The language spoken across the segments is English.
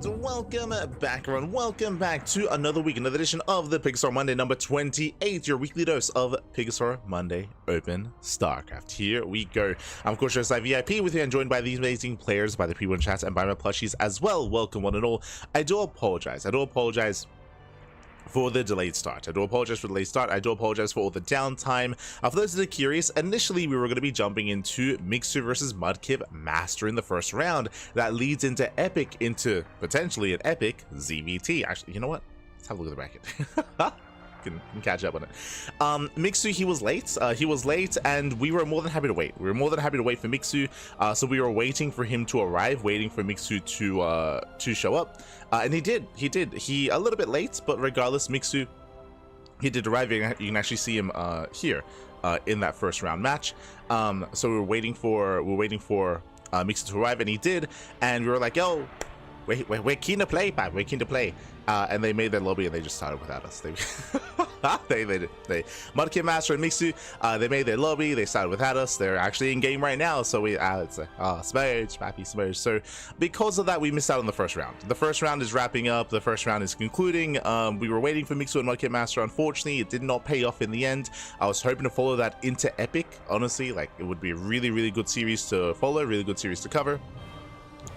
Welcome back, everyone. Welcome back to another week, another edition of the PiGosaur Monday, number 28, your weekly dose of PiGosaur Monday Open StarCraft. Here we go. I'm of course your VIP with you and joined by these amazing players, by the ByuN chat, and by my plushies as well. Welcome one and all. I do apologize for the delayed start. I do apologize for the delayed start. I do apologize for all the downtime. For those that are curious, initially we were going to be jumping into Mixu versus Mudkip Master in the first round. That leads into Epic, into potentially an Epic ZVT. Actually, you know what? Let's have a look at the bracket. Can catch up on it. Mixu, he was late and we were more than happy to wait. We were more than happy to wait for Mixu, so we were waiting for him to arrive, waiting for Mixu to show up, and he did. He a little bit late, but regardless, Mixu, he did arrive. You can actually see him here in that first round match. So we were waiting for Mixu to arrive, and he did, and we were like, yo, we're keen to play, man. We're keen to play. And they made their lobby and they just started without us. They Mudkip Master and Mixu, they made their lobby, they started without us. They're actually in game right now, so we it's like, smudge, happy smudge. So because of that, we missed out on the first round. The first round is wrapping up, the first round is concluding. We were waiting for Mixu and Mudkip Master. Unfortunately, it did not pay off in the end. I was hoping to follow that into Epic, honestly. Like, it would be a really good series to follow, really good series to cover.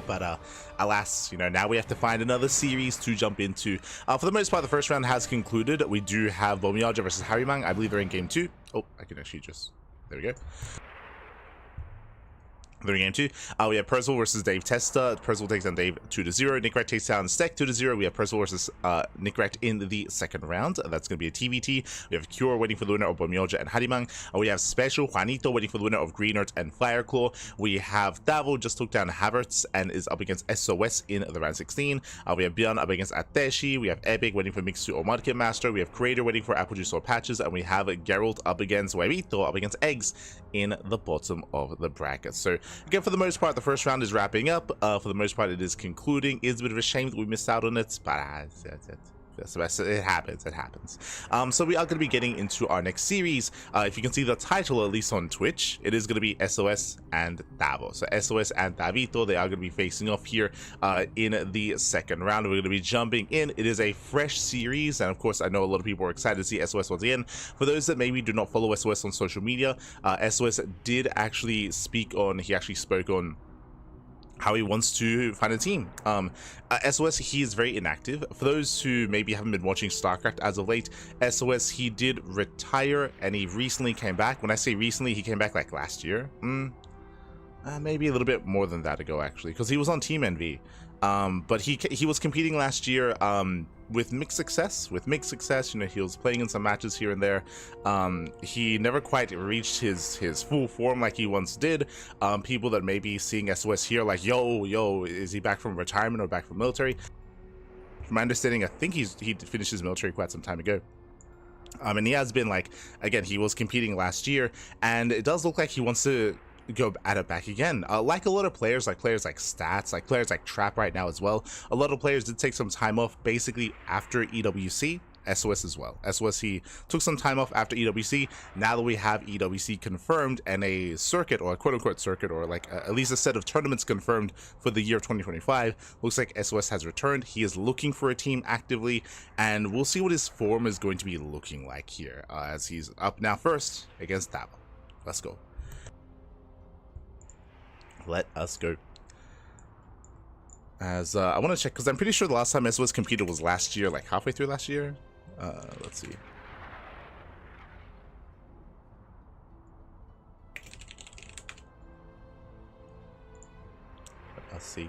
But alas, you know, now we have to find another series to jump into. For the most part, the first round has concluded. We do have ByuN versus Harimang. I believe they're in game 2. Oh, I can actually just, there we go. They're in game 2. We have Percival versus Dave Testa. Percival takes down Dave 2-0. Nickrat takes down Steck 2-0. We have Percival versus Nickrat in the second round. That's going to be a TVT. We have Cure waiting for the winner of ByuN and Harimang. We have SpeCial Juanito waiting for the winner of Green Earth and Fireclaw. We have Davo just took down Havertz and is up against SOS in the round 16. We have ByuN up against Ateshi. We have Epic waiting for Mixu or Mudkip Master. We have Creator waiting for Apple Juice or Patches. And we have Geralt up against Huevito up against Eggs in the bottom of the bracket. So again, for the most part, the first round is wrapping up. For the most part, it is concluding. It's a bit of a shame that we missed out on it, but it happens. So we are going to be getting into our next series. If you can see the title, at least on Twitch, it is going to be SOS and Davo. So SOS and Davito, they are going to be facing off here in the second round. We're going to be jumping in. It is a fresh series, and of course, I know a lot of people are excited to see SOS once again. For those that maybe do not follow SOS on social media, SOS did actually speak on, he actually spoke on how he wants to find a team. SOS, he is very inactive. For those who maybe haven't been watching StarCraft as of late, SOS, he did retire and he recently came back. When I say recently, he came back like last year. Maybe a little bit more than that ago, actually, because he was on Team Envy. But he was competing last year with mixed success. You know, he was playing in some matches here and there. He never quite reached his full form like he once did. People that may be seeing SOS here like, yo, is he back from retirement or back from military? From my understanding, I think he finished his military quite some time ago. And he has been, like, again, he was competing last year, and it does look like he wants to go at it back again. Like a lot of players like Stats, like players like Trap right now as well, a lot of players did take some time off basically after EWC. SOS as well. SOS, he took some time off after EWC. Now that we have EWC confirmed and a circuit, or a quote-unquote circuit, or like at least a set of tournaments confirmed for the year of 2025, looks like SOS has returned. He is looking for a team actively, and we'll see what his form is going to be looking like here, as he's up now first against Dabo. Let's go. Let us go. As I want to check, because I'm pretty sure the last time SOS competed was last year, like halfway through last year. Let's see. Let's see.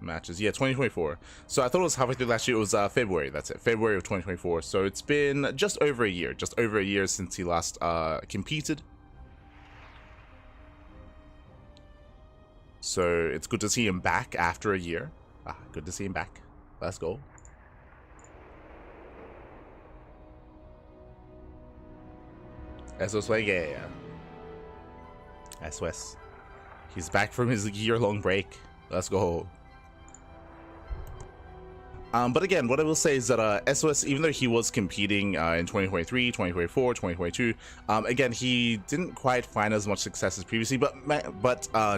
Matches, yeah, 2024. So I thought it was halfway through last year. It was February. That's it, February of 2024. So it's been just over a year since he last competed. So it's good to see him back after a year. Good to see him back. Let's go. SOS, yeah. SOS. He's back from his year-long break. Let's go. But again, what I will say is that SOS, even though he was competing in 2023, 2024, 2022, again, he didn't quite find as much success as previously, but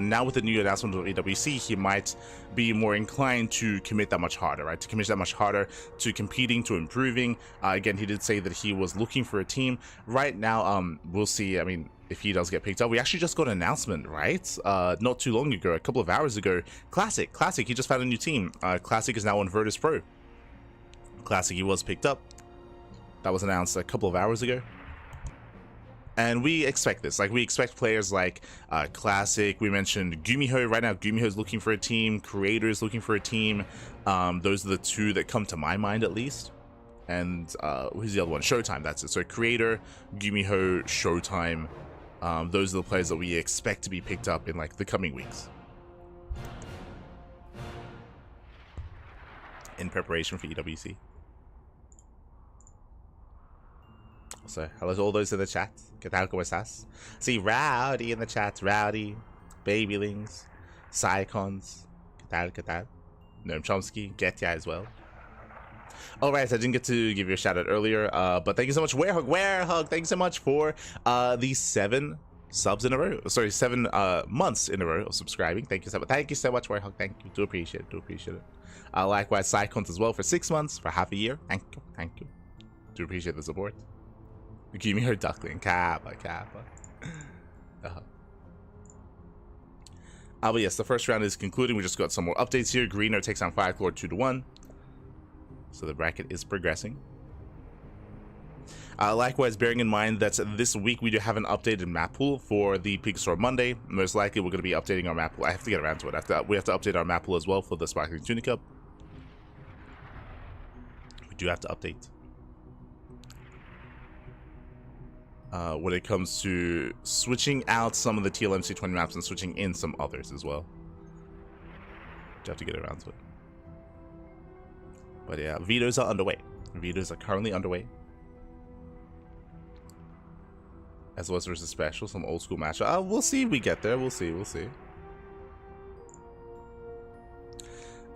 now with the new announcement of AWC, he might be more inclined to commit that much harder, right? To commit that much harder to competing, to improving. Again, he did say that he was looking for a team. Right now, we'll see. I mean, if he does get picked up, we actually just got an announcement, right? Not too long ago, a couple of hours ago. Classic, he just found a new team. Classic is now on Virtus Pro. Classic, he was picked up. That was announced a couple of hours ago. And we expect this. Like, we expect players like Classic. We mentioned Gumiho. Right now, Gumiho is looking for a team. Creator is looking for a team. Those are the two that come to my mind, at least. And who's the other one? Showtime, that's it. So Creator, Gumiho, Showtime. Those are the players that we expect to be picked up in like the coming weeks, in preparation for EWC. So, hello to all those in the chat. ¿Qué tal? ¿Cómo estás? See Rowdy in the chat. Rowdy, Babylings, Psycons. ¿Qué tal? ¿Qué tal? Noam Chomsky, Getya as well. Alright, so I didn't get to give you a shout out earlier, but thank you so much, Warehug, thank you so much for the 7 subs in a row. Sorry, 7 months in a row of subscribing. Thank you so much. Thank you so much, Warehug. Thank you. Do appreciate it. Likewise, Psycons as well for 6 months, for half a year. Thank you. Do appreciate the support. Give me her Duckling. Kappa. But yes, the first round is concluding. We just got some more updates here. Greeno takes on Fireclaw 2-1. So the bracket is progressing. Likewise, bearing in mind that this week we do have an updated map pool for the PiGosaur Monday. Most likely we're going to be updating our map pool. I have to get around to it. We have to update our map pool as well for the Sparkling Tunic Cup. We do have to update. When it comes to switching out some of the TLMC20 maps and switching in some others as well. You have to get around to it. But yeah, vetoes are underway. Vetoes are currently underway. As well as there's a special, some old school matchup. We'll see if we get there. We'll see.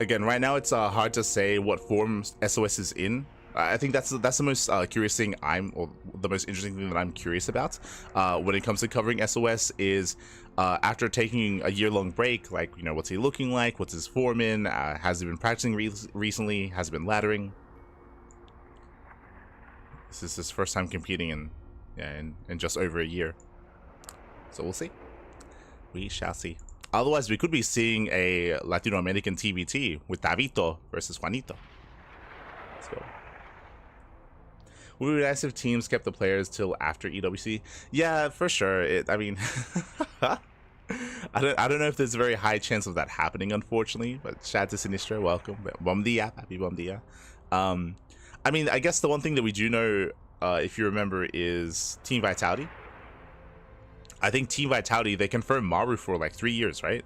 Again, right now it's hard to say what form SOS is in. I think that's the most curious thing or the most interesting thing that I'm curious about when it comes to covering SOS is after taking a year-long break, like, you know, what's he looking like? What's his form in? Has he been practicing recently? Has he been laddering? This is his first time competing in just over a year. So we'll see. We shall see. Otherwise, we could be seeing a Latino American TBT with Davito versus Juanito. Let's go. Would it be nice if teams kept the players till after EWC? Yeah, for sure. I mean, I don't know if there's a very high chance of that happening, unfortunately. But shout out to Sinistra, welcome. Bom dia, happy bom dia. I mean, I guess the one thing that we do know, if you remember, is Team Vitality. I think Team Vitality, they confirmed Maru for like 3 years, right?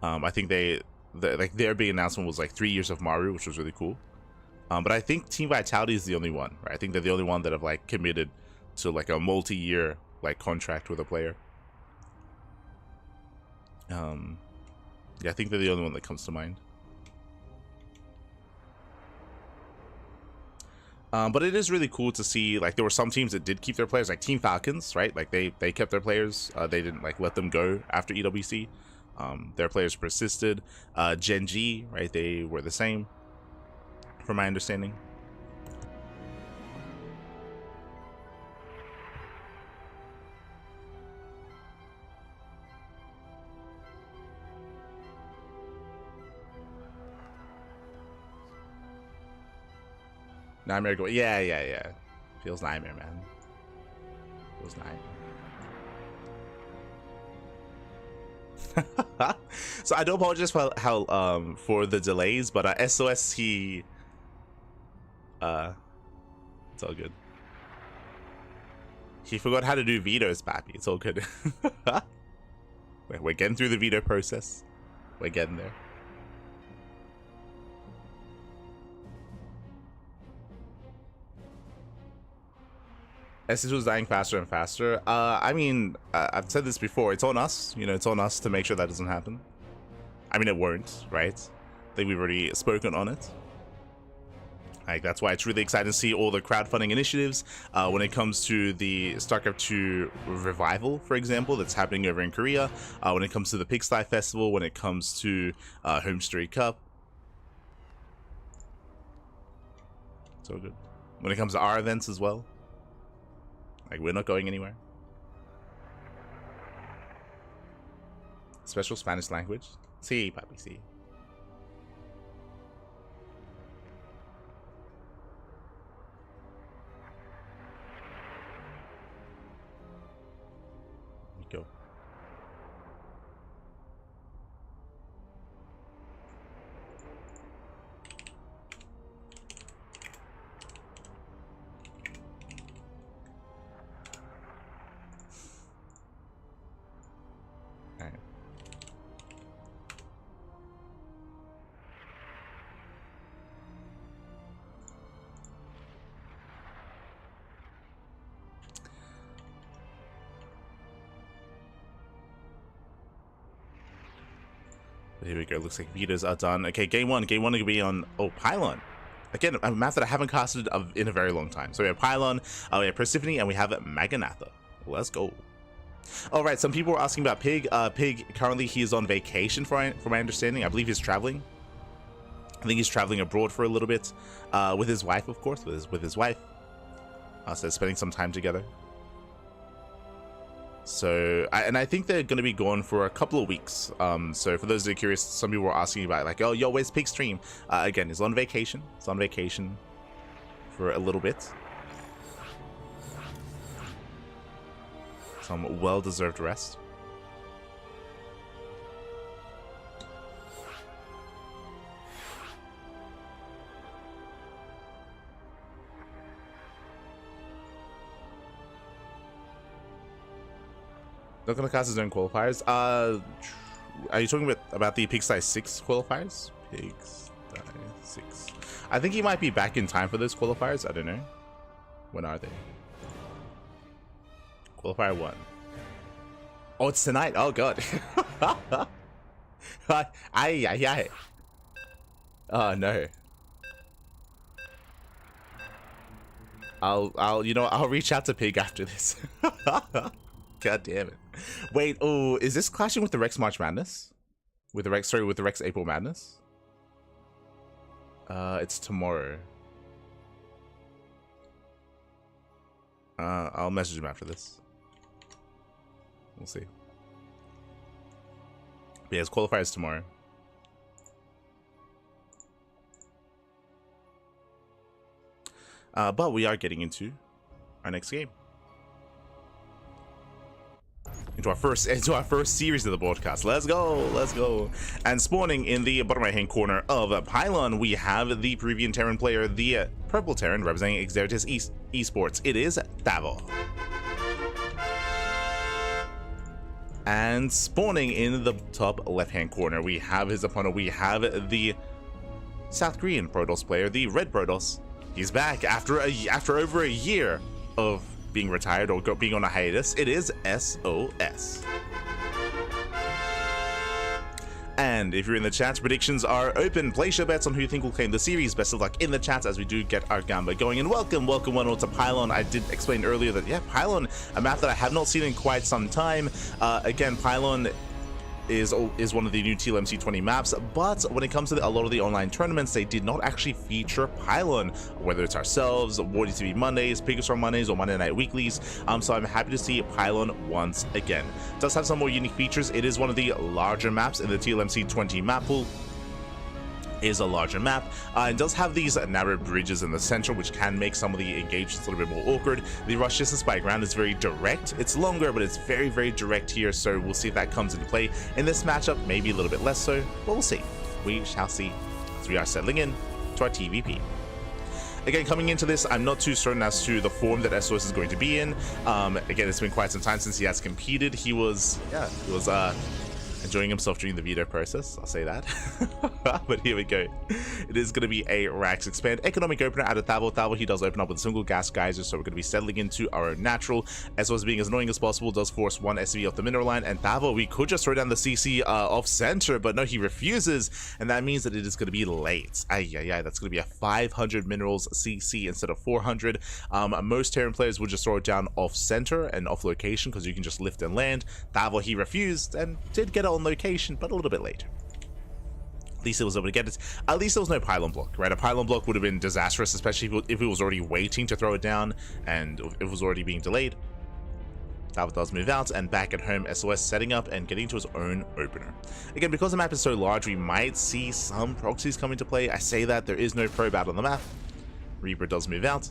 I think like their big announcement was like 3 years of Maru, which was really cool. But I think Team Vitality is the only one, right? I think they're the only one that have like committed to like a multi-year like contract with a player. Yeah, I think they're the only one that comes to mind. But it is really cool to see, like, there were some teams that did keep their players, like Team Falcons, right? Like they kept their players. They didn't like let them go after EWC. Their players persisted. Gen G, right? They were the same, from my understanding. Nightmare go. Yeah. Feels nightmare, man. Feels nightmare. So I do apologize for how for the delays, but SOS he it's all good. He forgot how to do vetoes, Pappy. It's all good. We're getting through the veto process. We're getting there. SS was dying faster and faster. I mean, I've said this before. It's on us. You know, it's on us to make sure that doesn't happen. I mean, it won't, right? I think we've already spoken on it. Like, that's why it's really exciting to see all the crowdfunding initiatives when it comes to the StarCraft 2 revival, for example, that's happening over in Korea. When it comes to the Pigsty Festival, when it comes to Home Story Cup. So good. When it comes to our events as well. Like, we're not going anywhere. Special Spanish language. Sí, papi, sí. Go. Here we go. Looks like Vetoes are done. Okay, game one. Game one will be on PyLon. Again, a map that I haven't casted in a very long time. So we have PyLon, we have Persephone, and we have Maganatha. Let's go. All right. Some people were asking about Pig. Pig currently he is on vacation, from my understanding. I believe he's traveling. I think he's traveling abroad for a little bit with his wife, of course, with his wife. So spending some time together. So, I think they're going to be gone for a couple of weeks. So for those that are curious, some people were asking about like, oh, yo, where's Pig stream? Again, he's on vacation. It's on vacation for a little bit. Some well-deserved rest. Not gonna cast his own qualifiers. Are you talking about the Pigsty 6 qualifiers? Pigsty 6. I think he might be back in time for those qualifiers. I don't know. When are they? Qualifier 1. Oh, it's tonight. Oh god. Ay. Oh no. I'll reach out to Pig after this. God damn it. Wait, oh, is this clashing with the Rex March Madness? With the Rex April Madness? It's tomorrow. I'll message him after this. We'll see. But yeah, his qualifiers tomorrow. But we are getting into our next game. Into our first series of the broadcast. Let's go. And spawning in the bottom right hand corner of Pylon, we have the Peruvian Terran player, the purple Terran representing Exeritus Esports. It is Davo. And spawning in the top left hand corner, we have his opponent. We have the South Korean Protoss player, the Red Protoss. He's back after over a year of being retired or being on a hiatus. It is SOS. And if you're in the chat, predictions are open. Place your bets on who you think will claim the series. Best of luck in the chat as we do get our gamba going. And welcome one all to PyLon. I did explain earlier that, yeah, PyLon, a map that I have not seen in quite some time. Again, PyLon is one of the new TLMC20 maps, but when it comes to a lot of the online tournaments, they did not actually feature PyLon, whether it's ourselves, WarDTV Mondays, PiGosaur Mondays, or Monday Night Weeklies. So I'm happy to see PyLon once again. It does have some more unique features. It is one of the larger maps in the TLMC20 map pool. Is a larger map. It does have these narrow bridges in the center, which can make some of the engagements a little bit more awkward. The rush distance by ground is very direct. It's longer, but it's very, very direct here, so we'll see if that comes into play in this matchup. Maybe a little bit less so, but we'll see. We shall see as we are settling in to our TVP. Again, coming into this, I'm not too certain as to the form that SOS is going to be in. Again, it's been quite some time since he has competed. He was enjoying himself during the veto process, I'll say that. But here we go. It is going to be a Rax Expand economic opener out of Thavo. Thavo, he does open up with a single gas geyser, so we're going to be settling into our natural. SOS being as annoying as possible does force one SV off the mineral line, and Thavo, we could just throw down the CC off center, but no, he refuses, and that means that it is going to be late. That's going to be a 500 minerals CC instead of 400. Most Terran players would just throw it down off center and off location because you can just lift and land. Thavo, he refused and did get on location, but a little bit later. At least it was able to get it. At least there was no pylon block, right? A pylon block would have been disastrous, especially if it was already waiting to throw it down and if it was already being delayed. Thavo does move out, and back at home, SOS setting up and getting to his own opener. Again, because the map is so large, we might see some proxies come into play. I say that, there is no probe out on the map. Reaper does move out.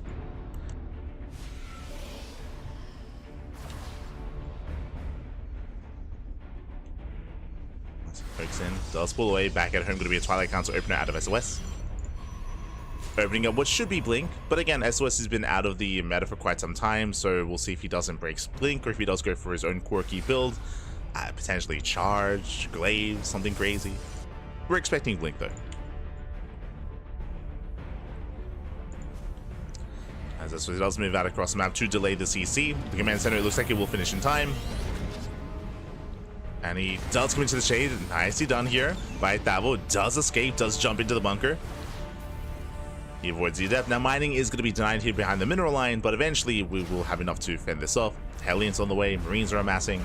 Pokes in, does pull away. Back at home, going to be a Twilight Council opener out of SOS. Opening up what should be Blink, but again, SOS has been out of the meta for quite some time, so we'll see if he doesn't break Blink or if he does go for his own quirky build. Potentially Charge, Glaive, something crazy. We're expecting Blink though. As SOS does move out across the map to delay the CC. The command center, it looks like it will finish in time. And he does come into the shade. Nicely done here by Thavo. Does escape, does jump into the bunker. He avoids the depth. Now mining is going to be denied here behind the mineral line, but eventually we will have enough to fend this off. Hellions on the way. Marines are amassing.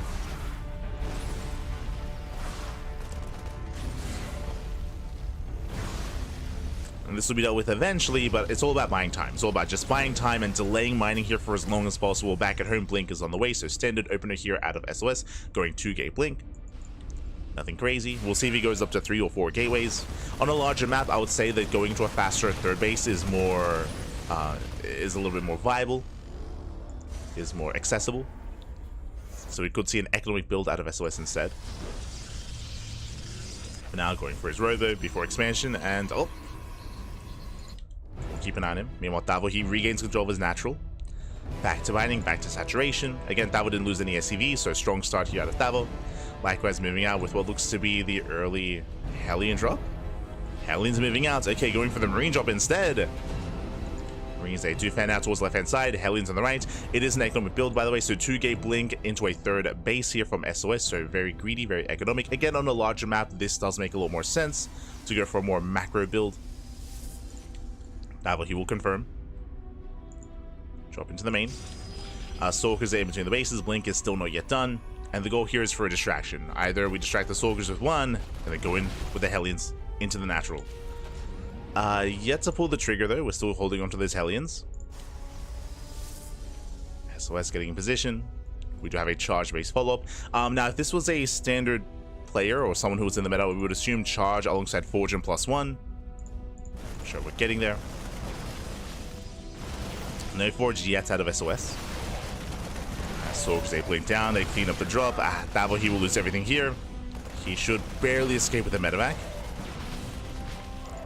And this will be dealt with eventually, but it's all about buying time. It's all about just buying time and delaying mining here for as long as possible. Back at home, Blink is on the way, so standard opener here out of SOS, going 2-gate Blink. Nothing crazy. We'll see if he goes up to 3 or 4 gateways. On a larger map, I would say that going to a faster third base is more, is a little bit more viable, is more accessible. So we could see an economic build out of SOS instead. For now, going for his robo before expansion, and oh. Keep an eye on him. Meanwhile, Thavo, he regains control of his natural. Back to mining, back to saturation. Again, Thavo didn't lose any SCV, so a strong start here out of Thavo. Likewise, moving out with what looks to be the early Hellion drop. Hellion's moving out. Okay, going for the Marine drop instead. Marines, they do fan out towards the left-hand side. Hellion's on the right. It is an economic build, by the way, so 2-gate Blink into a third base here from SOS, so very greedy, very economic. Again, on a larger map, this does make a lot more sense to go for a more macro build. Thavo, he will confirm. Drop into the main. Stalkers are in between the bases. Blink is still not yet done. And the goal here is for a distraction. Either we distract the Stalkers with one, and then go in with the Hellions into the natural. Yet to pull the trigger though. We're still holding onto those Hellions. SOS getting in position. We do have a charge-based follow-up. Now, if this was a standard player or someone who was in the meta, we would assume charge alongside Forge and +1. Sure, we're getting there. No Forge yet out of SOS. Stalkers, they blink down, they clean up the drop. Thavo, he will lose everything here. He should barely escape with the medevac.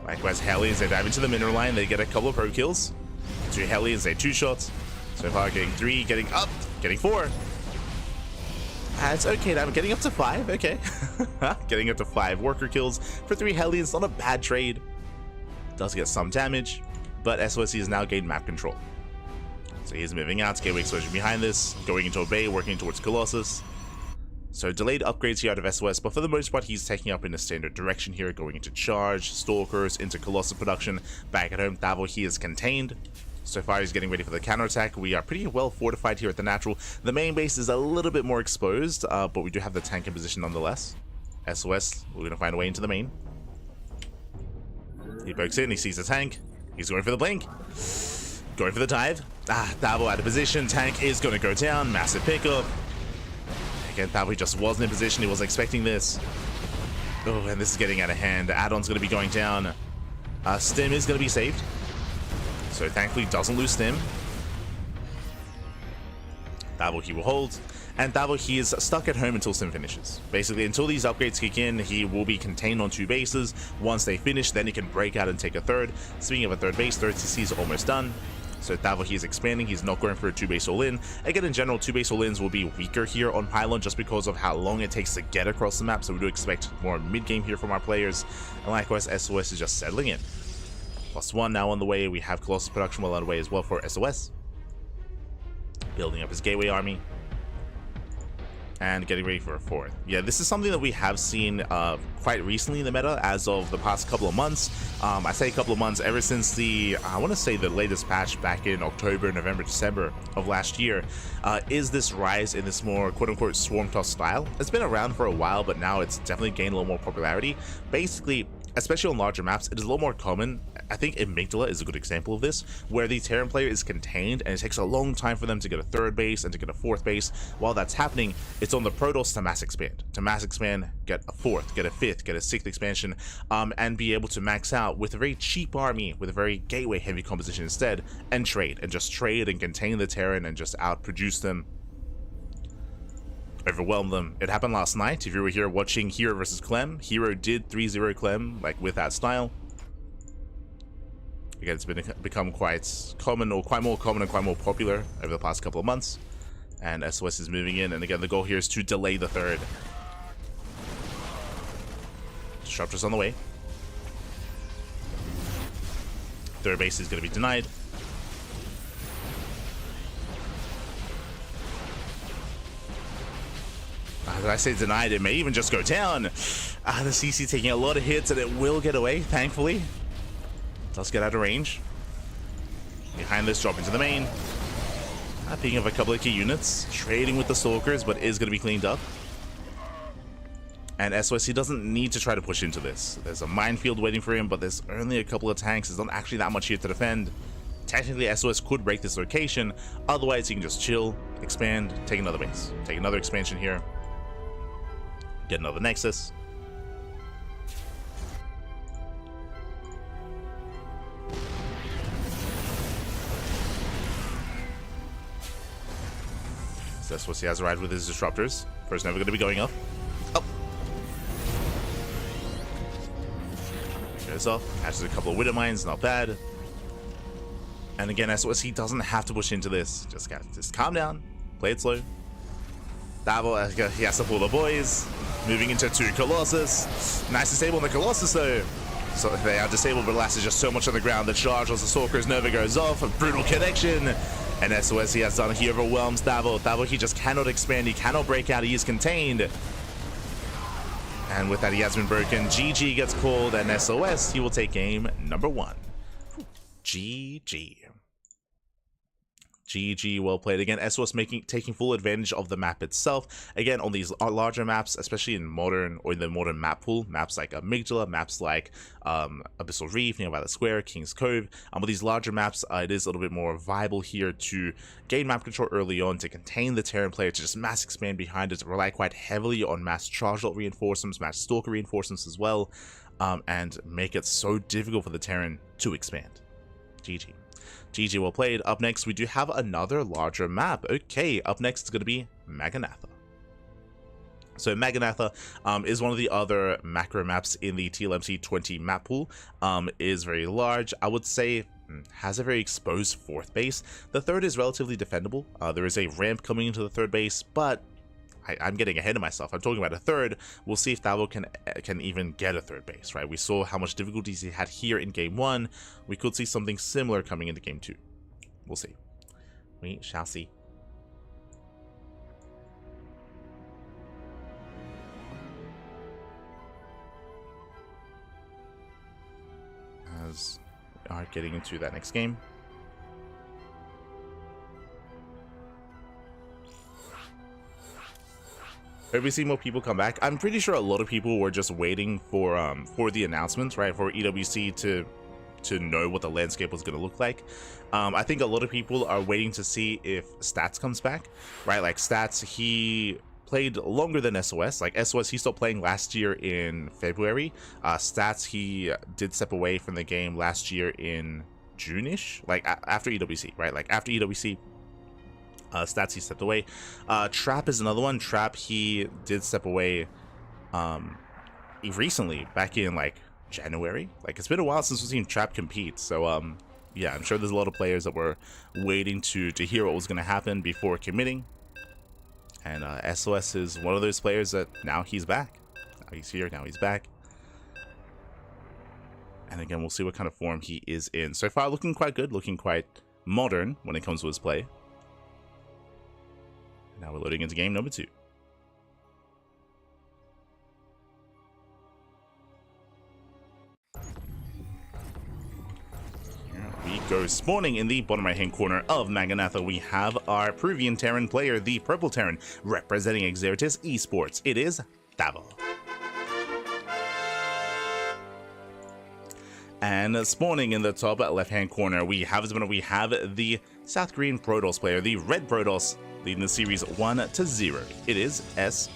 Likewise, Hellions, they dive into the mineral line, they get a couple of pro kills. 2 Hellions, they 2 shots. So far, getting 3, getting up, getting 4. It's okay, I'm getting up to 5, okay. Getting up to 5 worker kills for 3 Hellions, not a bad trade. Does get some damage, but SOS has now gained map control. So he's moving out, Gateway Explosion behind this, going into Obey, working towards Colossus. So delayed upgrades here out of SOS, but for the most part he's taking up in a standard direction here, going into Charge, Stalkers, into Colossus production. Back at home, Thavo, he is contained. So far he's getting ready for the counterattack. We are pretty well fortified here at the natural. The main base is a little bit more exposed, but we do have the tank in position nonetheless. SOS, we're going to find a way into the main. He pokes in, he sees the tank. He's going for the blink. Going for the dive. Thavo out of position. Tank is going to go down. Massive pickup. Again, Thavo just wasn't in position. He wasn't expecting this. Oh, and this is getting out of hand. Add-on's going to be going down. Stim is going to be saved. So thankfully doesn't lose Stim. Thavo, he will hold. And Thavo, he is stuck at home until Stim finishes. Basically, until these upgrades kick in, he will be contained on 2 bases. Once they finish, then he can break out and take a third. Speaking of a third base, third CC is almost done. So Thavo, he is expanding. He's not going for a 2-base all-in. Again, in general, 2-base all-ins will be weaker here on Pylon just because of how long it takes to get across the map. So we do expect more mid-game here from our players. And likewise, SOS is just settling in. +1 now on the way. We have Colossus production well on the way as well for SOS. Building up his Gateway army. And getting ready for a 4th. Yeah, this is something that we have seen quite recently in the meta as of the past couple of months. I say a couple of months ever since the, I want to say the latest patch back in October, November, December of last year, is this rise in this more quote-unquote swarm toss style. It's been around for a while, but now it's definitely gained a little more popularity. Basically, especially on larger maps, it is a little more common. I think Amygdala is a good example of this, where the Terran player is contained and it takes a long time for them to get a 3rd base and to get a 4th base. While that's happening, it's on the Protoss to mass expand. To mass expand, get a 4th, get a 5th, get a 6th expansion, and be able to max out with a very cheap army, with a very gateway heavy composition instead, and trade, and just trade and contain the Terran and just outproduce them. Overwhelm them. It happened last night. If you were here watching Hero versus Clem, Hero did 3-0 Clem, like with that style. Again, it's become quite common, or quite more common and quite more popular over the past couple of months. And SOS is moving in, and again, the goal here is to delay the 3rd. Disruptors on the way. 3rd base is going to be denied. Did I say denied? It may even just go down. The CC taking a lot of hits, and it will get away, thankfully. Does get out of range. Behind this, drop into the main. Picking up a couple of key units. Trading with the Stalkers, but is going to be cleaned up. And SOS, he doesn't need to try to push into this. There's a minefield waiting for him, but there's only a couple of tanks. There's not actually that much here to defend. Technically, SOS could break this location. Otherwise, he can just chill, expand, take another base. Take another expansion here. Get another Nexus. So that's what he has arrived with his disruptors. First never going to be going up. Oh! Goes off. Catches a couple of Widow Mines. Not bad. And again, SOS, he doesn't have to push into this. Just calm down. Play it slow. Thavo, he has to pull the boys. Moving into 2 Colossus. Nice disable on the Colossus though. So they are disabled, but Lass is just so much on the ground. The charge on the Stalkers Nova goes off. A brutal connection. And SOS, he has done. He overwhelms Thavo. Thavo, he just cannot expand. He cannot break out. He is contained. And with that, he has been broken. GG gets called, and SOS, he will take game number 1. GG. GG, well played. Again, SOS taking full advantage of the map itself. Again, on these larger maps, especially in modern or in the modern map pool, maps like Amygdala, maps like Abyssal Reef, nearby the Square, King's Cove. With these larger maps, it is a little bit more viable here to gain map control early on, to contain the Terran player, to just mass expand behind it, to rely quite heavily on mass charge lot reinforcements, mass stalker reinforcements as well, and make it so difficult for the Terran to expand. GG. GG, well played. Up next, we do have another larger map. Okay, up next is going to be Maganatha. So Maganatha is one of the other macro maps in the TLMC 20 map pool. Is very large. I would say has a very exposed 4th base. The 3rd is relatively defendable. There is a ramp coming into the 3rd base, but I'm getting ahead of myself. I'm talking about a third. We'll see if Davo can even get a third base, right? We saw how much difficulties he had here in game 1. We could see something similar coming into game 2. We'll see. We shall see. As we are getting into that next game. Hope we see more people come back. I'm pretty sure a lot of people were just waiting for the announcements, right? For EWC to know what the landscape was going to look like. I think a lot of people are waiting to see if Stats comes back, right? Like Stats, he played longer than SOS. Like SOS, he stopped playing last year in February. Stats, he did step away from the game last year in June-ish, like after EWC, right? Like after EWC. Stats, he stepped away. Trap is another one. Trap, he did step away recently, back in like January. Like it's been a while since we've seen Trap compete. So yeah, I'm sure there's a lot of players that were waiting to hear what was going to happen before committing. And SOS is one of those players that now he's back. Now he's here, now he's back. And again, we'll see what kind of form he is in. So far, looking quite good, looking quite modern when it comes to his play. Now we're loading into game number 2. Here we go. Spawning in the bottom right hand corner of Maganatha, we have our Peruvian Terran player, the Purple Terran, representing Exeritus Esports. It is Davo. And spawning in the top left hand corner, we have the South Korean Protoss player, the Red Protoss, leading the series 1-0. It is SOS.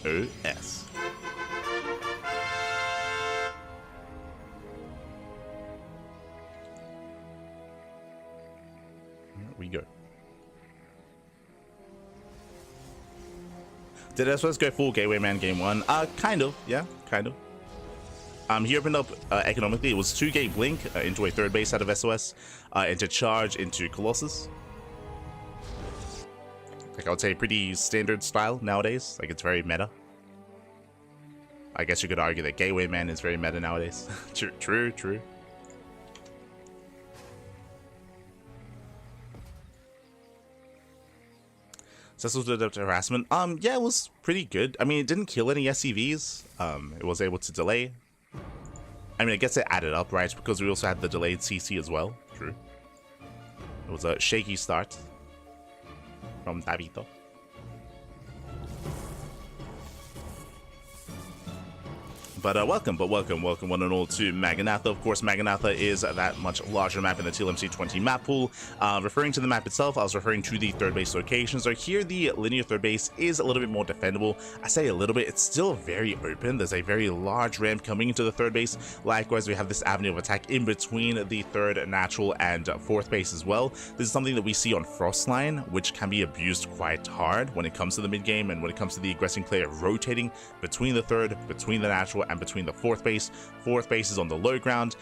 Here we go. Did SOS go full Gateway Man game 1? Kind of, yeah, kind of. He opened up economically. It was 2-gate blink into a third base out of SOS, into charge into Colossus. Like I would say pretty standard style nowadays. Like it's very meta. I guess you could argue that Gateway Man is very meta nowadays. True. Cecil's adept harassment. Yeah, it was pretty good. I mean, it didn't kill any SCVs. It was able to delay. I mean, I guess it added up, right? Because we also had the delayed CC as well. True. It was a shaky start from Davito. But welcome one and all to Maganatha. Of course, Maganatha is that much larger map in the TLMC 20 map pool. Referring to the map itself, I was referring to the third base location. So here, the linear third base is a little bit more defendable. I say a little bit, it's still very open. There's a very large ramp coming into the third base. Likewise, we have this avenue of attack in between the third natural and fourth base as well. This is something that we see on Frostline, which can be abused quite hard when it comes to the mid game and when it comes to the aggressing player rotating between the third, between the natural, and between the fourth base. Fourth base is on the low ground.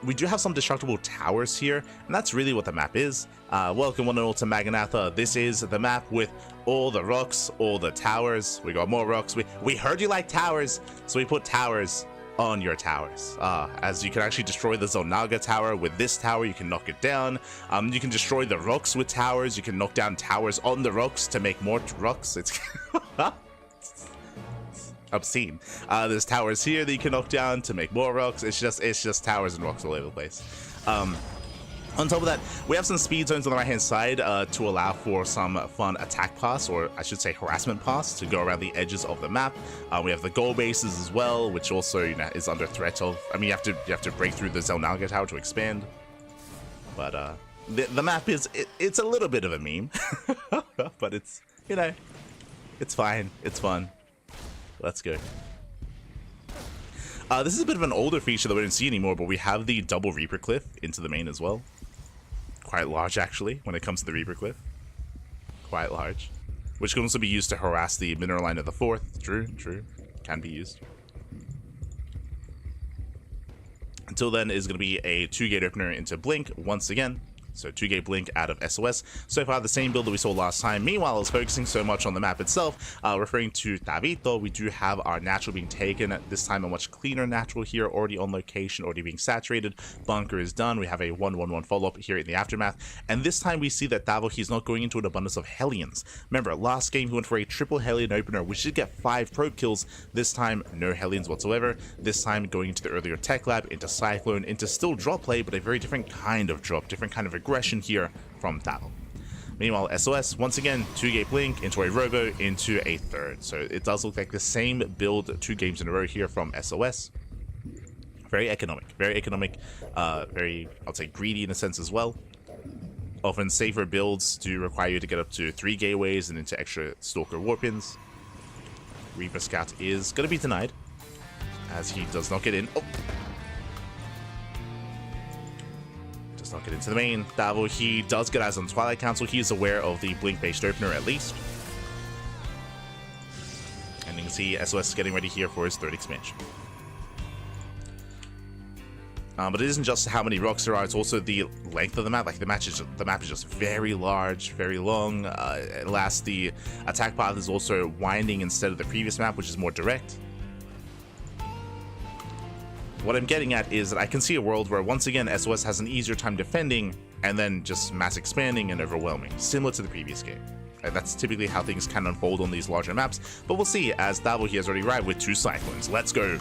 We do have some destructible towers here, and that's really what the map is. Welcome one and all to Maganatha. This is the map with all the rocks, all the towers. We got more rocks. We heard you like towers, so we put towers on your towers. As you can actually destroy the Zonaga tower with this tower, you can knock it down. You can destroy the rocks with towers. You can knock down towers on the rocks to make more rocks. It's obscene. There's towers here that you can knock down to make more rocks. It's just towers and rocks all over the place. On top of that, we have some speed zones on the right hand side to allow for some fun attack paths, or I should say harassment paths, to go around the edges of the map. We have the goal bases as well, which also, you know, is under threat of. I mean, you have to break through the Zelnaga tower to expand. But the map it's a little bit of a meme, but it's, you know, it's fine. It's fun. Let's go. This is a bit of an older feature that we don't see anymore, but we have the double Reaper Cliff into the main as well. Quite large, actually, when it comes to the Reaper Cliff. Quite large. Which can also be used to harass the mineral line of the fourth. True. Can be used. Until then, is going to be a 2-gate opener into Blink once again. So 2-gate blink out of SOS. So far the same build that we saw last time. Meanwhile, I was focusing so much on the map itself. Referring to Tabito, we do have our natural being taken. This time a much cleaner natural here, already on location, already being saturated. Bunker is done. We have a 1-1-1 follow-up here in the aftermath. And this time we see that Tavo, he's not going into an abundance of Hellions. Remember, last game he went for a triple Hellion opener, which did get 5 probe kills. This time, no Hellions whatsoever. This time going into the earlier Tech Lab, into Cyclone, into still drop play, but a very different kind of drop, different kind of aggression here from Tavo. Meanwhile, SOS, once again, 2-gate blink into a Robo, into a third. So it does look like the same build 2 games in a row here from SOS. Very economic, very, I'd say, greedy in a sense as well. Often safer builds do require you to get up to 3 gateways and into extra Stalker Warpins. Reaper Scout is going to be denied, as he does not get in. Oh! Does not get into the main. Tavo, he does get eyes on Twilight Council. He is aware of the blink-based opener at least. And you can see SOS is getting ready here for his 3rd expansion. But it isn't just how many rocks there are, it's also the length of the map. Like, the map is just very large, very long. Last, the attack path is also winding instead of the previous map, which is more direct. What I'm getting at is that I can see a world where, once again, SOS has an easier time defending and then just mass expanding and overwhelming, similar to the previous game. That's typically how things can unfold on these larger maps, but we'll see, as Tavo, he has already arrived with 2 Cyclones. Let's go!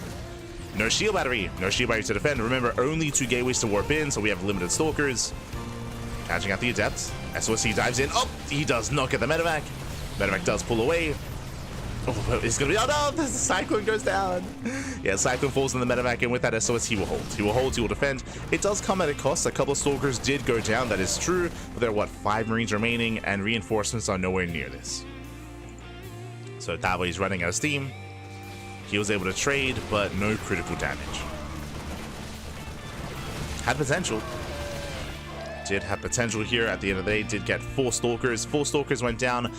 No shield battery to defend. Remember, only 2 gateways to warp in, so we have limited Stalkers. Catching out the Adept. SOSC dives in. Oh, he does not get the medevac. Medevac does pull away. Oh, it's gonna be, oh no, the Cyclone goes down. Yeah, Cyclone falls in the medevac, and with that SOS, he will hold. He will defend. It does come at a cost. A couple of Stalkers did go down, that is true, but there are, what, 5 Marines remaining, and reinforcements are nowhere near this. So Tavo is running out of steam. He was able to trade, but no critical damage. Had potential. Did have potential here at the end of the day. Did get 4 Stalkers. 4 Stalkers went down,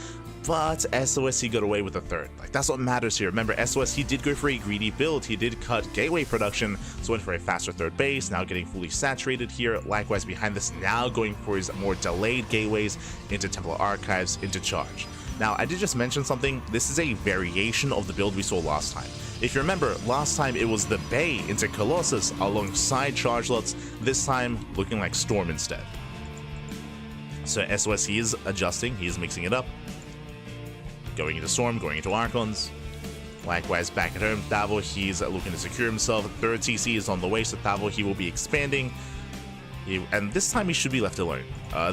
but SOS, he got away with a 3rd. Like, that's what matters here. Remember, SOS, he did go for a greedy build. He did cut gateway production, so went for a faster 3rd base, now getting fully saturated here. Likewise, behind this, now going for his more delayed gateways into Templar Archives, into Charge. Now, I did just mention something. This is a variation of the build we saw last time. If you remember, last time it was the Bay into Colossus alongside Charge Lots. This time, looking like Storm instead. So SOS, he is adjusting. He is mixing it up. Going into Storm, going into Archons. Likewise, back at home, Tavo, he's looking to secure himself. 3rd TC is on the way, so Tavo, he will be expanding. And this time he should be left alone.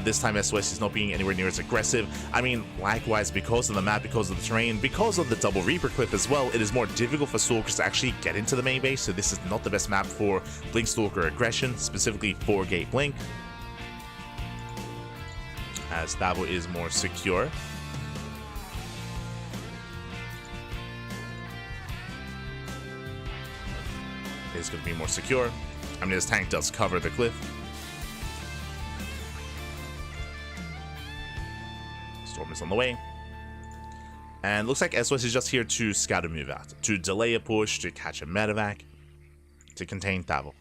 This time SOS is not being anywhere near as aggressive. I mean, likewise, because of the map, because of the terrain, because of the double Reaper clip as well, it is more difficult for Stalkers to actually get into the main base, so this is not the best map for Blink Stalker aggression, specifically 4-gate Blink. As Tavo is more secure. It's going to be more secure. I mean, his tank does cover the cliff. Storm is on the way. And looks like SOS is just here to scout and move out, to delay a push, to catch a medevac, to contain Tavo.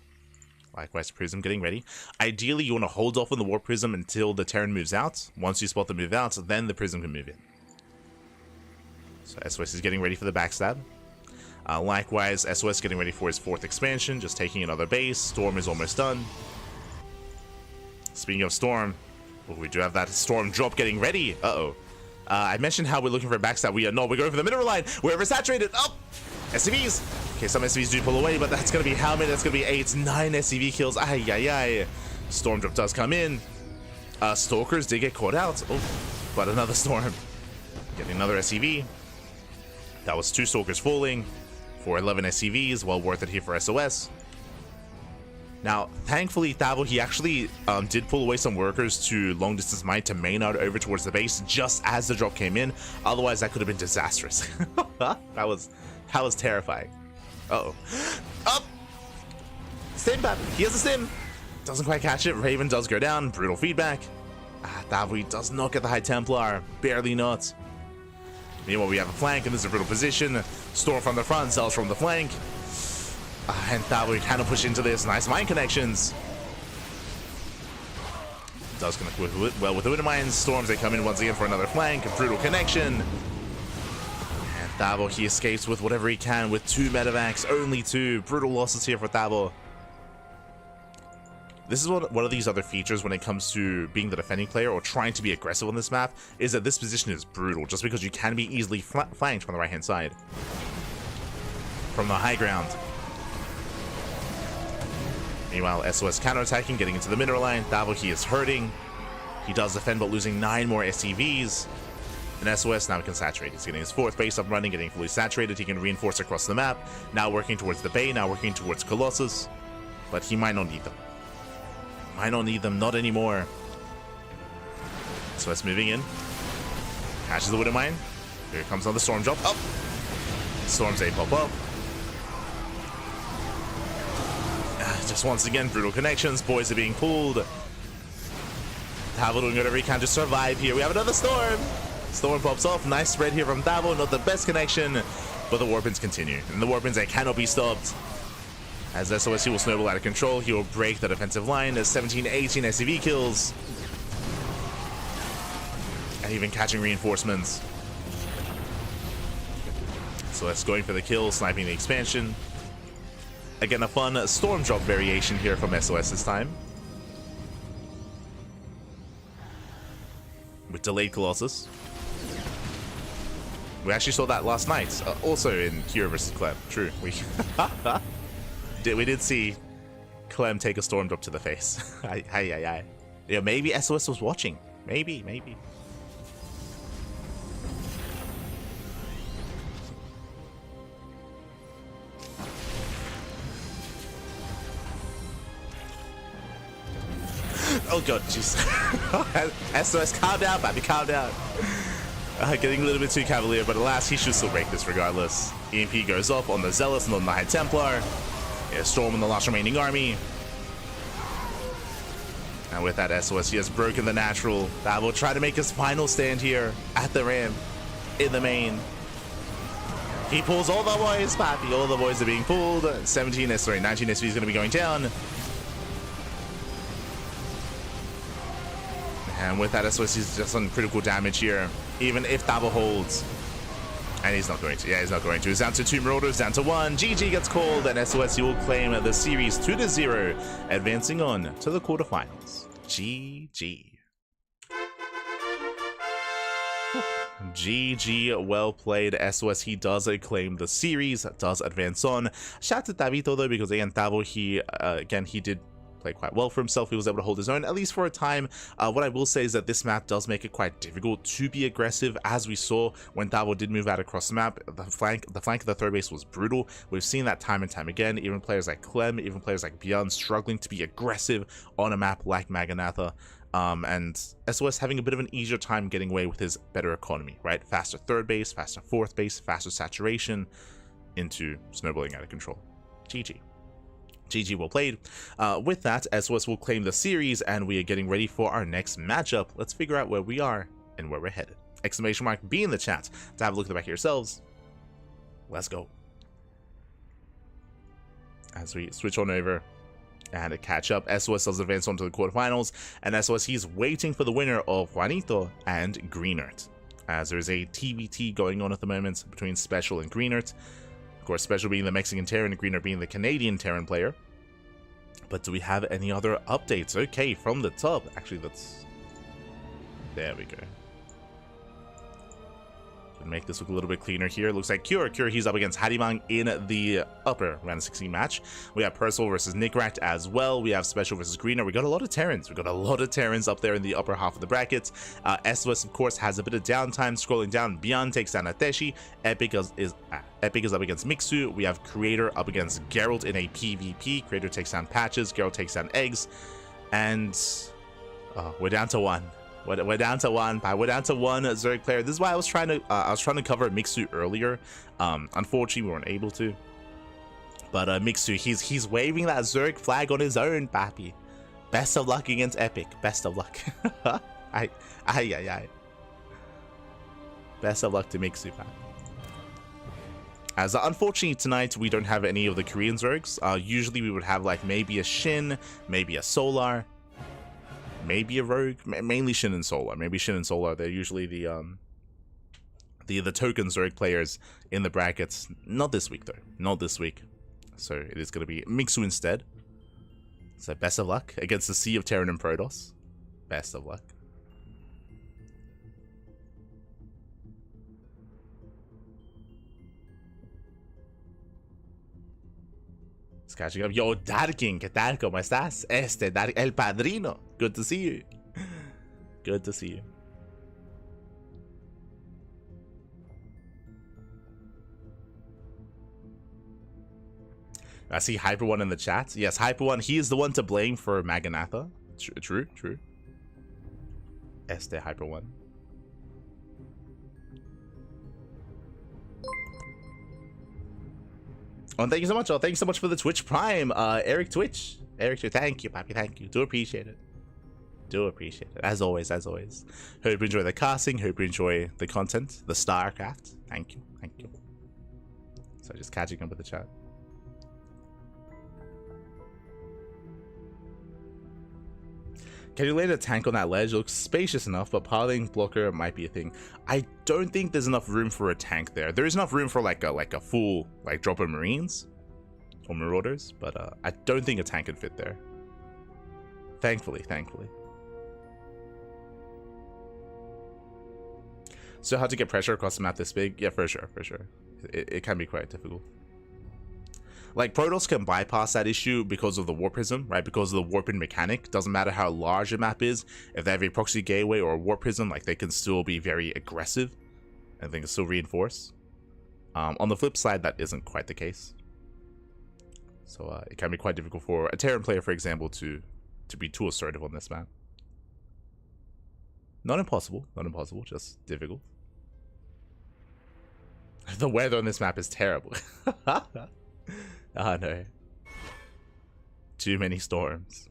Likewise, Prism getting ready. Ideally, you want to hold off on the Warp Prism until the Terran moves out. Once you spot the move out, then the Prism can move in. So SOS is getting ready for the backstab. Likewise, SOS getting ready for his 4th expansion, just taking another base. Storm is almost done. Speaking of Storm, we do have that Storm drop getting ready. I mentioned how we're looking for a backstab. We are not. We're going for the mineral line. We're oversaturated. Oh! SCVs. Okay, some SCVs do pull away, but that's going to be how many? That's going to be 8, 9 SCV kills. Ay, ay, ay. Storm drop does come in. Stalkers did get caught out. Oh, but another Storm. Getting another SCV. That was 2 Stalkers falling for 11 SCVs. Well worth it here for SOS. Now, thankfully, Tavo, he actually did pull away some workers to long distance mine to Maynard over towards the base just as the drop came in. Otherwise, that could have been disastrous. that was terrifying. Uh-oh. Up! Stim bat. He has a stim. Doesn't quite catch it. Raven does go down. Brutal feedback. Tavo does not get the High Templar. Barely not. Meanwhile, we have a flank, and this is a brutal position. Storm from the front, Cells from the flank. And Tavo kind of push into this. Nice mine connections. does connect well with Unimind. Storms, they come in once again for another flank. Brutal connection. And Thabo, he escapes with whatever he can with 2 medevacs. Only 2. Brutal losses here for Thabo. This is one of these other features when it comes to being the defending player or trying to be aggressive on this map, is that this position is brutal, just because you can be easily flanked from the right-hand side. From the high ground. Meanwhile, SOS counterattacking, getting into the mineral line. Thabo, he is hurting. He does defend, but losing 9 more SCVs. And SOS now can saturate. He's getting his 4th base up running, getting fully saturated. He can reinforce across the map. Now working towards the Bay, now working towards Colossus. But he might not need them. Might not need them, not anymore. SOS moving in. Catches the Widow Mine. Here comes another Storm drop. Up! Storms A pop up. Just once again, brutal connections. Boys are being pulled. Thabo doing whatever he can to survive here. We have another Storm. Storm pops off. Nice spread here from Thabo. Not the best connection, but the Warpins continue. And the Warpins, they cannot be stopped. As SOS, he will snowball out of control. He will break the defensive line. There's 17, 18 SCV kills. And even catching reinforcements. So that's going for the kill, sniping the expansion. Again, a fun Storm drop variation here from SOS this time. With delayed Colossus. We actually saw that last night. Also in Kira vs. Clem. True. We did see Clem take a Storm drop to the face. Yeah, maybe SOS was watching. Maybe. Oh god, jeez. SOS, calm down, baby, calm down. Getting a little bit too cavalier, but alas, he should still break this regardless. EMP goes off on the Zealous and on the High Templar. Yeah, Storm on the last remaining army. And with that SOS, he has broken the natural. That will try to make his final stand here at the ramp, in the main. He pulls all the boys, Pappy. All the boys are being pulled. 19 SV is going to be going down. And with that SOS, he's just on critical damage here. Even if Thabo holds. And he's not going to. Yeah, he's not going to. It's down to 2 Marauders, down to 1. GG gets called, and SOS, will claim the series 2-0, advancing on to the quarterfinals. GG. GG, well played. SOS, he does claim the series, does advance on. Shout out to Tabito though, because again, Thabo, he did play quite well for himself. He was able to hold his own, at least for a time. What I will say is that this map does make it quite difficult to be aggressive, as we saw when Thabo did move out across the map. The flank of the 3rd base was brutal. We've seen that time and time again. Even players like Clem, even players like ByuN struggling to be aggressive on a map like Maganatha. And SOS having a bit of an easier time getting away with his better economy, right? Faster 3rd base, faster 4th base, faster saturation, into snowballing out of control. GG. GG, well played. With that, SOS will claim the series, and we are getting ready for our next matchup. Let's figure out where we are and where we're headed. Exclamation mark be in the chat to have a look at the back of yourselves. Let's go. As we switch on over and catch up, SOS does advance on to the quarterfinals, and SOS, he's waiting for the winner of Juanito and Greenert, as there's a TBT going on at the moment between SpeCial and Greenert. Of course, SpeCial being the Mexican Terran and Greenert being the Canadian Terran player. But do we have any other updates? Okay, from the top. Actually, there we go. Make this look a little bit cleaner here. Looks like Cure, he's up against Harimang in the upper round of 16 match. We have Percival versus Nickrat as well. We have SpeCial versus Greener. We got a lot of Terrans. We got a lot of Terrans up there in the upper half of the brackets. SOS, of course, has a bit of downtime. Scrolling down, ByuN takes down Ateshi. Epic is up against Mixu. We have Creator up against Geralt in a PvP. Creator takes down Patches. Geralt takes down Eggs. And we're down to 1. We're down to 1. We're down to 1 Zerg player. This is why I was trying to cover Mixu earlier. Unfortunately, we weren't able to. But Mixu, he's waving that Zerg flag on his own, papi. Best of luck against Epic. Best of luck. Aye. Best of luck to Mixu, papi. As unfortunately tonight we don't have any of the Korean Zergs. Usually we would have like maybe a Shin, maybe a Solar. maybe a rogue, mainly Shin and Solar. Maybe Shin and Solar. They're usually the token Zerg players in the brackets. Not this week though. Not this week. So it is going to be Mixu instead. So best of luck against the Sea of Terran and Protoss. Best of luck. It's catching up. Yo, Darkin, ¿qué tal? ¿Cómo estás? El Padrino. Good to see you. Good to see you. I see Hyper One in the chat. Yes, Hyper One. He is the one to blame for Maganatha. True. Hyper One. Oh, thank you so much. Oh, thank you so much for the Twitch Prime, Eric Twitch. Thank you, Pappy. Thank you. Do appreciate it. As always. Hope you enjoy the casting. Hope you enjoy the content, the StarCraft. Thank you. So just catching up with the chat. Can you land a tank on that ledge? It looks spacious enough, but piling blocker might be a thing. I don't think there's enough room for a tank there. There is enough room for like a full drop of Marines or Marauders, but I don't think a tank could fit there. Thankfully. So how to get pressure across the map this big? Yeah, for sure. It can be quite difficult. Like, Protoss can bypass that issue because of the Warp Prism, right? Because of the warping mechanic. Doesn't matter how large a map is. If they have a proxy gateway or a Warp Prism, like, they can still be very aggressive. And they can still reinforce. On the flip side, that isn't quite the case. So, it can be quite difficult for a Terran player, for example, to be too assertive on this map. Not impossible, just difficult. The weather on this map is terrible. Ah, no. Too many storms.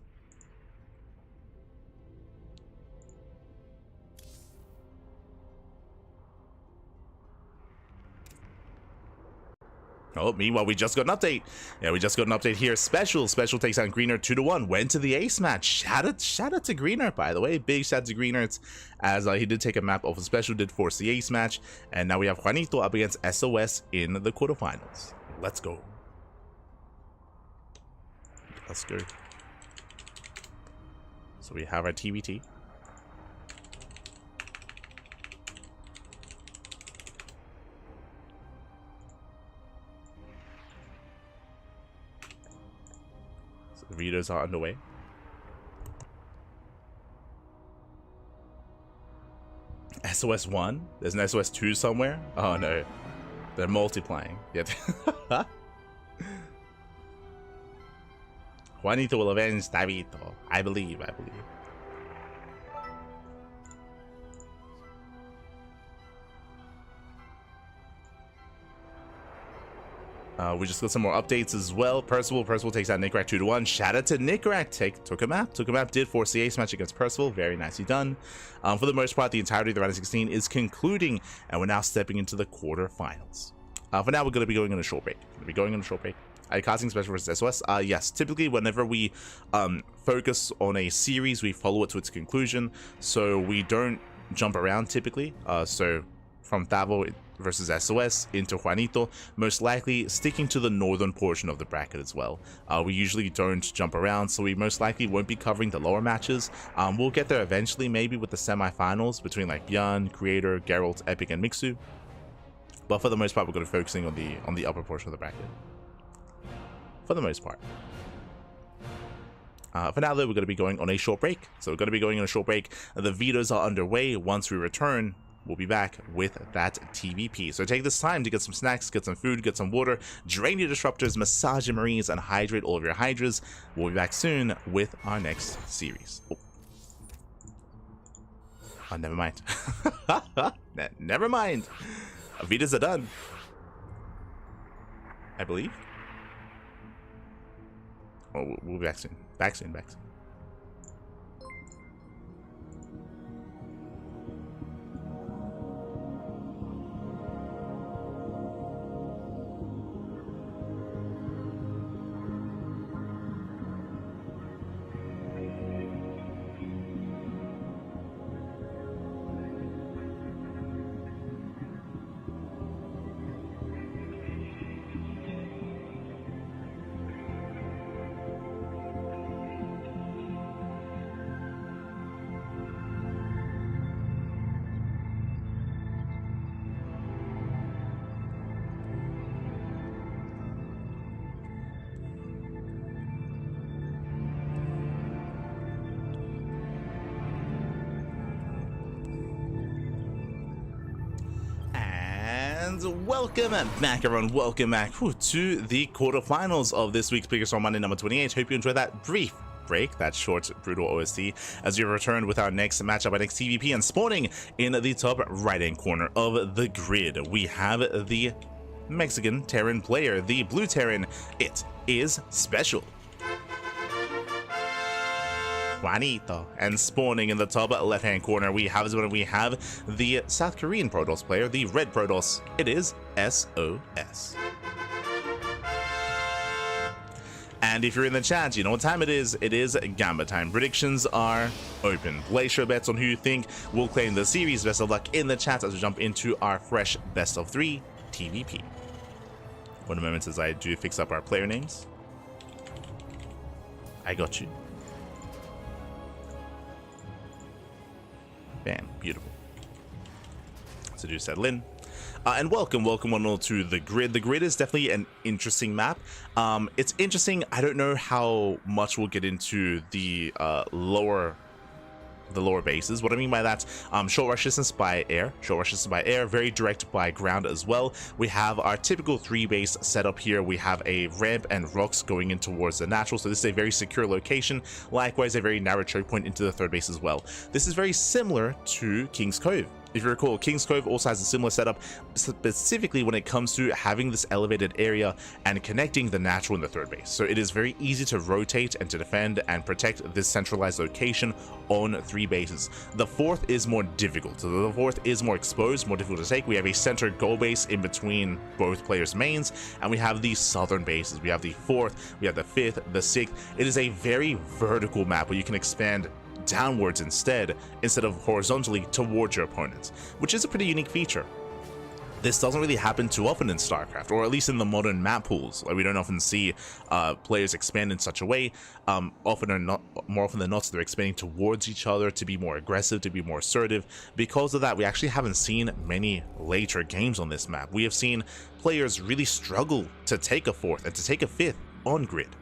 Oh, meanwhile, we just got an update. Yeah, we just got an update here. SpeCial takes on Greener 2-1. Went to the ace match. Shout out to Greener, by the way. Big shout out to Greener. It's as he did take a map off of SpeCial, did force the ace match. And now we have Juanito up against SOS in the quarterfinals. Let's go. So we have our TBT. So the videos are underway. SOS 1? There's an SOS 2 somewhere? Oh no. They're multiplying. Yep. Juanito will avenge Davito. I believe. We just got some more updates as well. Percival takes out Nickrat 2-1. Shout out to Nickrat. Took a map. Did force the ace match against Percival. Very nicely done. For the most part, the entirety of the round of 16 is concluding, and we're now stepping into the quarterfinals. For now, we're going to be going on a short break. Casting special versus SOS. Yes, typically whenever we focus on a series, we follow it to its conclusion, so we don't jump around typically. So from Thavo versus SOS into Juanito, most likely sticking to the northern portion of the bracket as well. We usually don't jump around, so we most likely won't be covering the lower matches. We'll get there eventually, maybe with the semifinals between like ByuN, Creator, Geralt, Epic, and Mixu. But for the most part, we're going to be focusing on the upper portion of the bracket. For the most part. For now, though, we're going to be going on a short break. The videos are underway. Once we return, we'll be back with that TVP. So take this time to get some snacks, get some food, get some water, drain your disruptors, massage your marines, and hydrate all of your hydras. We'll be back soon with our next series. Oh, never mind. Never mind. Vidas are done, I believe. Oh, we'll be back soon. Back soon. And welcome back, everyone. Welcome back to the quarterfinals of this week's PiGosaur Monday number 28. Hope you enjoyed that brief break, that short, brutal OST, as we return with our next matchup, our next TVP, and spawning in the top right-hand corner of the grid, we have the Mexican Terran player, the blue Terran. It is SpeCial. Juanito. And spawning in the top left-hand corner, we have the South Korean Protoss player, the red Protoss. It is SOS. And if you're in the chat, you know what time it is. It is Gamba time. Predictions are open. Place your bets on who you think will claim the series. Best of luck in the chat as we jump into our fresh best of 3 TVP. One moment as I do fix up our player names. I got you. Bam, beautiful. So do settle in. And welcome one all to the grid. The grid is definitely an interesting map. It's interesting. I don't know how much we'll get into the lower bases. What I mean by that, short rush distance by air, very direct by ground as well. We have our typical 3 base setup here. We have a ramp and rocks going in towards the natural, so this is a very secure location. Likewise, a very narrow choke point into the 3rd base as well. This is very similar to King's Cove. If you recall, King's Cove also has a similar setup, specifically when it comes to having this elevated area and connecting the natural in the 3rd base. So it is very easy to rotate and to defend and protect this centralized location on 3 bases. The 4th is more difficult. So the 4th is more exposed, more difficult to take. We have a center goal base in between both players' mains, and we have the southern bases. We have the 4th, we have the 5th, the 6th. It is a very vertical map where you can expand downwards instead of horizontally towards your opponents, which is a pretty unique feature. This doesn't really happen too often in StarCraft, or at least in the modern map pools. Like, we don't often see players expand in such a way. More often than not, they're expanding towards each other to be more aggressive, to be more assertive. Because of that, we actually haven't seen many later games on this map. We have seen players really struggle to take a 4th and to take a 5th on grid,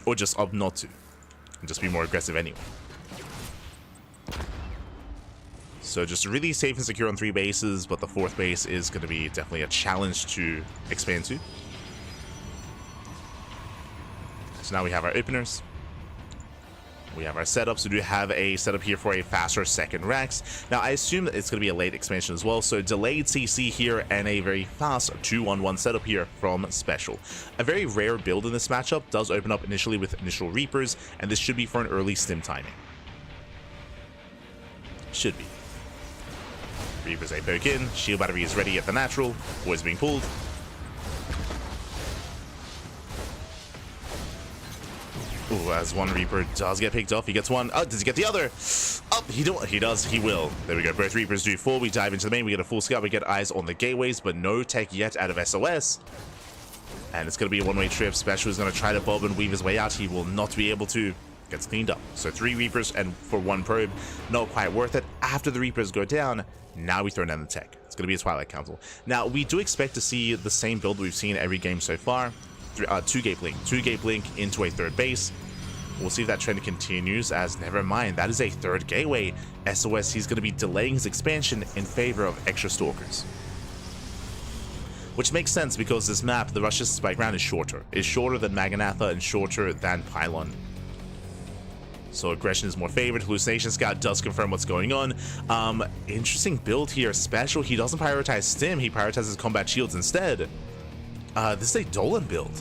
or just opt not to. Just be more aggressive anyway. So just really safe and secure on 3 bases, but the 4th base is going to be definitely a challenge to expand to. So now we have our openers. We have our setups. We do have a setup here for a faster 2nd Rex. Now, I assume that it's going to be a late expansion as well, so delayed CC here and a very fast 2-1-1 setup here from SpeCial. A very rare build in this matchup does open up initially with initial Reapers, and this should be for an early stim timing. Should be. Reapers a poke in, shield battery is ready at the natural, boys being pulled. Ooh, as one Reaper does get picked off, he gets one. Oh, does he get the other? Oh, he does, he will. There we go, both Reapers do 4. We dive into the main, we get a full scout, we get eyes on the gateways, but no tech yet out of SOS. And it's going to be a one-way trip. SpeCial is going to try to bob and weave his way out. He will not be able to. Gets cleaned up. So 3 Reapers and for 1 probe, not quite worth it. After the Reapers go down, now we throw down the tech. It's going to be a Twilight Council. Now, we do expect to see the same build we've seen every game so far. 2-gate blink. 2-gate blink into a 3rd base. We'll see if that trend continues, as never mind, that is a 3rd gateway. SOS, he's going to be delaying his expansion in favor of extra Stalkers. Which makes sense because this map, the rush distance by ground is shorter. It's shorter than Maganatha and shorter than Pylon. So aggression is more favored. Hallucination Scout does confirm what's going on. Interesting build here. SpeCial, he doesn't prioritize stim, he prioritizes combat shields instead. This is a Dolan build.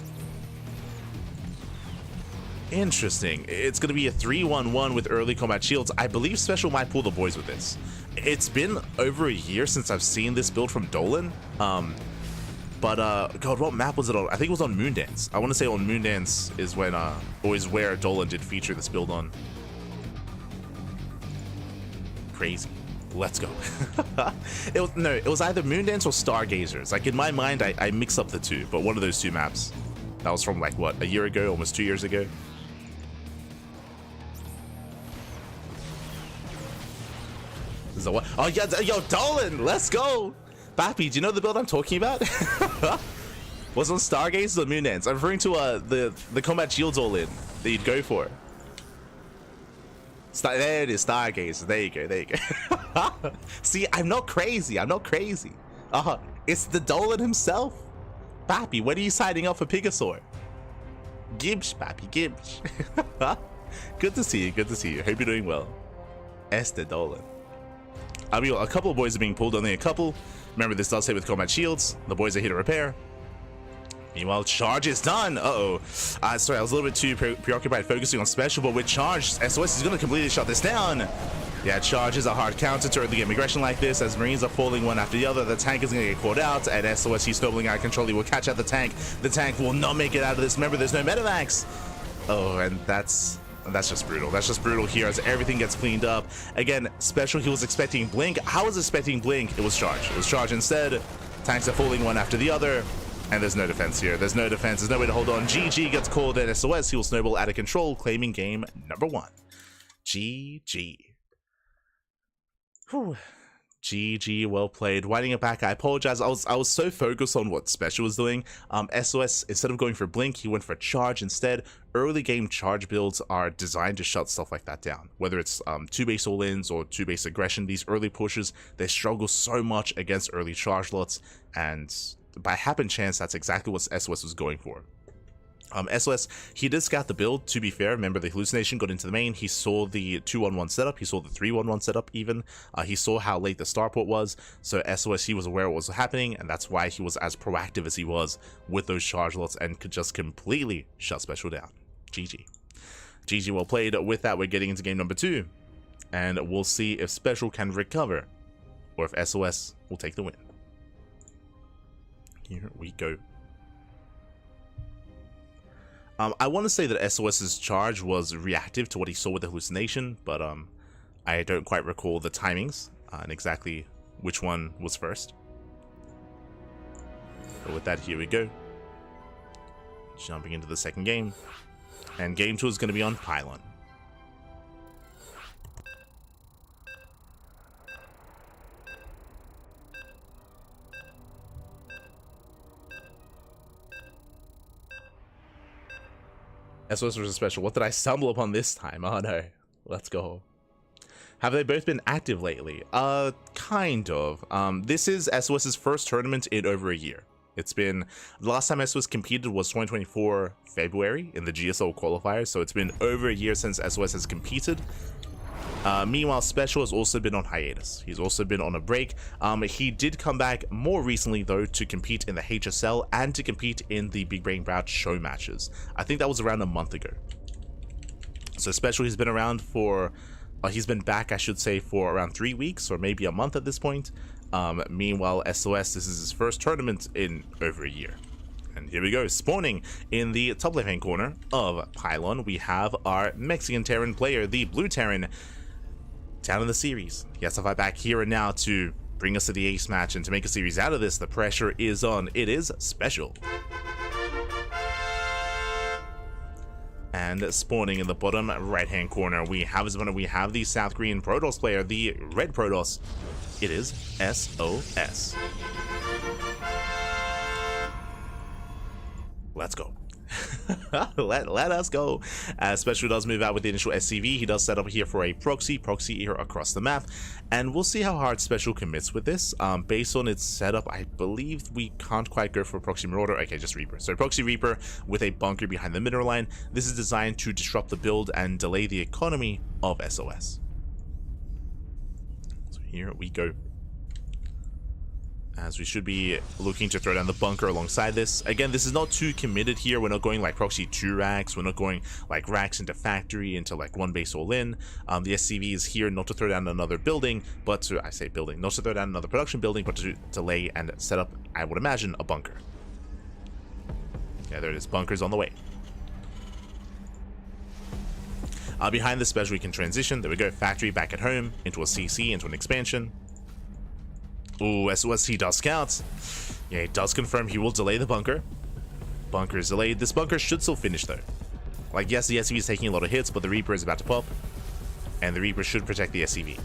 Interesting. It's going to be a 3-1-1 with early combat shields. I believe SpeCial might pull the boys with this. It's been over a year since I've seen this build from Dolan. God, what map was it on? I think it was on Moondance. I want to say on Moondance is when, always where Dolan did feature this build on. Crazy. Let's go. It was either Moondance or Stargazers. Like, in my mind, I mix up the two, but one of those 2 maps. That was from, like, what, a year ago, almost 2 years ago. Is that what? Oh, yeah, yo, Dolan, let's go. Bappy, do you know the build I'm talking about? Was on Stargazers or Moondance? I'm referring to the combat shields all in that you'd go for. There it is, Stargazers. There you go, there you go. See, I'm not crazy. It's the Dolan himself. Pappy, when are you signing up for PiGosaur? Gibbs, Pappy, Gibbs. Good to see you, good to see you. Hope you're doing well. The Dolan. I mean, a couple of boys are being pulled, only a couple. Remember, this does hit with combat shields. The boys are here to repair. Meanwhile, charge is done. Sorry, I was a little bit too preoccupied focusing on special, but with charge, SOS is going to completely shut this down. Yeah, charge is a hard counter to early game aggression like this. As Marines are falling one after the other, the tank is going to get caught out, and SOS, he's snowballing out of control. He will catch out the tank. The tank will not make it out of this. Remember, there's no medivacs. Oh, and that's just brutal. That's just brutal here as everything gets cleaned up. Again, special, he was expecting blink. How was expecting blink? It was charge. It was charge instead. Tanks are falling one after the other. And there's no defense here. There's no defense. There's no way to hold on. GG gets called at SOS. He will snowball out of control, claiming game number 1. GG. Whew. GG, well played. Winding it back, I apologize. I was so focused on what special was doing. SOS, instead of going for blink, he went for charge instead. Early game charge builds are designed to shut stuff like that down. Whether it's 2 base all-ins or 2 base aggression, these early pushes, they struggle so much against early charge lots, and by happen chance, that's exactly what SOS was going for. SOS, he did scout the build, to be fair. Remember, the hallucination got into the main. He saw the 2-1-1 setup. He saw the 3-1-1 setup even. He saw how late the starport was. So SOS, he was aware of what was happening, and that's why he was as proactive as he was with those charge lots and could just completely shut special down. GG. GG, well played. With that, we're getting into game number 2. And we'll see if special can recover or if SOS will take the win. Here we go. I want to say that SOS's charge was reactive to what he saw with the hallucination, but I don't quite recall the timings and exactly which one was first. But with that, here we go. Jumping into the second game. And game 2 is going to be on Pylon. SOS versus special. What did I stumble upon this time? Oh no. Let's go. Have they both been active lately? Kind of. This is SOS's first tournament in over a year. It's been, the last time SOS competed was 2024 February in the GSL qualifier, so it's been over a year since SOS has competed. Meanwhile, Special has also been on hiatus. He's also been on a break. He did come back more recently, though, to compete in the HSL and to compete in the Big Brain Bout show matches. I think that was around a month ago. So Special, he's been around for, he's been back, I should say, for around 3 weeks or maybe a month at this point. Meanwhile, SOS, this is his first tournament in over a year. And here we go, spawning in the top left-hand corner of Pylon, we have our Mexican Terran player, the Blue Terran, down in the series. He has to fight back here and now to bring us to the ace match, and to make a series out of this, the pressure is on. It is Special. And spawning in the bottom right-hand corner, we have his opponent. We have the South Korean Protoss player, the Red Protoss. It is SOS. Let's go. let us go. Special does move out with the initial SCV. He does set up here for a proxy here across the map, and we'll see how hard Special commits with this. Based on its setup, I believe we can't quite go for Proxy Marauder. Okay, just Reaper. So Proxy Reaper with a bunker behind the mineral line. This is designed to disrupt the build and delay the economy of SOS. So here we go. As we should be looking to throw down the bunker alongside this. Again, this is not too committed here. We're not going like proxy 2 racks. We're not going like racks into factory, into like 1 base all in. The SCV is here not to throw down another building, but to, I say building, not to throw down another production building, but to delay and set up, I would imagine, a bunker. Yeah, there it is. Bunker's on the way. Behind this Special, we can transition. There we go. Factory back at home, into a CC, into an expansion. Ooh, SOS, he does scout. Yeah, he does confirm he will delay the bunker. Bunker is delayed. This bunker should still finish, though. Like, yes, the SCV is taking a lot of hits, but the Reaper is about to pop. And the Reaper should protect the SCV.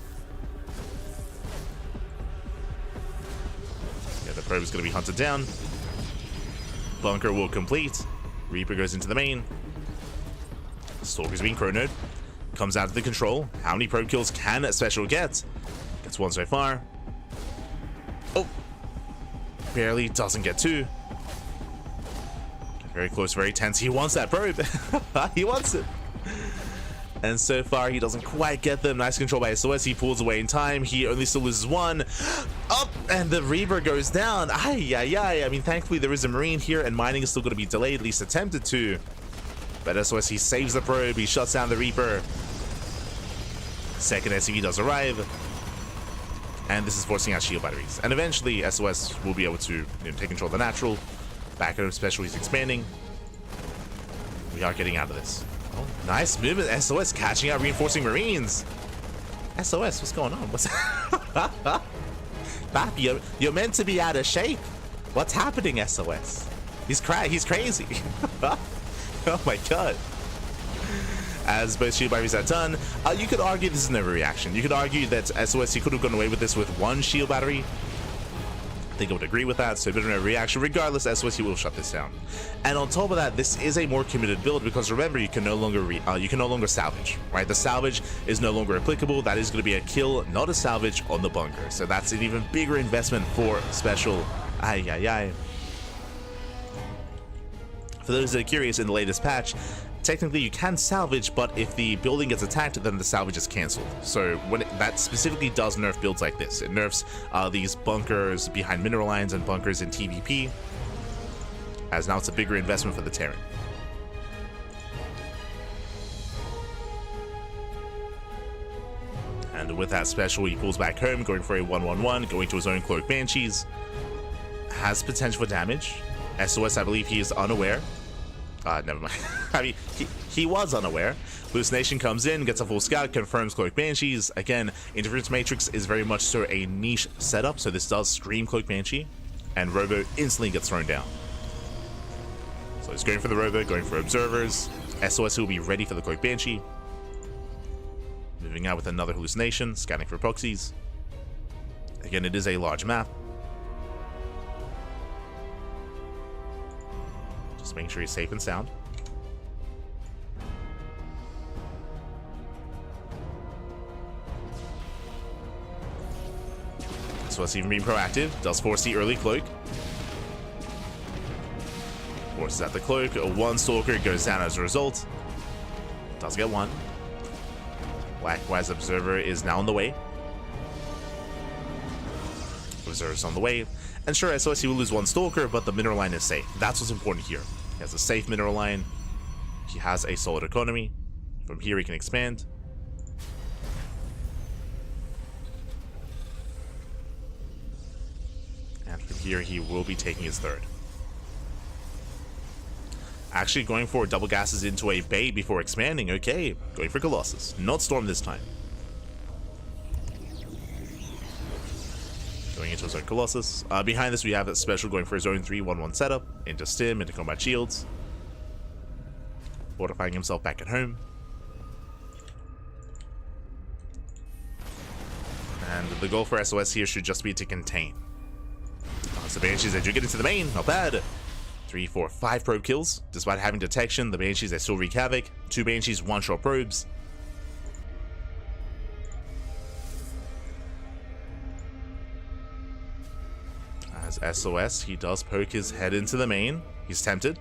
Yeah, the probe is going to be hunted down. Bunker will complete. Reaper goes into the main. Stalker's being chronoed. Comes out of the control. How many probe kills can Special get? Gets 1 so far. Oh, barely doesn't get two. Very close, very tense. He wants that probe. He wants it. And so far, he doesn't quite get them. Nice control by SOS. He pulls away in time. He only still loses one. Up, and the Reaper goes down. Ay, ay, ay. I mean, thankfully, there is a Marine here, and mining is still going to be delayed, at least attempted to. But SOS, he saves the probe. He shuts down the Reaper. Second SCV does arrive. And this is forcing out shield batteries. And eventually, SOS will be able to take control of the natural. Back of SpeCial, he's expanding. We are getting out of this. Oh, nice movement. SOS catching out reinforcing Marines. SOS, what's going on? What's Bap, you're meant to be out of shape. What's happening, SOS? He's crazy. Oh my god. As both shield batteries are done, you could argue this is an overreaction. You could argue that SOS, he could have gone away with this with one shield battery. I think I would agree with that, so a bit of a reaction. Regardless, SOS, he will shut this down. And on top of that, this is a more committed build because remember, you can no longer salvage, right? The salvage is no longer applicable. That is going to be a kill, not a salvage on the bunker. So that's an even bigger investment for SpeCial. Ay, ay, ay. For those that are curious, in the latest patch, technically you can salvage, but if the building gets attacked, then the salvage is cancelled. So when that specifically does nerf builds like this. It nerfs these bunkers behind mineral lines and bunkers in TVP, as now it's a bigger investment for the Terran. And with that SpeCial, he pulls back home, going for a 1-1-1, going to his own Cloak Banshees. Has potential for damage. SOS, I believe he is unaware. Never mind. I mean, he was unaware. Hallucination comes in, gets a full scout, confirms Cloak Banshees. Again, Interference Matrix is very much so a niche setup, so this does scream Cloak Banshee, and Robo instantly gets thrown down. So he's going for the Robo, going for Observers. SOS will be ready for the Cloak Banshee. Moving out with another Hallucination, scanning for proxies. Again, it is a large map. Just making sure he's safe and sound. So let's even being proactive. Does force the early cloak. Forces out the cloak. One stalker goes down as a result. Does get one. Likewise, Observer is now on the way. Observer's on the way. And sure, SOS, he will lose one stalker, but the mineral line is safe. That's what's important here. He has a safe mineral line. He has a solid economy. From here, he can expand. And from here, he will be taking his third. Actually going for double gases into a bait before expanding. Okay, going for Colossus. Not Storm this time. Going into his own Colossus. Behind this, we have that SpeCial going for his own 3-1-1 setup. Into Stim, into Combat Shields. Fortifying himself back at home. And the goal for SOS here should just be to contain. So Banshees, they do get into the main. Not bad. 3, 4, 5 probe kills. Despite having detection, the Banshees, they still wreak havoc. 2 Banshees, 1-shot probes. As SOS, he does poke his head into the main. He's tempted.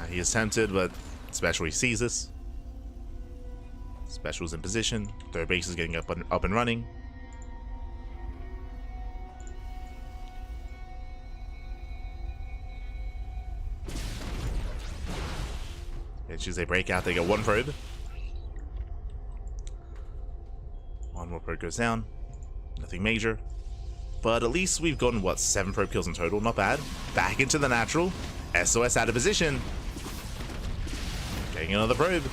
He is tempted, but SpeCial, he sees this. SpeCial's in position. Third base is getting up and running. Banshees, they break out. They get 1 probe. 1 more probe goes down. Nothing major. But at least we've gotten, what, 7 probe kills in total. Not bad. Back into the natural. SOS out of position. Getting another probe.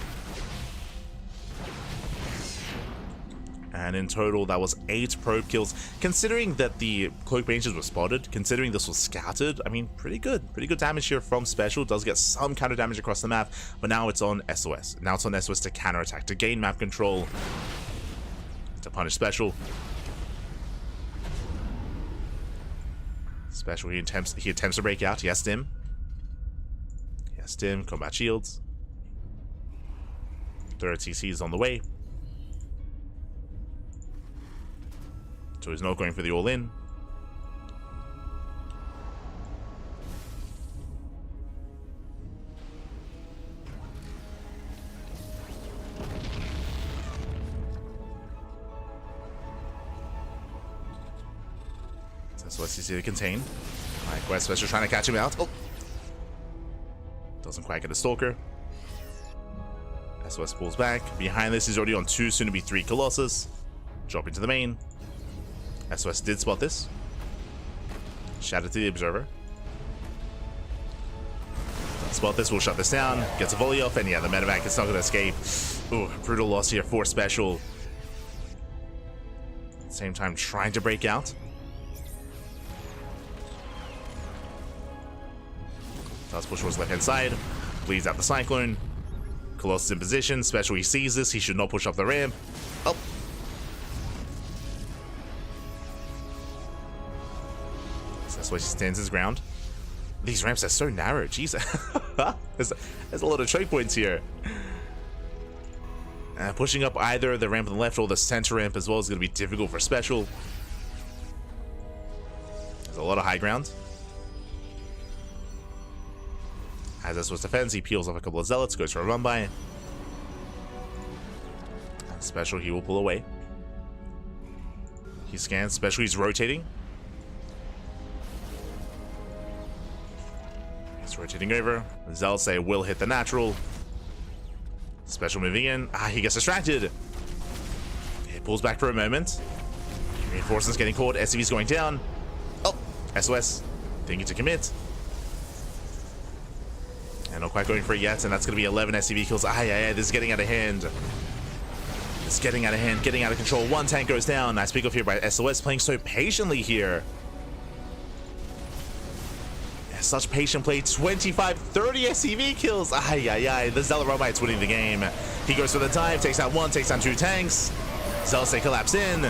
And in total, that was 8 probe kills. Considering that the Cloak Banshees were spotted, considering this was scouted, I mean, pretty good. Pretty good damage here from SpeCial. Does get some counter damage across the map, but now it's on SOS. Now it's on SOS to counterattack, to gain map control, to punish SpeCial. SpeCial, he attempts to break out. He has Stim. He has Stim, Combat Shields. Third CC is on the way. So he's not going for the all-in. So let's see the contain. Alright, Quest Special trying to catch him out. Oh! Doesn't quite get a Stalker. SOS pulls back. Behind this, he's already on 2, soon to be 3 Colossus. Dropping to the main. SOS did spot this. Shatter to the Observer. Spot this, we'll shut this down. Gets a volley off, and yeah, the medevac is not going to escape. Ooh, brutal loss here for SpeCial. At the same time, trying to break out. Does push towards left hand side. Bleeds out the Cyclone. Colossus in position. SpeCial, he sees this. He should not push up the ramp. Oh. So that's why he stands his ground. These ramps are so narrow. Jeez. there's a lot of choke points here. Pushing up either the ramp on the left or the center ramp as well is going to be difficult for SpeCial. There's a lot of high ground. As SOS defends, he peels off a couple of Zealots, goes for a run by. SpeCial, he will pull away. He scans. SpeCial, he's rotating. He's rotating over. Zealots, they will hit the natural. SpeCial moving in. He gets distracted. He pulls back for a moment. Reinforcements getting caught. SCV's going down. Oh, SOS thinking to commit. And not quite going for it yet, and that's going to be 11 SCV kills. This is getting out of hand. It's getting out of hand, getting out of control. One tank goes down. Nice pick off here by SOS, playing so patiently here. Yeah, such patient play. 25, 30 SCV kills. The Zealot Robite's winning the game. He goes for the dive, takes out one, takes down 2 tanks. Zealots, they collapse in.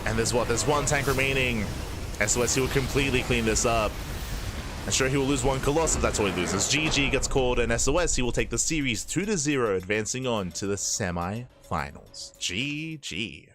And there's one tank remaining. SOS, he will completely clean this up. And sure, he will lose 1 Colossus if that's all he loses. GG gets called, and SOS, he will take the series 2-0, advancing on to the semi-finals. GG.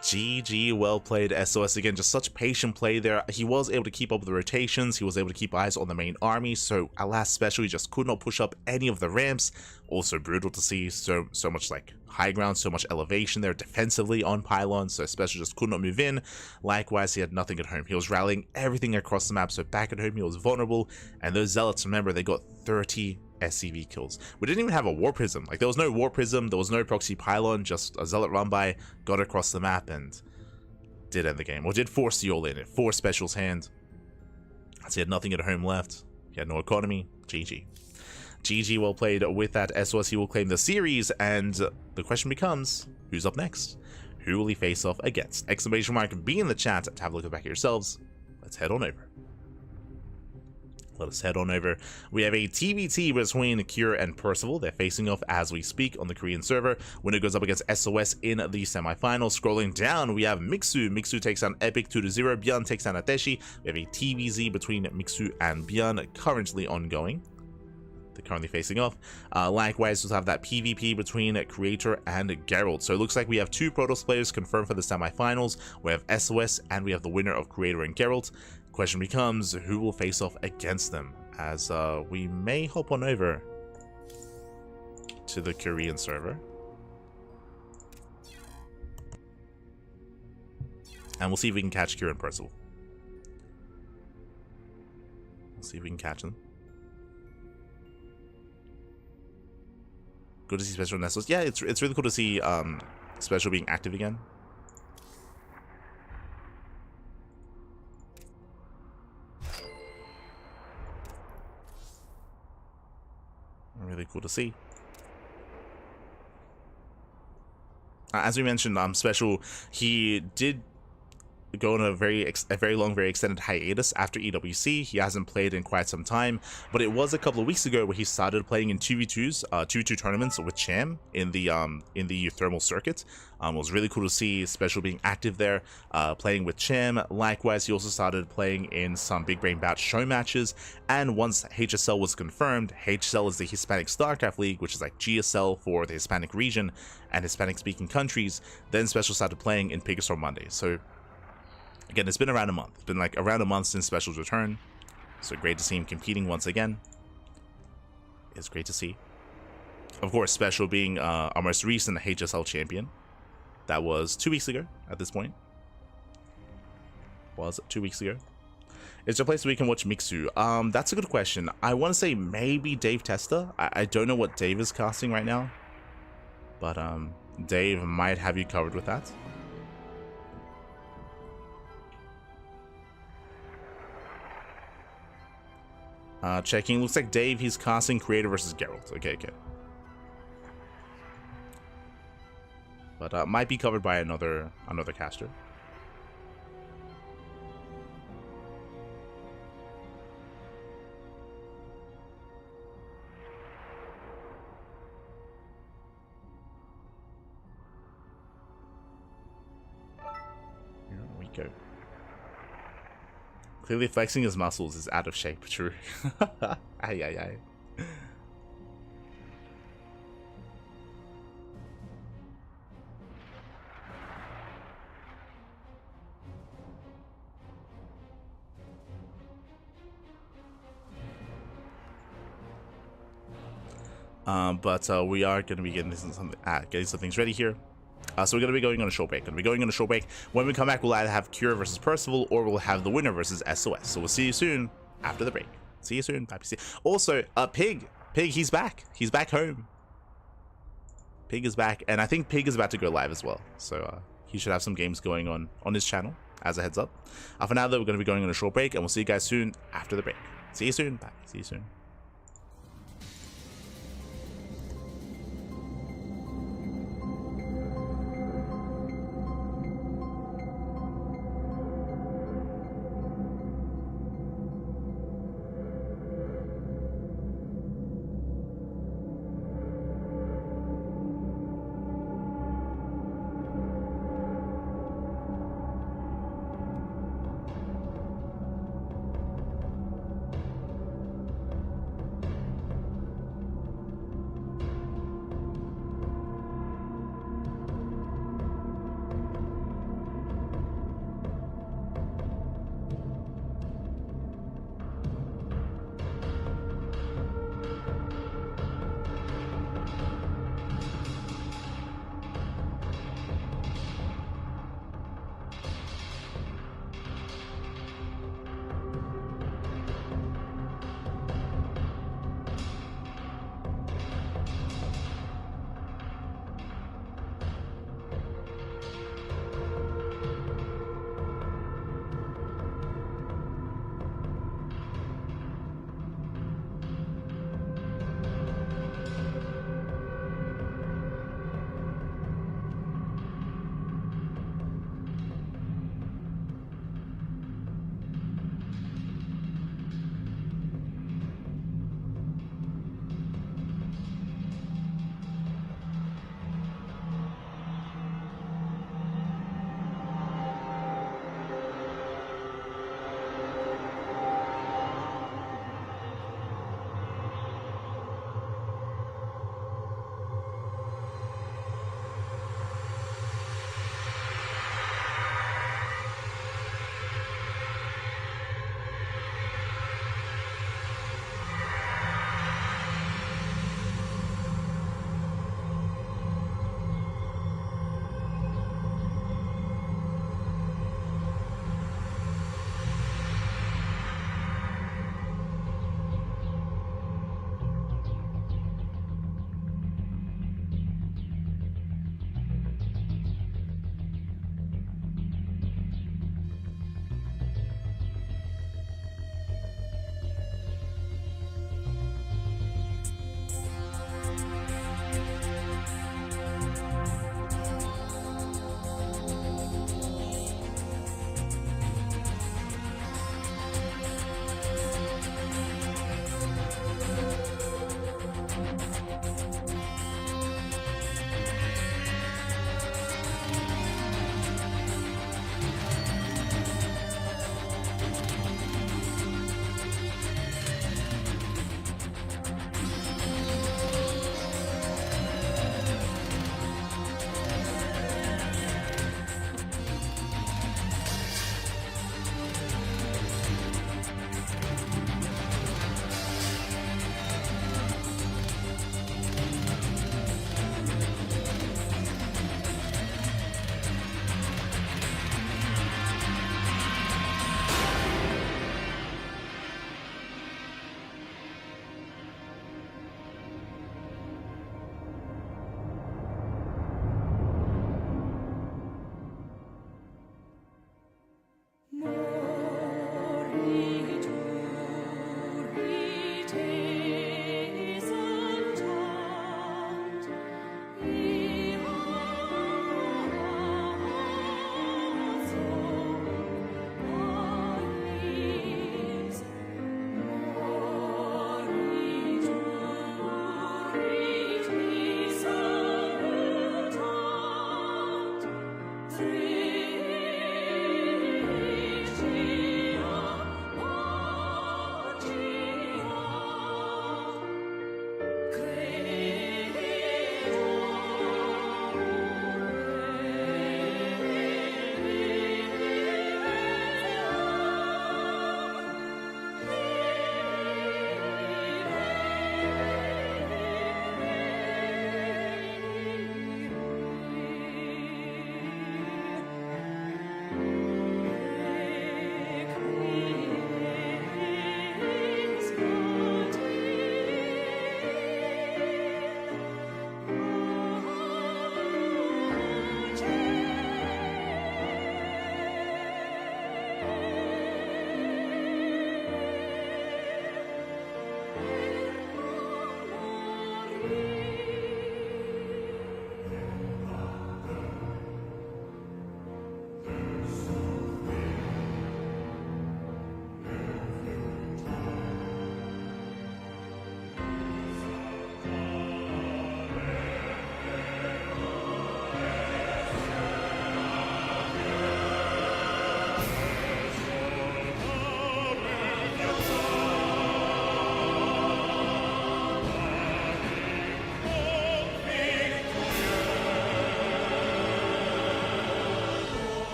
GG, well played SOS again. Just such patient play there. He was able to keep up with the rotations. He was able to keep eyes on the main army. So alas, SpeCial, he just could not push up any of the ramps. Also brutal to see so much like high ground, so much elevation there defensively on pylons. So SpeCial just could not move in. Likewise, he had nothing at home. He was rallying everything across the map. So back at home, he was vulnerable. And those Zealots, remember, they got 30 SCV kills. We didn't even have a War Prism. Like, there was no War Prism, there was no proxy pylon, just a Zealot run by, got across the map, and did end the game. Or did force the all in. It forced SpeCial's hand. As he had nothing at home left. He had no economy. GG. GG, well played with that. SOS, he will claim the series, and the question becomes, who's up next? Who will he face off against? Exclamation mark B in the chat to have a look at the back of yourselves. Let's head on over. Let us head on over. We have a TBT between Cure and Percival. They're facing off as we speak on the Korean server. Winner goes up against SOS in the semifinals. Scrolling down, we have Mixu. Mixu takes down Epic 2-0. ByuN takes down Ateshi. We have a TVZ between Mixu and ByuN currently ongoing. They're currently facing off. Likewise, we'll have that PvP between Creator and Geralt. So it looks like we have 2 Protoss players confirmed for the semifinals. We have SOS and we have the winner of Creator and Geralt. Question becomes, who will face off against them? As we may hop on over to the Korean server. And we'll see if we can catch Kieran Percival. We'll see if we can catch them. Good to see SpeCial Nestles. Yeah, it's really cool to see SpeCial being active again. Really cool to see. As we mentioned, SpeCial, he did go on a very long, very extended hiatus after EWC. He hasn't played in quite some time, but it was a couple of weeks ago where he started playing in 2v2s, 2v2 tournaments with Cham in the thermal circuit. It was really cool to see SpeCial being active there, playing with Cham. Likewise, he also started playing in some Big Brain Bout show matches, and once HSL was confirmed, HSL is the Hispanic StarCraft League, which is like GSL for the Hispanic region and Hispanic speaking countries. Then SpeCial started playing in PiGosaur Monday. So again, it's been around a month. It's been like around a month since SpeCial's return. So great to see him competing once again. It's great to see. Of course, SpeCial being our most recent HSL champion. That was 2 weeks ago at this point. Was it 2 weeks ago? Is there a place where we can watch Mixu? That's a good question. I want to say maybe Dave Testa. I don't know what Dave is casting right now. But Dave might have you covered with that. Checking. Looks like Dave, he's casting Creator versus Geralt. Okay. But might be covered by another caster. Here we go. Clearly flexing his muscles is out of shape, true. Aye. But we are going to be getting some things ready here. So we're going to be going on a short break. When we come back, we'll either have Cure versus Percival, or we'll have the winner versus SOS. So we'll see you soon after the break. See you soon. Bye. Also, Pig, he's back. He's back home. Pig is back, and I think Pig is about to go live as well. So he should have some games going on his channel, as a heads up. For now, though, we're going to be going on a short break, and we'll see you guys soon after the break. See you soon. Bye. See you soon.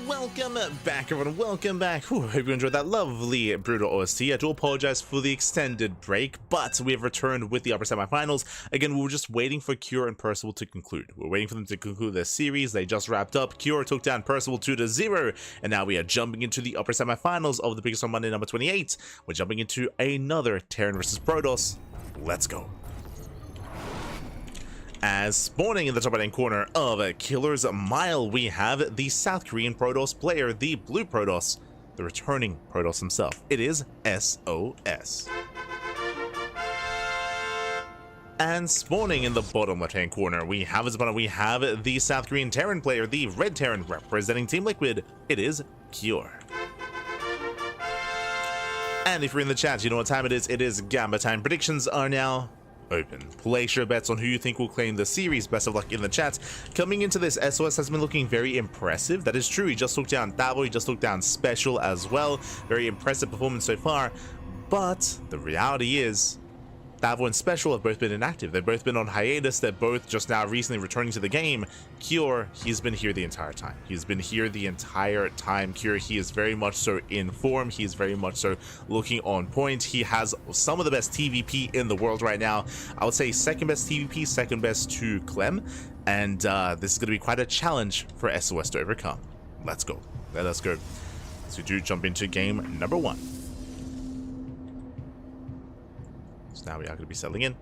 welcome back, everyone. Welcome back. Whew, hope you enjoyed that lovely Brutal OST. I do apologize for the extended break, but we have returned with the upper semifinals. Again, we were just waiting for Cure and Percival to conclude. We're waiting for them to conclude their series. They just wrapped up. Cure took down Percival 2-0, and now we are jumping into the upper semifinals of the PiGosaur Monday number 28. We're jumping into another Terran versus Protoss. Let's go. As spawning in the top right-hand corner of Killer's Mile, we have the South Korean Protoss player, the Blue Protoss, the returning Protoss himself. It is SOS. And spawning in the bottom left-hand corner, we have the South Korean Terran player, the Red Terran representing Team Liquid. It is Cure. And if you're in the chat, you know what time it is. It is Gamba time. Predictions are now open. Place your bets on who you think will claim the series. Best of luck in the chat. Coming into this, SOS has been looking very impressive. That is true. He just took down Davo. He just took down SpeCial as well. Very impressive performance so far. But the reality is, Davo and SpeCial have both been inactive. They've both been on hiatus. They're both just now recently returning to the game. Cure, he's been here the entire time. He's been here the entire time. Cure, he is very much so in form. He's very much so looking on point. He has some of the best TVP in the world right now. I would say second best TVP, second best to Clem. And this is going to be quite a challenge for SOS to overcome. Let's go. Let us go. So we do jump into game number 1. Now we are going to be settling in.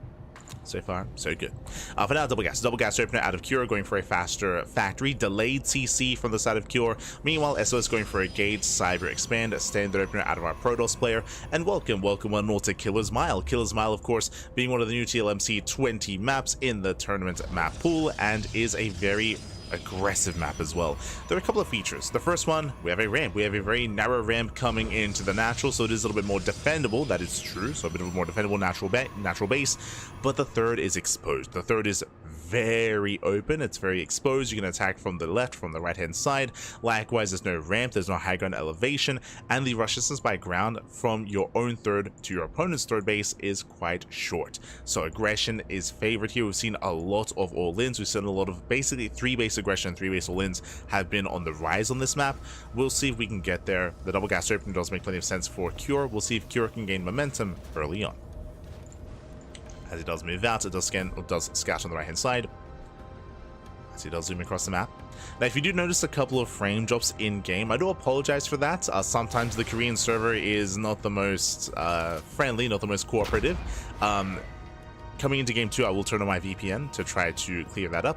So far, so good. For now, double gas opener out of Cure, going for a faster factory. Delayed CC from the side of Cure. Meanwhile, SOS going for a gauge cyber expand. Standard opener out of our Protoss player. And welcome one more to Killer's Mile. Killer's Mile, of course, being one of the new TLMC 20 maps in the tournament map pool, and is a very aggressive map as well. There are a couple of features. The first one, we have a ramp. We have a very narrow ramp coming into the natural, so it is a little bit more defendable. That is true. So a bit of a more defendable natural base. But the third is exposed. The third is very open. It's very exposed. You can attack from the left, from the right hand side. Likewise, there's no ramp, there's no high ground elevation, and the rush distance by ground from your own third to your opponent's third base is quite short. So aggression is favored here. We've seen a lot of all-ins. We've seen a lot of basically 3-base aggression, 3-base all-ins have been on the rise on this map. We'll see if we can get there. The double gas opener does make plenty of sense for Cure. We'll see if Cure can gain momentum early on. As he does move out, it does scout on the right hand side. As he does zoom across the map. Now, if you do notice a couple of frame drops in game, I do apologize for that. Sometimes the Korean server is not the most friendly, not the most cooperative. Coming into game 2, I will turn on my VPN to try to clear that up.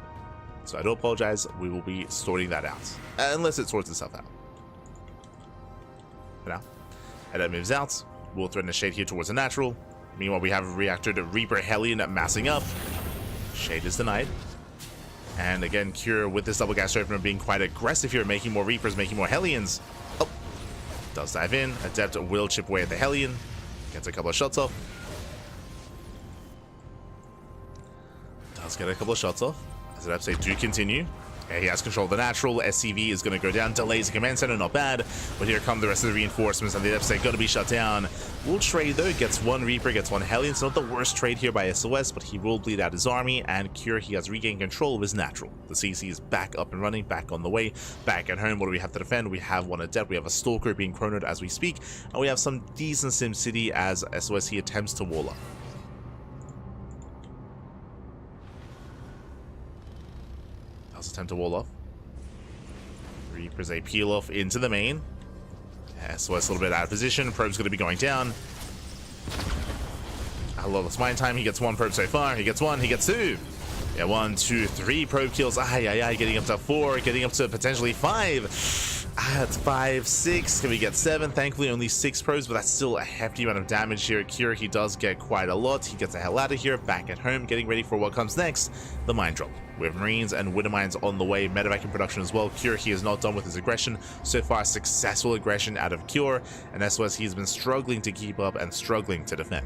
So I do apologize. We will be sorting that out, unless it sorts itself out. For now, Head moves out. We'll threaten a shade here towards the natural. Meanwhile, we have Reactor to Reaper Hellion massing up. Shade is denied. And again, Cure with this double gas opener being quite aggressive here, making more Reapers, making more Hellions. Oh, does dive in. Adept will chip away at the Hellion. Gets a couple of shots off. Does get a couple of shots off. As Adepts say, do continue. Yeah, he has control of the natural. SCV is going to go down. Delays the command center, not bad. But here come the rest of the reinforcements, and the Adepts say, got to be shut down. Will trade though. Gets one Reaper, gets one Hellion. It's not the worst trade here by SOS, but he will bleed out his army. And Cure, he has regained control of his natural. The CC is back up and running, back on the way, back at home. What do we have to defend? We have one Adept. We have a Stalker being chronoed as we speak. And we have some decent SimCity as SOS he attempts to wall up. Does attempt to wall off. Reapers a peel off into the main. SOS a little bit out of position. Probe's going to be going down. A lot of mine time. He gets one probe so far. He gets one. He gets two. Yeah, 1, 2, 3 probe kills. Getting up to 4. Getting up to potentially 5. That's 5, 6. Can we get 7? Thankfully, only 6 probes, but that's still a hefty amount of damage here. Cure, he does get quite a lot. He gets the hell out of here. Back at home, getting ready for what comes next. The mine drop. We have Marines and Winter Mines on the way. Medevac in production as well. Cure, he is not done with his aggression. So far, successful aggression out of Cure. And SOS, he's been struggling to keep up and struggling to defend.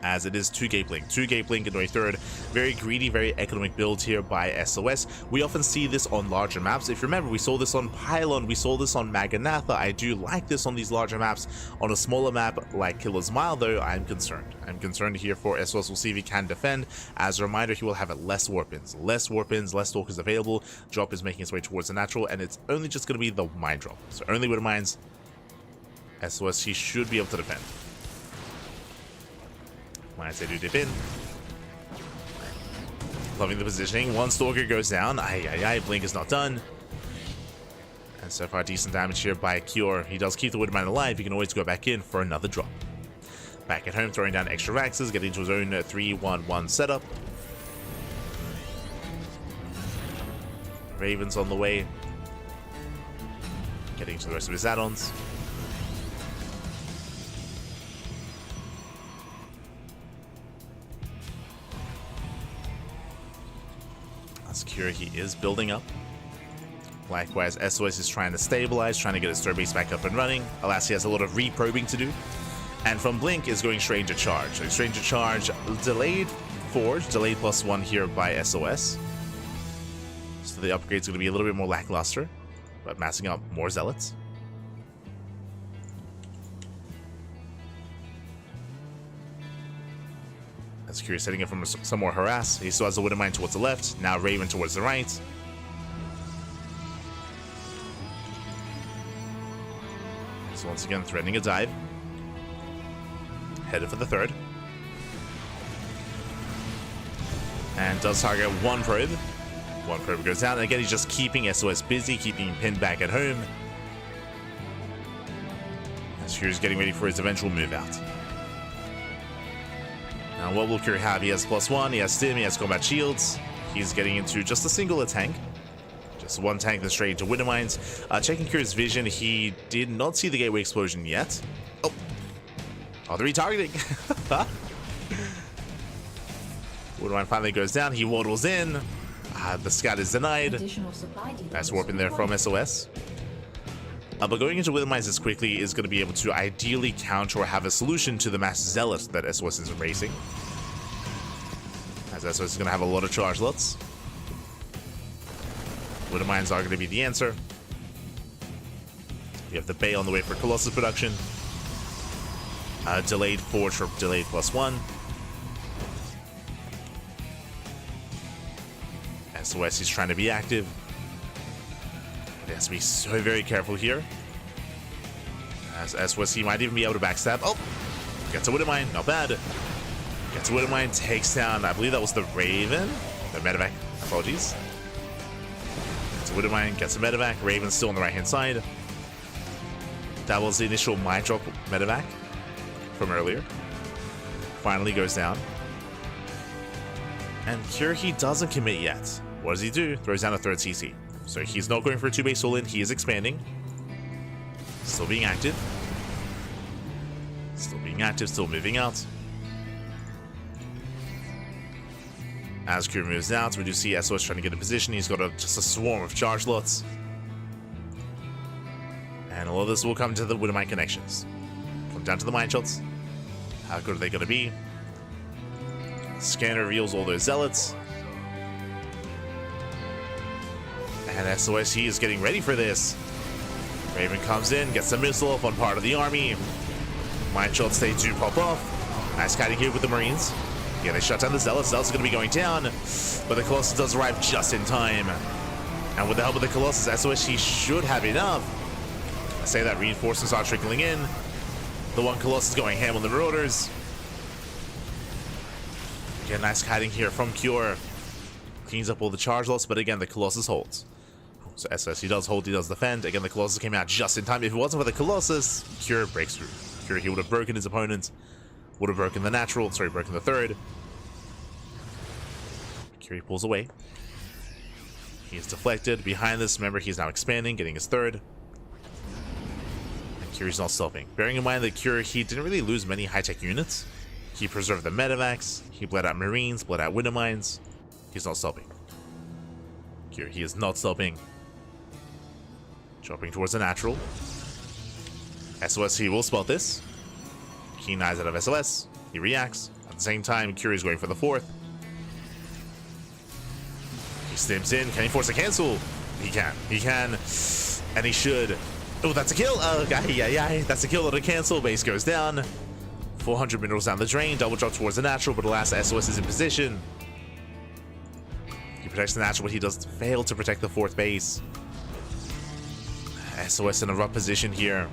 as it is 2 Gate Blink. 2 Gate Blink into a third. Very greedy, very economic build here by SOS. We often see this on larger maps. If you remember, we saw this on Pylon, we saw this on Maganatha. I do like this on these larger maps. On a smaller map like Killer's Mile, though, I'm concerned. I'm concerned here for SOS. We'll see if he can defend. As a reminder, he will have less warp-ins. Less warp-ins, less stalkers available. Drop is making its way towards the natural, and it's only just going to be the mine drop. So only with mines, SOS, he should be able to defend. Mines, they do dip in. Loving the positioning. One stalker goes down. Blink is not done. And so far, decent damage here by Cure. He does keep the Woodmine alive. He can always go back in for another drop. Back at home, throwing down extra Raxes, getting into his own 3-1-1 setup. Ravens on the way. Getting to the rest of his add-ons. Cure, he is building up. Likewise, SOS is trying to stabilize, trying to get his third base back up and running. Alas, he has a lot of reprobing to do. And from Blink is going Stranger Charge. So Stranger Charge, delayed Forge, delayed +1 here by SOS. So the upgrade's going to be a little bit more lackluster, but massing up more Zealots. As Cure setting it from some more harass. He still has the Widowmine towards the left. Now Raven towards the right. So once again, threatening a dive. Headed for the third. And does target one probe. One probe goes down. And again, he's just keeping SOS busy, keeping him pinned back at home. As Cure's getting ready for his eventual move out. Now, what will Cure have? He has +1, he has Stim, he has combat shields. He's getting into just a singular tank. Just one tank, then straight into Widowmines. Checking Cure's vision, he did not see the gateway explosion yet. Oh, the retargeting. Widowmine finally goes down, he waddles in. The scout is denied. Nice warp in there from SOS. But going into Widowmines this quickly is going to be able to ideally counter or have a solution to the mass Zealot that SOS is embracing. As SOS is going to have a lot of charge lots. Widowmines are going to be the answer. You have the Bay on the way for Colossus production. Delayed Forge or delayed +1. SOS is trying to be active. He has to be so very careful here. As SOS, he might even be able to backstab. Oh! Gets a Widowmine, not bad. Gets a Widowmine, takes down, I believe that was the Raven. The medevac, apologies. Gets a Widowmine, gets a medevac. Raven's still on the right hand side. That was the initial mine drop medevac from earlier. Finally goes down. And Cure, he doesn't commit yet. What does he do? Throws down a third CC. So he's not going for a 2-base all-in, he is expanding. Still being active. Still being active, still moving out. As Cure moves out, we do see SOS trying to get a position. He's got just a swarm of charge lots. And all of this will come to the Widowmine connections. Come down to the mine shots. How good are they going to be? Scanner reveals all those Zealots. And SOS, he is getting ready for this. Raven comes in, gets a missile off on part of the army. Mine shots, they do pop off. Nice kiting here with the Marines. Yeah, they shut down the Zealots. Zealots are going to be going down. But the Colossus does arrive just in time. And with the help of the Colossus, SOS, he should have enough. I say that reinforcements are trickling in. The one Colossus going ham on the Marauders. Again, nice kiting here from Cure. Cleans up all the charge loss, but again, the Colossus holds. So SOS, he does hold, he does defend. Again, the Colossus came out just in time. If it wasn't for the Colossus, Cure breaks through. Cure, he would have broken his opponent. Would have broken the natural, sorry, broken the third. Cure pulls away. He is deflected. Behind this, remember, he's now expanding, getting his third. And Cure's not stopping. Bearing in mind that Cure, he didn't really lose many high-tech units. He preserved the medevacs. He bled out Marines, bled out Widowmines. He's not stopping. Cure, he is not stopping. Jumping towards the natural. SOS, he will spot this. Keen eyes out of SOS. He reacts. the same time, Curie's going for the 4th. He snips in. Can he force a cancel? He can. He can. And he should. Oh, that's a kill. Oh, yeah. That's a kill on a cancel. Base goes down. 400 minerals down the drain. Double drop towards the natural, but alas, SOS is in position. He protects the natural, but he does fail to protect the 4th base. SOS in a rough position here.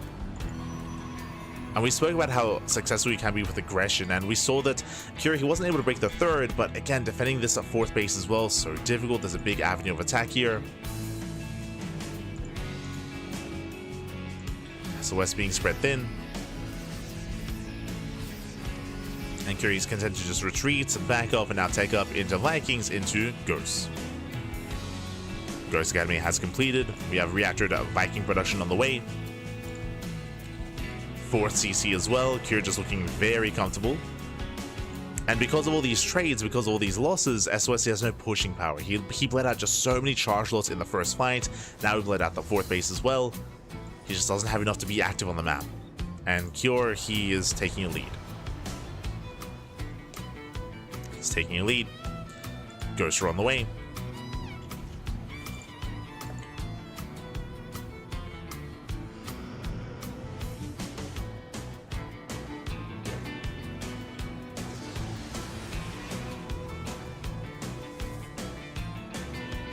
And we spoke about how successful he can be with aggression, and we saw that Curie, he wasn't able to break the 3rd, but again, defending this at 4th base as well, so difficult. There's a big avenue of attack here. SOS being spread thin. And Curie's content to just retreat, back up, and now take up into Vikings, into Ghosts. Ghost Academy has completed. We have reactor to Viking production on the way. 4th CC as well. Curie just looking very comfortable. And because of all these trades, because of all these losses, SOS has no pushing power. He bled out just so many charge lots in the first fight. Now he bled out the 4th base as well. He just doesn't have enough to be active on the map. And Cure, he is taking a lead. He's taking a lead. Ghosts are on the way.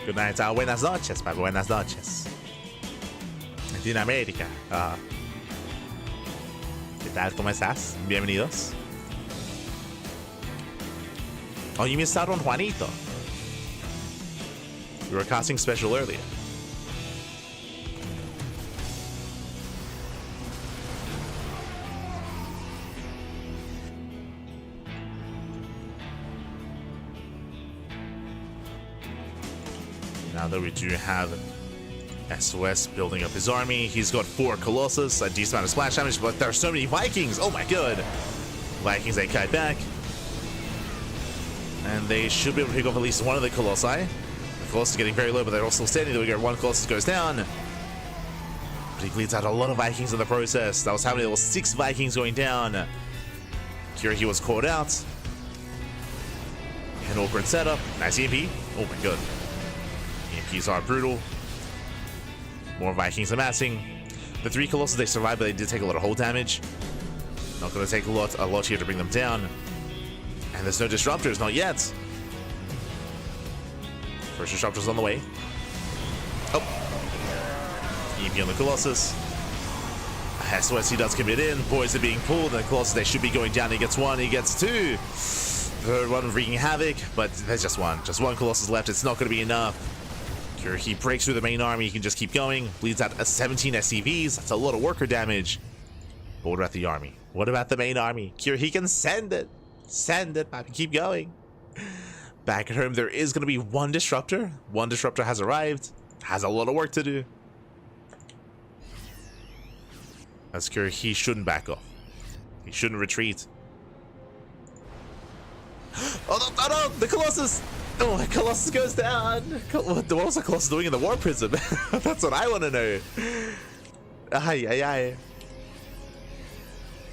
Good night, buenas noches, buenas noches. Latinoamérica. ¿Qué tal? ¿Cómo estás? Bienvenidos. Oh, you missed out on Juanito. We were casting SpeCial earlier. Now that we do have SOS building up his army, he's got 4 Colossus, a decent amount of splash damage, but there are so many Vikings. Oh my god. Vikings, they kite back. And they should be able to pick off at least one of the Colossi. The Colossus is getting very low, but they're all still standing. There we go. One Colossus goes down. But he bleeds out a lot of Vikings in the process. That was happening. There was 6 Vikings going down. Curie was caught out. An awkward setup. Nice EMP. Oh my god. EMPs are brutal. More Vikings amassing. The 3 Colossus, they survived, but they did take a lot of hull damage. Not going to take a lot here to bring them down. And there's no disruptors, not yet. First disruptor's on the way. Oh. EMP on the Colossus. SOS, he does commit in. Boys are being pulled, and the Colossus, they should be going down. He gets 1, he gets 2. Third one wreaking havoc, but there's just one. Just 1 Colossus left. It's not going to be enough. He breaks through the main army. He can just keep going. Bleeds out 17 SCVs. That's a lot of worker damage. But what about the army? What about the main army? Cure, he can send it. Send it. Keep going. Back at home, there is going to be 1 disruptor. 1 disruptor has arrived. Has a lot of work to do. That's Cure. He shouldn't back off. He shouldn't retreat. Oh no, the Colossus! Oh, the Colossus goes down! What was the Colossus doing in the War Prism? That's what I want to know. Aye.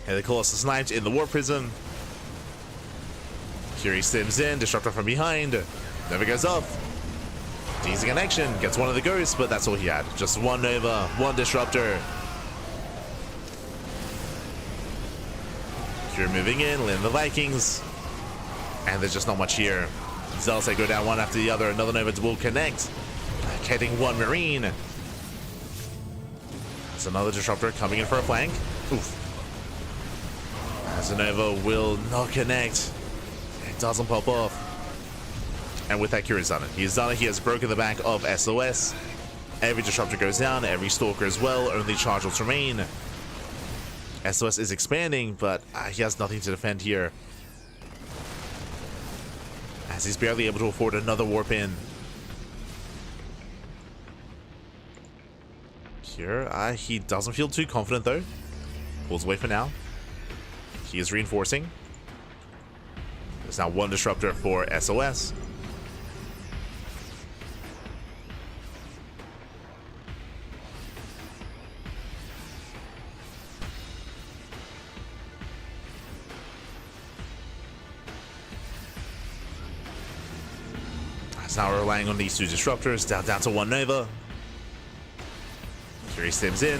And the Colossus sniped in the War Prism. Curie stims in, disruptor from behind. Never goes off. Teasing connection, gets 1 of the ghosts, but that's all he had. Just 1 Nova, 1 disruptor. Curie moving in, landing the Vikings. And there's just not much here. Zealots, they go down one after the other. Another Nova will connect. Getting 1 Marine. There's another disruptor coming in for a flank. Oof. As a Nova will not connect. It doesn't pop off. And with that, Curie's done it. He's done it. He has broken the back of SOS. Every disruptor goes down. Every stalker as well. Only charge will remain. SOS is expanding, but he has nothing to defend here. As he's barely able to afford another warp in. Here, he doesn't feel too confident though. Pulls away for now. He is reinforcing. There's now 1 disruptor for SOS. So now we're relying on these 2 disruptors. Down to 1 Nova. Curie stims in.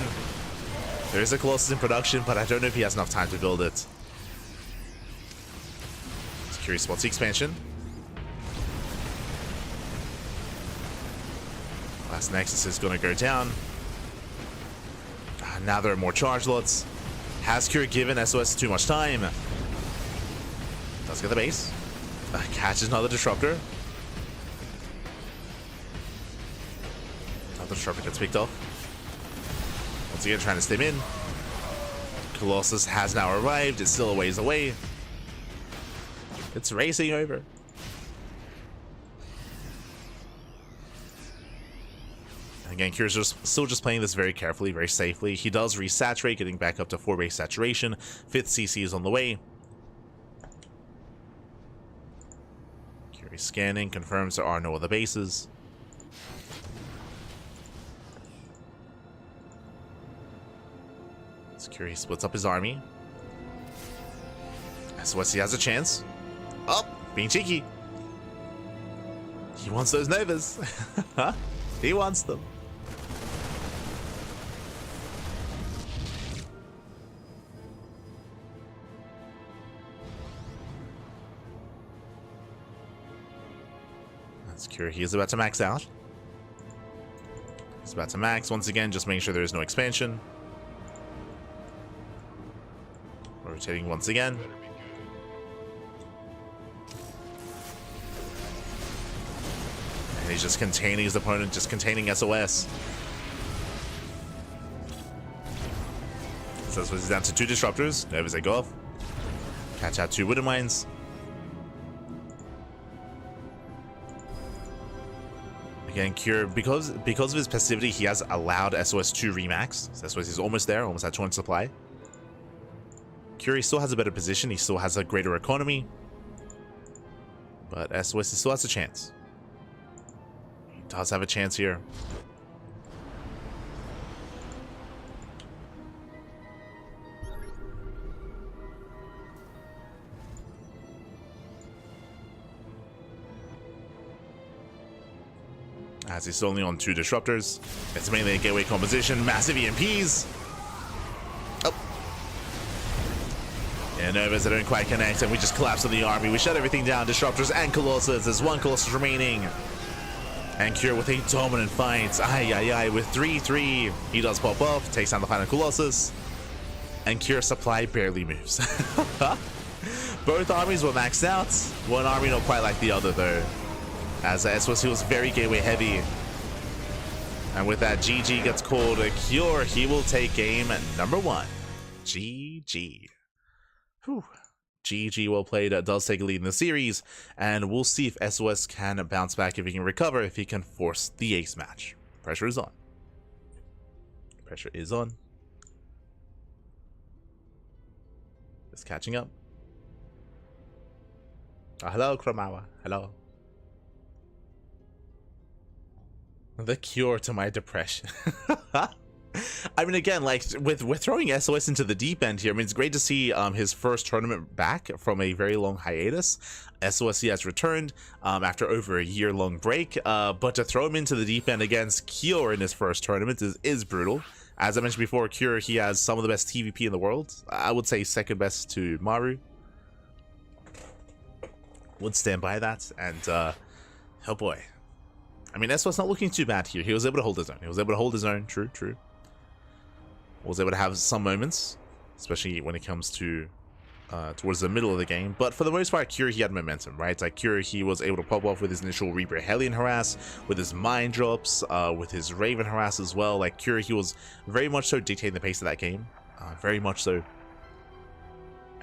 There is a Colossus in production, but I don't know if he has enough time to build it. Curie spots the expansion. Last Nexus is going to go down. Now there are more charge lots. Has Curie given SOS too much time? Does get the base. Catches another disruptor. Another disruptor gets picked off. Once again, trying to stim in. Colossus has now arrived. It's still a ways away. It's racing over. Again, Curie's still just playing this very carefully, very safely. He does resaturate, getting back up to 4 base saturation. 5th CC is on the way. Curie scanning, confirms there are no other bases. Curie splits up his army. SOS has a chance. Oh, being cheeky. He wants those Novas. He wants them. That's Curie. He is about to max out. He's about to max once again, just making sure there is no expansion. Rotating once again. And he's just containing his opponent, just containing SOS. So he's down to 2 disruptors. Novas, they go off. Catch out 2 Wooden Mines. Again, Cure, because of his passivity, he has allowed SOS to remax. So SOS is almost there, almost at 200 supply. Curie still has a better position, he still has a greater economy. But SOS still has a chance. He does have a chance here. As he's only on 2 disruptors. It's mainly a gateway composition, massive EMPs. Oh. Yeah, Novas, they don't quite connect, and we just collapse on the army. We shut everything down, disruptors and Colossus. There's 1 Colossus remaining. And Cure with a dominant fight. Ay, with 3-3. He does pop off, takes down the final Colossus. And Cure supply barely moves. Both armies were maxed out. One army not quite like the other, though. As SOS was very gateway heavy. And with that, GG gets called a Cure. He will take game number 1. GG. Whew. GG, well played. Does take a lead in the series. And we'll see if SOS can bounce back, if he can recover, if he can force the ace match. Pressure is on. Pressure is on. Just catching up. Oh, hello, Kromawa. Hello. The cure to my depression. I mean, again, like with throwing SOS into the deep end here, I mean, it's great to see his first tournament back from a very long hiatus. SOS has returned after over a year-long break, but to throw him into the deep end against Cure in his first tournament is brutal. As I mentioned before, Cure, he has some of the best TVP in the world. I would say second best to Maru. Would stand by that, and oh boy. I mean, SOS not looking too bad here. He was able to hold his own. He was able to hold his own. True, true. Was able to have some moments, especially when it comes to towards the middle of the game. But for the most part, Cure, he had momentum, right? Like Cure, he was able to pop off with his initial Reaper Hellion harass, with his Mind Drops, with his Raven harass as well. Like Cure, he was very much so dictating the pace of that game. Very much so.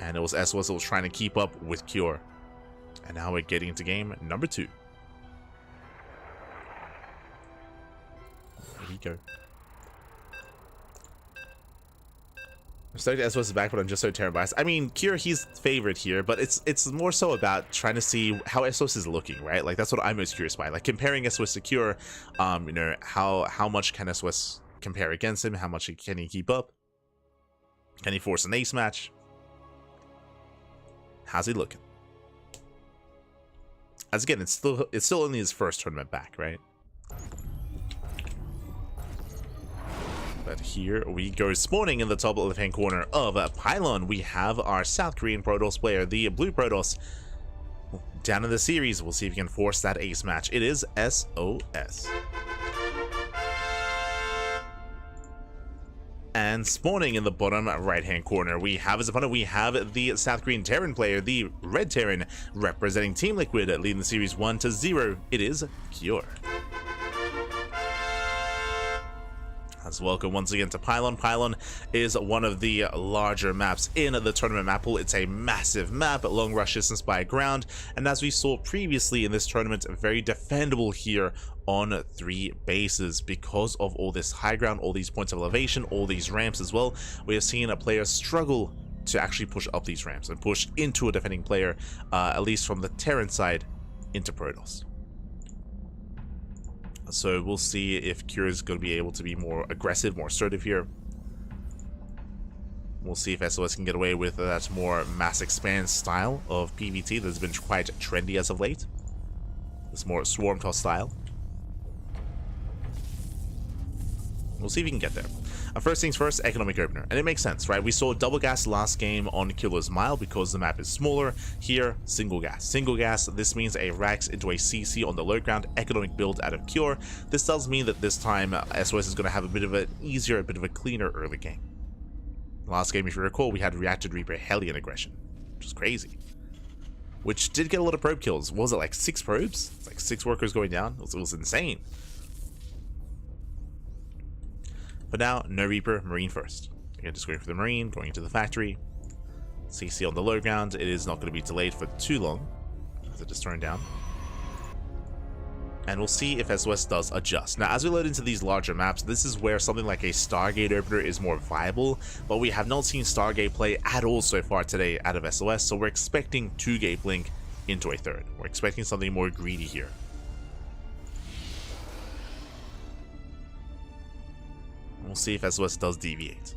And it was SOS that was trying to keep up with Cure. And now we're getting into game number 2. Here we go. I'm starting to SOS is back, but I'm just so terrified. I mean, Cure, he's favored here, but it's more so about trying to see how SOS is looking, right? Like that's what I'm most curious by. Like comparing SOS to Cure, you know, how much can SOS compare against him? How much can he keep up? Can he force an ace match? How's he looking? As again, it's still only his first tournament back, right? But here we go, spawning in the top left-hand corner of Pylon. We have our South Korean Protoss player, the Blue Protoss, down in the series. We'll see if he can force that ace match. It is SOS. And spawning in the bottom right-hand corner, we have as opponent, we have the South Korean Terran player, the Red Terran, representing Team Liquid, leading the series 1-0. It is Cure. Welcome once again to Pylon. Pylon is one of the larger maps in the tournament map pool. It's a massive map, long rush distance by ground, and as we saw previously in this tournament, very defendable here on 3 bases because of all this high ground, all these points of elevation, all these ramps as well. We have seen a player struggle to actually push up these ramps and push into a defending player, at least from the Terran side, into Protoss. So we'll see if Cure is going to be able to be more aggressive, more assertive here. We'll see if SOS can get away with that more mass expand style of PvT that's been quite trendy as of late. This more swarm toss style. We'll see if he can get there. First things first, economic opener. And it makes sense, right? We saw double gas last game on Killer's Mile because the map is smaller. Here, single gas. Single gas, this means a Rax into a CC on the low ground, economic build out of Cure. This does mean that this time SOS is going to have a bit of an easier, a bit of a cleaner early game. Last game, if you recall, we had Reactor Reaper Hellion aggression, which is crazy. Which did get a lot of probe kills. What was it, like 6 probes? It's like 6 workers going down. It was insane. But now, no Reaper, Marine first. Again, just going for the Marine, going into the factory. CC on the low ground. It is not going to be delayed for too long, as it is turned down. And we'll see if SOS does adjust. Now, as we load into these larger maps, this is where something like a Stargate opener is more viable, but we have not seen Stargate play at all so far today out of SOS, so we're expecting 2-gate blink into a 3rd. We're expecting something more greedy here. We'll see if SOS does deviate.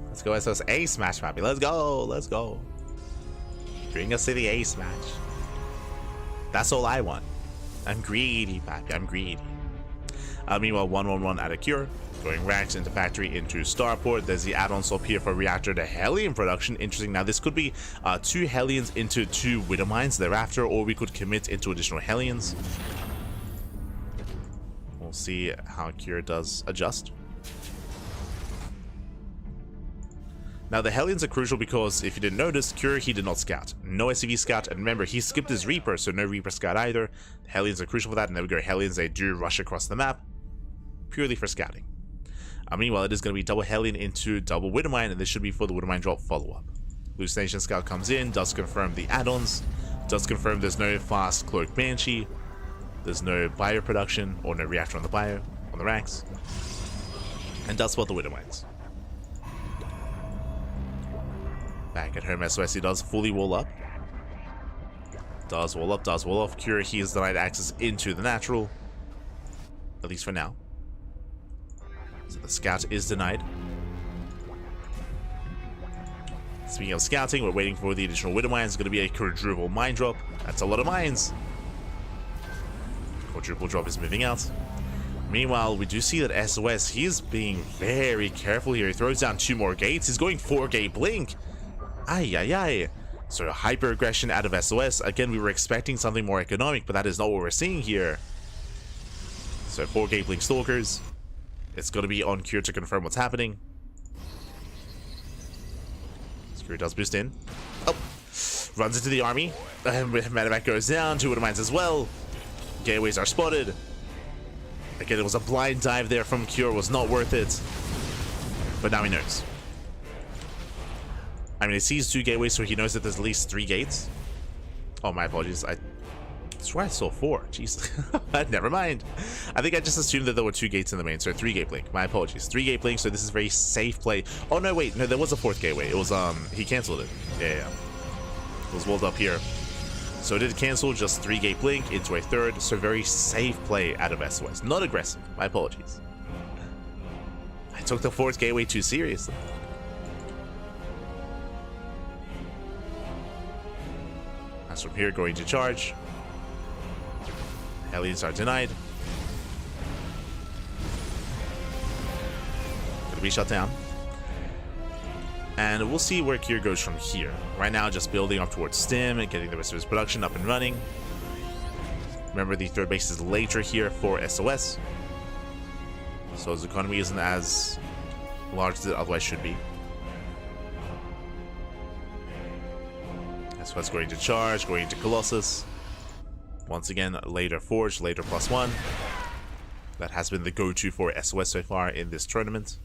Let's go SOS ace match, Pappy. Let's go. Let's go. Bring us to the ace match. That's all I want. I'm greedy, Pappy. I'm greedy. Meanwhile, 1-1-1 out of Cure. Going Rax into factory into Starport. There's the add-on swap here for Reactor to Hellion production. Interesting. Now, this could be 2 Hellions into 2 Widow Mines thereafter, or we could commit into additional Hellions. We'll see how Cure does adjust. Now, the Hellions are crucial because, if you didn't notice, Cure, he did not scout. No SCV scout, and remember, he skipped his Reaper, so no Reaper scout either. The Hellions are crucial for that, and there we go. Hellions, they do rush across the map, purely for scouting. Meanwhile, it is going to be double Hellion into double Widowmine, and this should be for the Widowmine drop follow-up. Hallucination Scout comes in, does confirm the add-ons, does confirm there's no fast Cloak Banshee, there's no bio production, or no reactor on the bio, on the racks, and does spot the Widowmines. Back at home, SOS, he does fully wall up. Does wall up, does wall off. Cure, he is denied access into the natural, at least for now. So the scout is denied. Speaking of scouting, we're waiting for the additional Widow Mines. It's going to be a quadruple mine drop. That's a lot of mines. Quadruple drop is moving out. Meanwhile, we do see that SOS, he is being very careful here. He throws down 2 more gates. He's going 4-gate blink. Ay, ay, ay. So hyper aggression out of SOS. Again, we were expecting something more economic, but that is not what we're seeing here. So 4-gate blink stalkers. It's going to be on Cure to confirm what's happening. Cure does boost in. Oh, runs into the army. Medevac goes down. 2 Widow Mines as well. Gateways are spotted. Again, it was a blind dive there from Cure. Was not worth it. But now he knows. I mean, he sees 2 gateways, so he knows that there's at least 3 gates. Oh, my apologies. I swear I saw 4. Jeez. Never mind. I think I just assumed that there were 2 gates in the main, so 3-gate blink. My apologies. 3-gate blink, so this is very safe play. Oh, no, wait. No, there was a 4th gateway. It was, he canceled it. Yeah. It was walled up here. So it did cancel, just 3-gate blink into a 3rd, so very safe play out of SOS. Not aggressive. My apologies. took the fourth gateway too seriously. As from here, going to charge. Hellions are denied. Gonna be shut down. And we'll see where Kier goes from here. Right now, just building up towards Stim and getting the rest of his production up and running. Remember, the third base is later here for SOS. So his economy isn't as large as it otherwise should be. SOS going to charge, going to Colossus. Once again, later Forge, later +1. That has been the go-to for SOS so far in this tournament.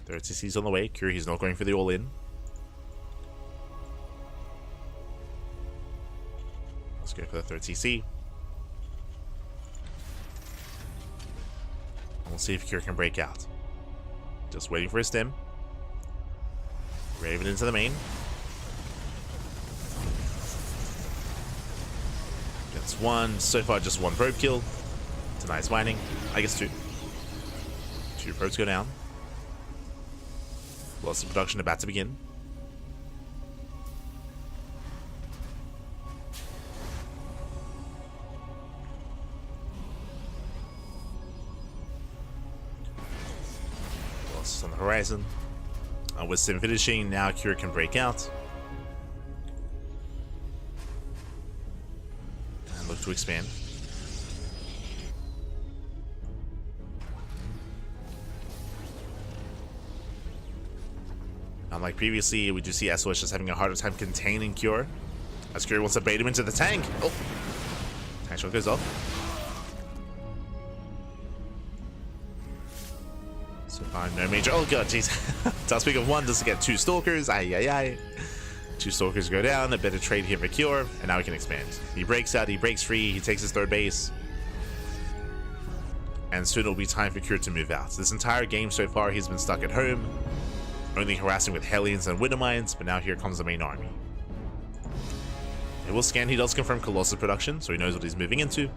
Third CC's on the way. Curie, he's not going for the all-in. Let's go for the third CC. And we'll see if Curie can break out. Just waiting for his stim. Raven into the main. Gets one. So far, just one probe kill. It's a nice mining. I guess two. Two probes go down. Lots of production about to begin. Lost on the horizon. With Sim finishing, now Cure can break out. And look to expand. Unlike previously, we do see SOS just having a harder time containing Cure. As Cure wants to bait him into the tank. Oh! Tank shot goes off. So far, no major. Oh god, jeez. Top speak of one doesn't get two Stalkers. Aye, aye, aye. Two Stalkers go down. A better trade here for Cure. And now he can expand. He breaks out. He breaks free. He takes his third base. And soon it'll be time for Cure to move out. This entire game so far, he's been stuck at home. Only harassing with Hellions and Widowmines, but now here comes the main army. It will scan. He does confirm Colossus production, so he knows what he's moving into.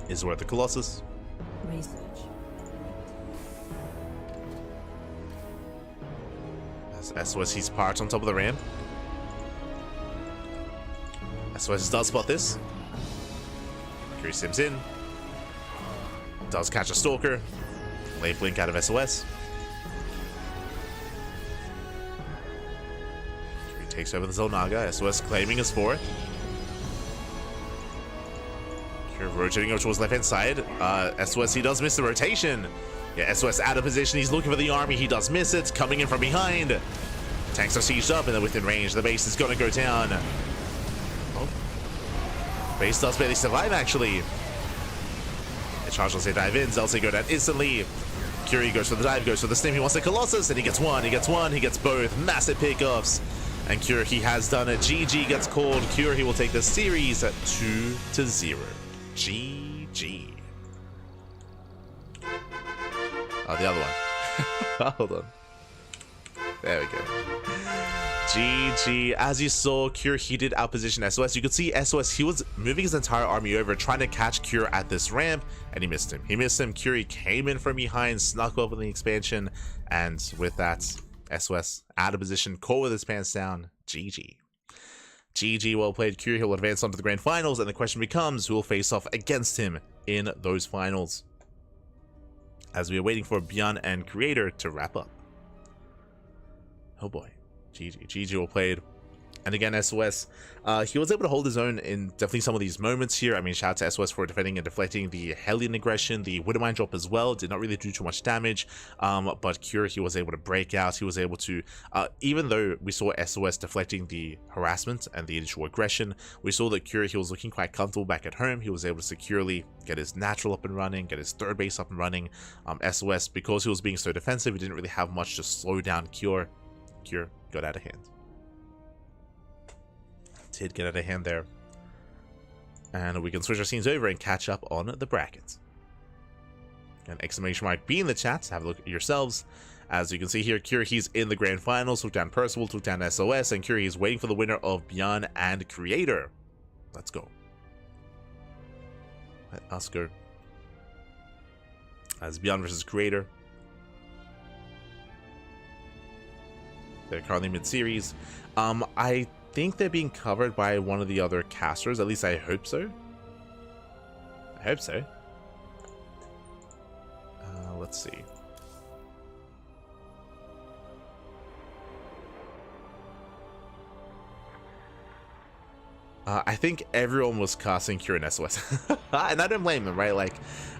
Is worth the Colossus. Research. As SOS, he's parked on top of the ramp. SOS does spot this. Curie sims in. Does catch a Stalker. Late blink out of SOS. Takes over the Zolnaga. SOS claiming his fourth. Cure rotating over towards left hand side. SOS, he does miss the rotation. Yeah, SOS out of position. He's looking for the army. He does miss it. Coming in from behind. Tanks are sieged up and they're within range. The base is going to go down. Oh. Base does barely survive, actually. The charge will say dive in. Zelce go down instantly. Curie goes for the dive, goes for the stim. He wants the Colossus, and he gets one. He gets one. He gets both. Massive pickoffs. And Cure, he has done it. GG gets called. Cure, he will take the series at 2-0. GG. Oh, the other one. Hold on. There we go. GG. As you saw, Cure, he did outposition SOS. You could see SOS, he was moving his entire army over, trying to catch Cure at this ramp, and he missed him. He missed him. Cure came in from behind, snuck up in the expansion, and with that, SOS out of position, caught with his pants down. GG. GG, well played. Cure, he'll advance on to the grand finals, and the question becomes, who will face off against him in those finals? As we are waiting for ByuN and Creator to wrap up. Oh boy. GG. GG, well played. And again, SOS, he was able to hold his own in definitely some of these moments here. I mean, shout out to SOS for defending and deflecting the Hellion aggression, the Widowmine drop as well. Did not really do too much damage, but Cure, he was able to break out. He was able to, even though we saw SOS deflecting the harassment and the initial aggression, we saw that Cure, he was looking quite comfortable back at home. He was able to securely get his natural up and running, get his third base up and running. SOS, because he was being so defensive, he didn't really have much to slow down Cure. Cure got out of hand. Did get out of hand there. And we can switch our scenes over and catch up on the brackets. An exclamation mark be in the chat. Have a look at yourselves. As you can see here, Cure, he's in the grand finals. Took down Percival, took down SOS, and Cure, he's waiting for the winner of ByuN and Creator. Let's go. Let us go. as ByuN versus Creator. They're currently mid-series. I think they're being covered by one of the other casters. At least I hope so. I hope so. Let's see. I think everyone was casting Cure and SOS. And I don't blame them, right? Like,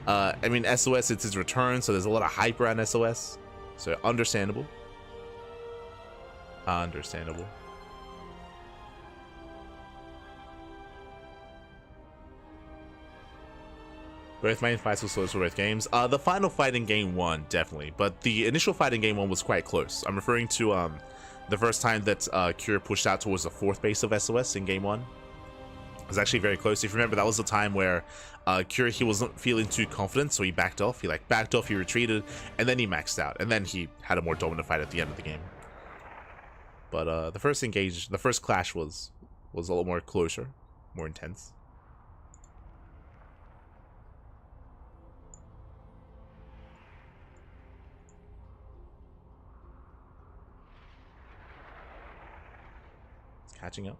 I mean, SOS, it's his return, so there's a lot of hype around SOS. So, understandable. Understandable. Both main fights were close for both games. The final fight in game 1, definitely. But the initial fight in game 1 was quite close. I'm referring to the first time that Cure pushed out towards the 4th base of SOS in game 1. It was actually very close. If you remember, that was the time where Cure, he wasn't feeling too confident, so he backed off. He backed off, he retreated, and then he maxed out. And then he had a more dominant fight at the end of the game. But the first clash was a little more closer, more intense. It's catching up.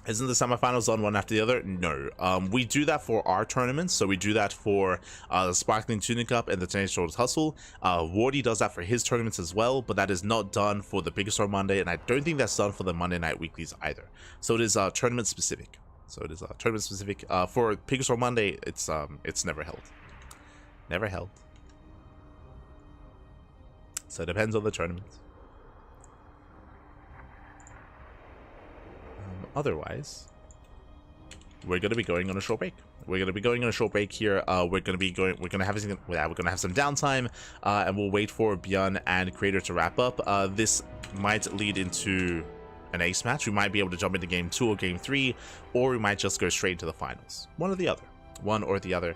Isn't the semifinals on one after the other? No. We do that for our tournaments. So we do that for the Sparkling Tunic Cup and the Teenage Shoulders Hustle. Wardy does that for his tournaments as well, but that is not done for the PiGosaur Monday, and I don't think that's done for the Monday Night Weeklies either. So it is tournament specific. For PiGosaur Monday, it's never held. Never held. So it depends on the tournament. Otherwise, we're going to be going on a short break. We're going to be going on a short break here. We're going to have some downtime, and we'll wait for ByuN and Creator to wrap up. This might lead into an ace match. We might be able to jump into game 2 or game 3, or we might just go straight into the finals. One or the other.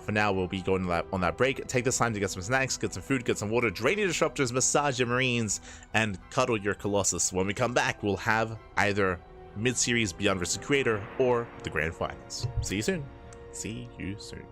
For now, we'll be going on that break. Take this time to get some snacks, get some food, get some water, drain your disruptors, massage your marines, and cuddle your colossus. When we come back, we'll have either mid-series ByuN vs Creator or the grand finals. See you soon. See you soon.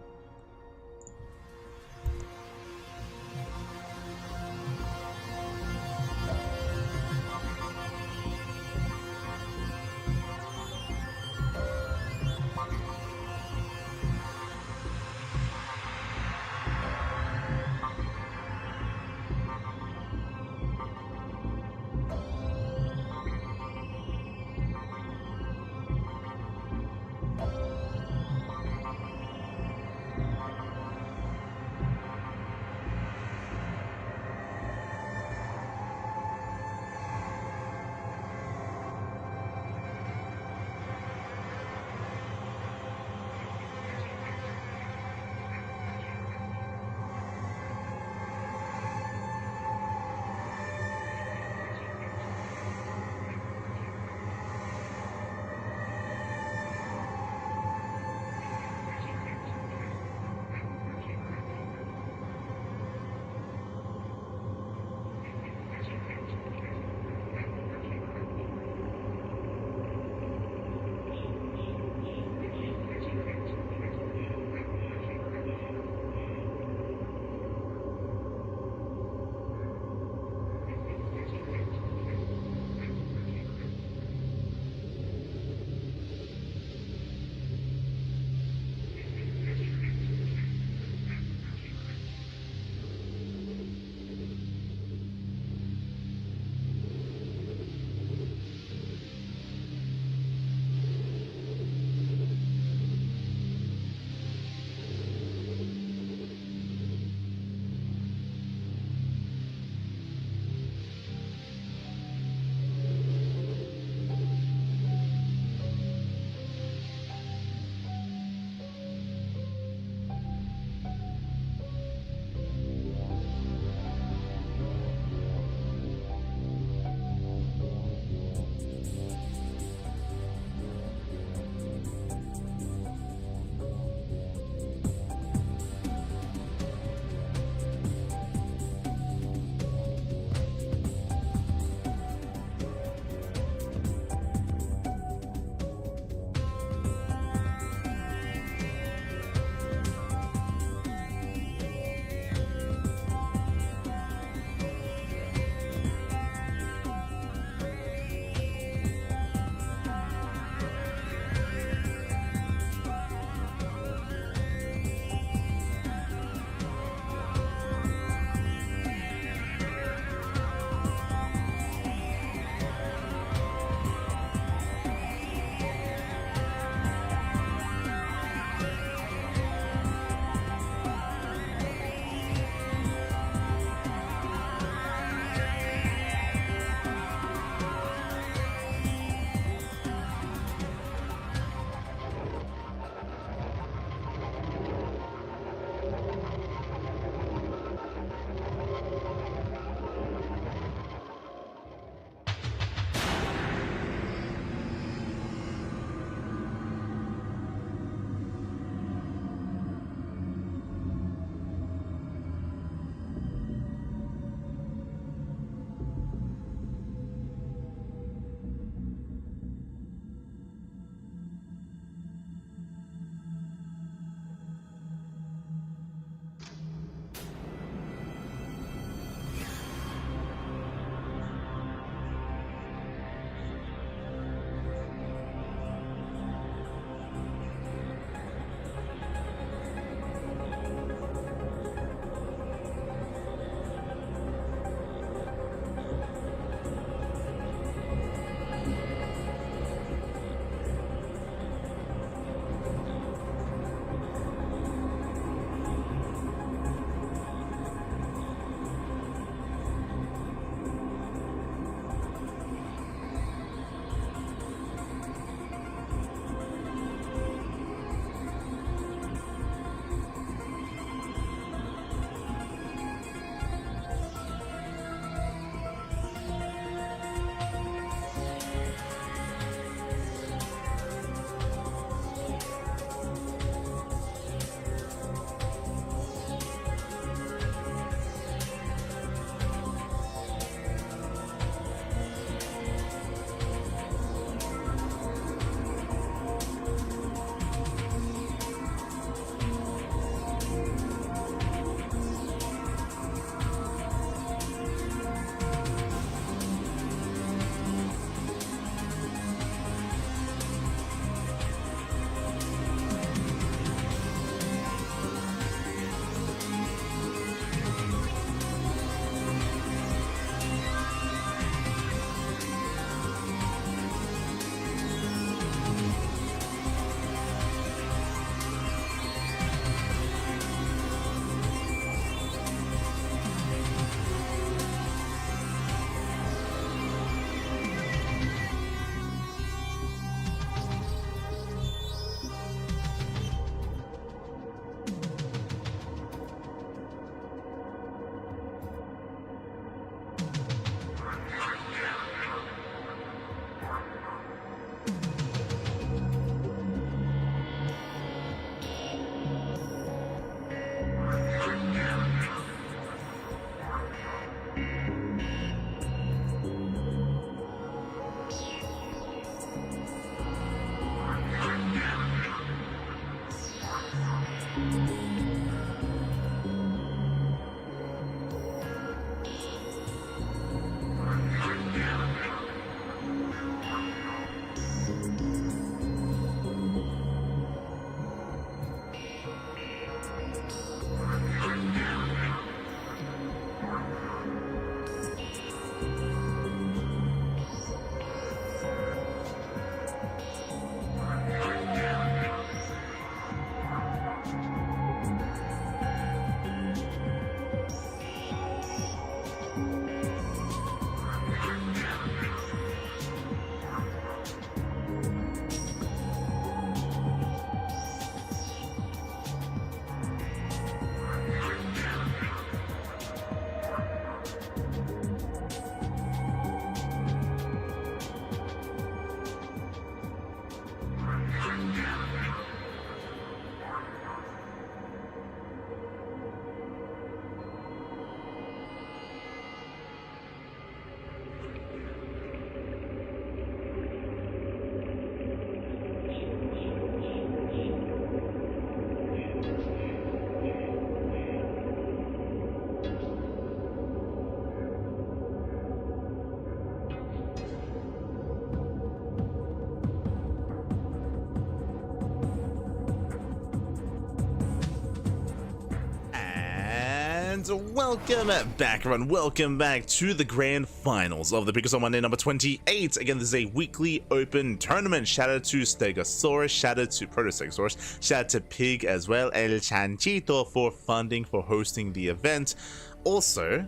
And welcome back, everyone. Welcome back to the grand finals of the PiGosaur Monday number 28. Again, this is a weekly open tournament. Shout out to Stegosaurus, shout out to Proto-Stegosaurus, shout out to Pig as well, El Chanchito for funding, for hosting the event. Also,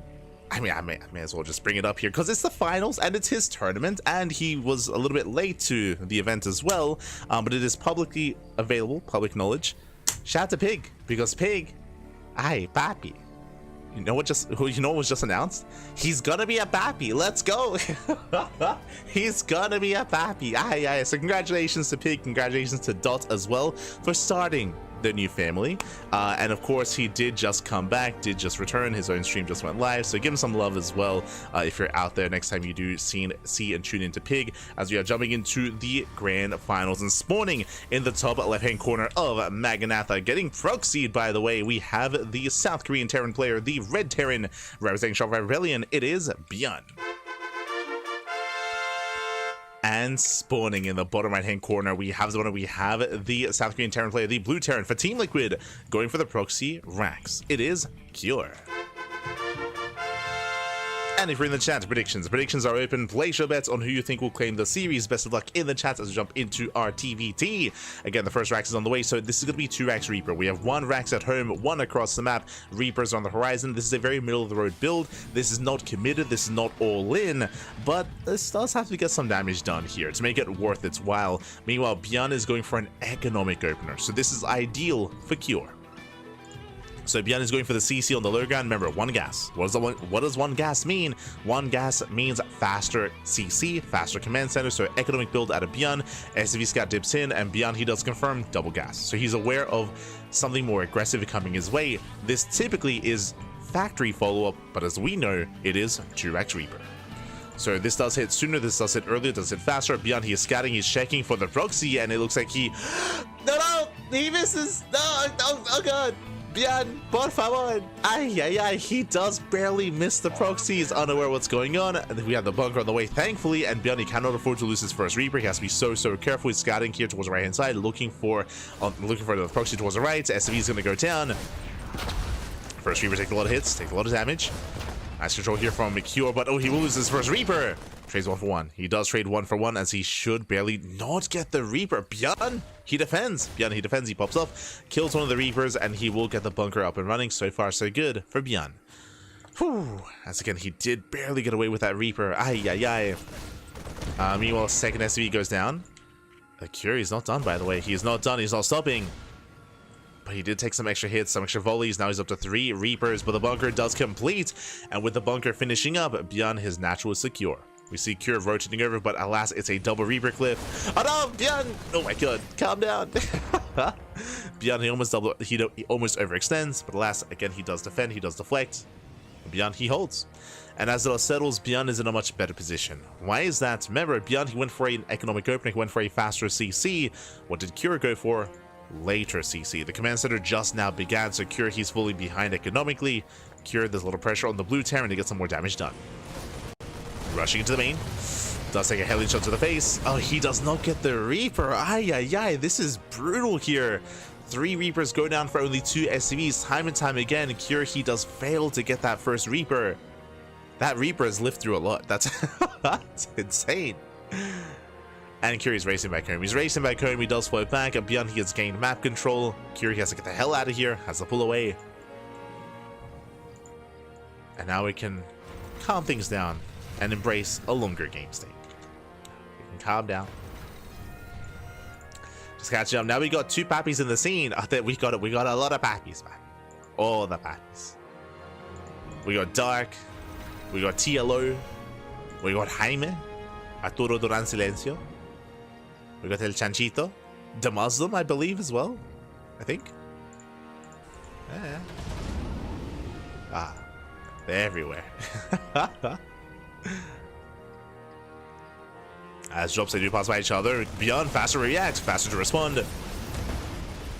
I may as well just bring it up here because it's the finals and it's his tournament, and he was a little bit late to the event as well, but it is publicly available, public knowledge. Shout out to Pig, because Pig, aye, papi. You know what was just announced? He's gonna be a papi. Let's go. He's gonna be a papi. Aye, aye. So congratulations to Pig, congratulations to Dot as well for starting their new family, and of course he did just come back, did just return. His own stream just went live, so give him some love as well if you're out there next time you do see and tune into Pig, as we are jumping into the grand finals. And spawning in the top left hand corner of Maganatha, getting proxied, by the way, we have the South Korean Terran player, the Red Terran representing Shop Rebellion. It is ByuN. And spawning in the bottom right hand corner, we have the South Korean Terran player, the Blue Terran for Team Liquid, going for the proxy Rax. It is Cure. And if you're in the chat, predictions are open. Place your bets on who you think will claim the series. Best of luck in the chat as we jump into our TVT. Again, the first Rax is on the way, so this is going to be 2 Rax Reaper. We have 1 Rax at home, 1 across the map. Reapers on the horizon. This is a very middle of the road build. This is not committed, this is not all in, but this does have to get some damage done here to make it worth its while. Meanwhile, ByuN is going for an economic opener, so this is ideal for Cure. So ByuN is going for the CC on the low ground. Remember, 1 gas. What does 1 gas mean? 1 gas means faster CC, faster command center, so economic build out of ByuN. SV Scout dips in, and ByuN, he does confirm double gas. So he's aware of something more aggressive coming his way. This typically is factory follow-up, but as we know, it is 2 Rax Reaper. So this does hit sooner, this does hit earlier, does hit faster. ByuN, he is scouting, he's checking for the proxy, and it looks like he... No, he misses! No, oh god! ByuN, por favor. Ay, ay, ay. He does barely miss the proxy. He's unaware what's going on. And then we have the bunker on the way, thankfully. And ByuN, he cannot afford to lose his first Reaper. He has to be so careful. He's scouting here towards the right hand side, looking for the proxy towards the right. SV is going to go down. First Reaper takes a lot of hits, takes a lot of damage. Nice control here from Cure, but oh, he will lose his first Reaper. Trades 1 for 1. He does trade 1 for 1, as he should barely not get the Reaper. ByuN, he defends. ByuN, he defends. He pops off, kills one of the Reapers, and he will get the bunker up and running. So far, so good for ByuN. Whew. As again, he did barely get away with that Reaper. Ay, ay, ay. Meanwhile, second SV goes down. Cure is not done, by the way. He is not done. He's not stopping. But he did take some extra hits, some extra volleys. Now he's up to 3 Reapers, but the bunker does complete. And with the bunker finishing up, ByuN, his natural is secure. We see Cure rotating over, but alas, it's a double Reaper cliff. Oh no, ByuN! Oh my god, calm down. ByuN, he almost overextends, but alas, again, he does defend, he does deflect. ByuN, he holds. And as it all settles, ByuN is in a much better position. Why is that? Remember, ByuN, he went for an economic opening, he went for a faster CC. What did Cure go for? Later CC. The command center just now began, so Cure, he's fully behind economically. Cure, there's a little pressure on the Blue Terran to get some more damage done. Rushing into the main. Does take a Hellion shot to the face. Oh, he does not get the Reaper. Ay, ay, ay. This is brutal here. 3 Reapers go down for only 2 SCVs. Time and time again, Cure, he does fail to get that first Reaper. That Reaper has lived through a lot. That's insane. And Cure is racing back home. He's racing back home. He does float back. And ByuN, he has gained map control. Cure, he has to get the hell out of here. Has to pull away. And now we can calm things down and embrace a longer game state. We can calm down. Just catching up. Now we got 2 pappies in the scene. I think we got a lot of pappies, man. All the pappies. We got Dark. We got TLO. We got Jaime. Arturo Duran Silencio. We got El Chanchito. The Muslim, I believe, as well. I think. Yeah. Ah. They're everywhere. As drops, they do pass by each other. ByuN, faster to react, faster to respond.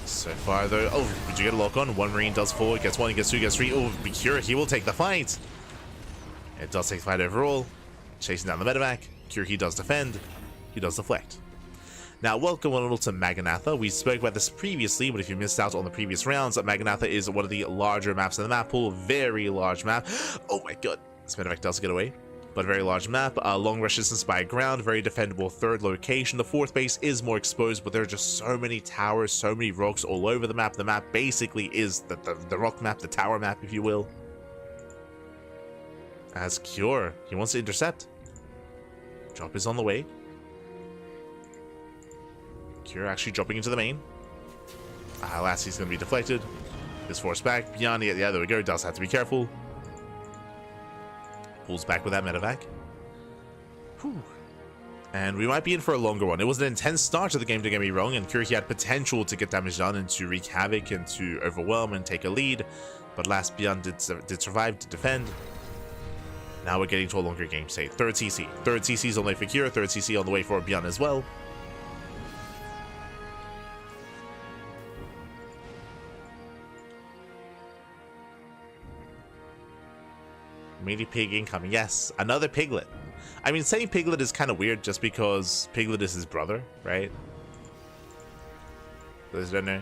So far, though. Oh, did you get a lock on? 1 Marine does 4, gets 1, gets 2, gets 3. Oh, Cure, he will take the fight. It does take the fight overall. Chasing down the medevac. Cure, he does defend. He does deflect. Now, welcome one to Maganatha. We spoke about this previously, but if you missed out on the previous rounds, Maganatha is one of the larger maps in the map pool. Very large map. Oh my god. This medevac does get away. But very large map. Long rush distance by ground. Very defendable third location. The fourth base is more exposed, but there are just so many towers, so many rocks all over the map. The map basically is the rock map, the tower map, if you will. As Cure, he wants to intercept. Drop is on the way. Cure actually dropping into the main. Lassie's going to be deflected. Is forced back. ByuN, yeah, there we go. Does have to be careful. Pulls back with that medevac. Whew. And we might be in for a longer one. It was an intense start to the game, don't get me wrong, and Cure had potential to get damage done and to wreak havoc and to overwhelm and take a lead. But last ByuN did survive to defend. Now we're getting to a longer game state. Third CC. Third CC is on the way for Cure. Third CC on the way for ByuN as well. Mini pig incoming. Yes, another piglet. I mean, saying piglet is kind of weird just because piglet is his brother, right? Those don't know.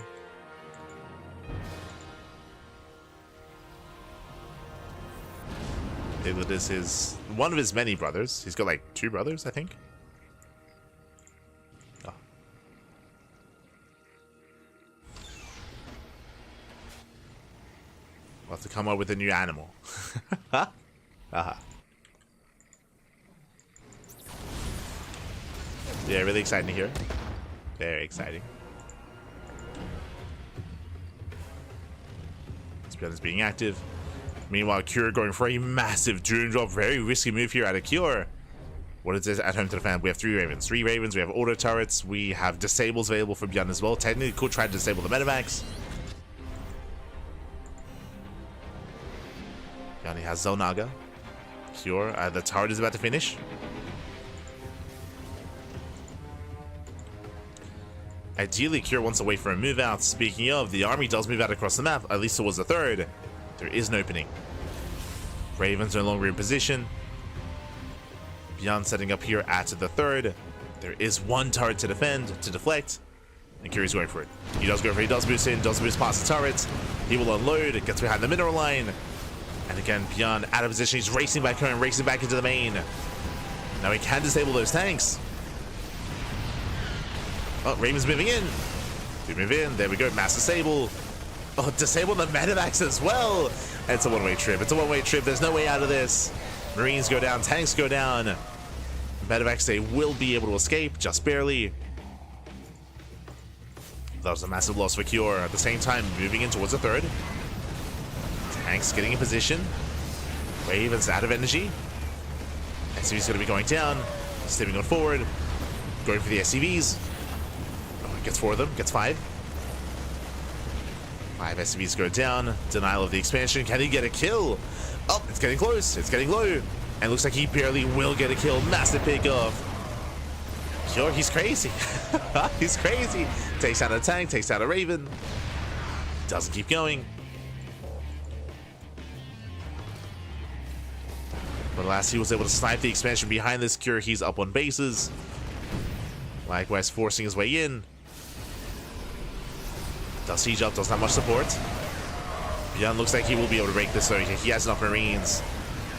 Piglet is one of his many brothers. He's got like 2 brothers, I think. Oh. We'll have to come up with a new animal. Yeah, really exciting to hear. Very exciting. SpeCial is being active. Meanwhile, Cure going for a massive drone drop. Very risky move here out of Cure. What is this at home to the fan? We have 3 Ravens. 3 Ravens. We have auto turrets. We have disables available for ByuN as well. Technically, could try to disable the medevacs. ByuN has Zelnaga. Cure, the turret is about to finish. Ideally, Cure wants to wait for a move out. Speaking of, the army does move out across the map, at least towards the third. There is an opening. Ravens no longer in position. ByuN setting up here at the third. There is 1 turret to defend, to deflect. And Cure's going for it. He does go for it, he does boost in, does boost past the turret. He will unload, it gets behind the mineral line. And again, ByuN out of position. He's racing back home, racing back into the main. Now he can disable those tanks. Oh, Raven's moving in. We move in. There we go. Mass disable. Oh, disable the medevacs as well. And it's a one-way trip. It's a one-way trip. There's no way out of this. Marines go down. Tanks go down. Medevacs, they will be able to escape. Just barely. That was a massive loss for Cure. At the same time, moving in towards the third. Tanks getting in position. Ravens out of energy. SCV's going to be going down. Stepping on forward. Going for the SCVs. Oh, gets 4 of them. Gets 5. 5 SCVs go down. Denial of the expansion. Can he get a kill? Oh, it's getting close. It's getting low. And looks like he barely will get a kill. Massive pick off. Cure, he's crazy. He's crazy. Takes out a tank. Takes out a Raven. Doesn't keep going. But last he was able to snipe the expansion behind this Cure. He's up on bases. Likewise, forcing his way in. Does siege up, doesn't have much support. ByuN looks like he will be able to break this, so he has enough Marines.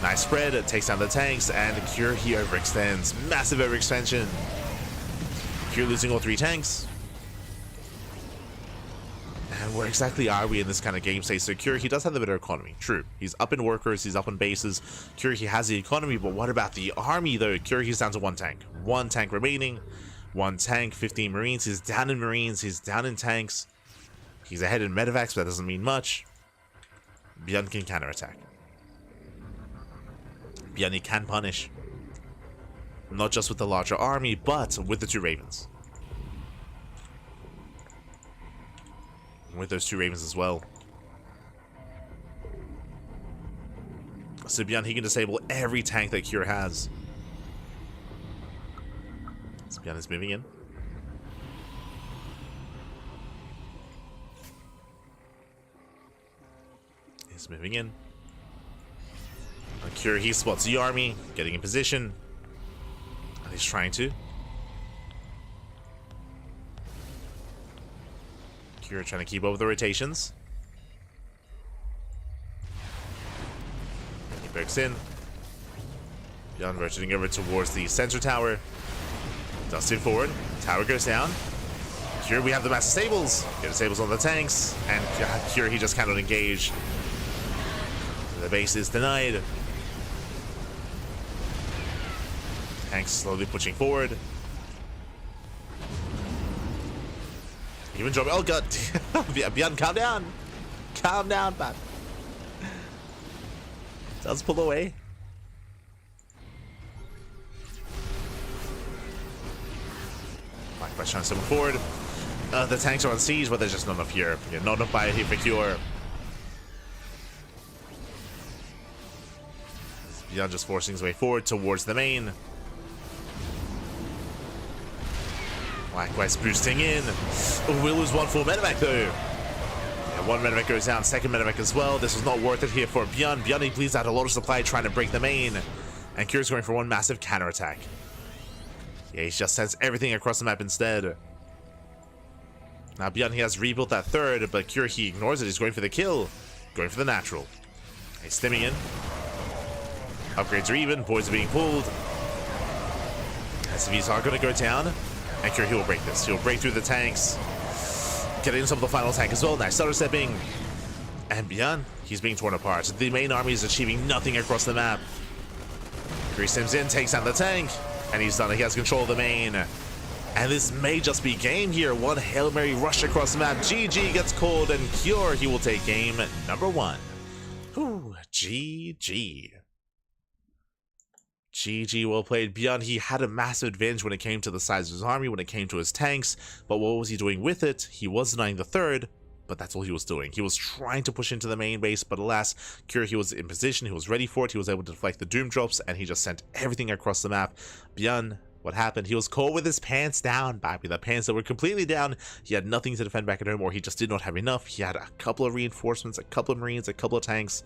Nice spread, it takes down the tanks, and the Cure, he overextends. Massive overextension. Cure losing all 3 tanks. And where exactly are we in this kind of game state? So Cure, he does have the better economy. True. He's up in workers, he's up in bases. Cure, he has the economy, but what about the army, though? Cure, he's down to 1 tank. 1 tank remaining. 1 tank, 15 Marines. He's down in Marines, he's down in tanks. He's ahead in medevacs, but that doesn't mean much. ByuN can counterattack. ByuN, he can punish. Not just with the larger army, but with the 2 Ravens. With those 2 Ravens as well. So ByuN, he can disable every tank that Cure has. So ByuN is moving in. He's moving in. Cure, he spots the army, getting in position. And he's trying to. Kira trying to keep up with the rotations. He breaks in. ByuN rotating over towards the sensor tower. Dusted forward. Tower goes down. Kira, we have the massive stables. Get the stables on the tanks. And Kira, he just cannot engage. The base is denied. Tanks slowly pushing forward. Even dropping. Oh god. ByuN, calm down. Calm down, man. Does pull away. By trying to move forward. The tanks are on siege, but there's just not enough here. Yeah, not enough bio here for Cure. ByuN just forcing his way forward towards the main. Likewise boosting in. We'll lose one full medevac though. Yeah, one medevac goes down, second medevac as well. This was not worth it here for ByuN. ByuN, he bleeds out a lot of supply trying to break the main. And Cure's going for one massive counterattack. Yeah, he just sends everything across the map instead. Now ByuN, he has rebuilt that third, but Cure, he ignores it. He's going for the kill. Going for the natural. He's stimming in. Upgrades are even. Boys are being pulled. SCVs are going to go down. And Cure, he will break this. He'll break through the tanks. Getting some of the final tank as well. Nice stutter stepping. And ByuN, he's being torn apart. The main army is achieving nothing across the map. Cure stims in, takes down the tank. And he's done it. He has control of the main. And this may just be game here. One Hail Mary rush across the map. GG gets called, and Cure, he will take game number 1. Whew, GG. GG, well played. ByuN, he had a massive advantage when it came to the size of his army, when it came to his tanks. But what was he doing with it? He was denying the third. But that's all he was doing. He was trying to push into the main base, but alas, Cure, he was in position, he was ready for it, he was able to deflect the doom drops, and he just sent everything across the map. ByuN, what happened? He was caught with his pants down, baby. The pants that were completely down. He had nothing to defend back at home, or he just did not have enough. He had a couple of reinforcements, a couple of marines, a couple of tanks,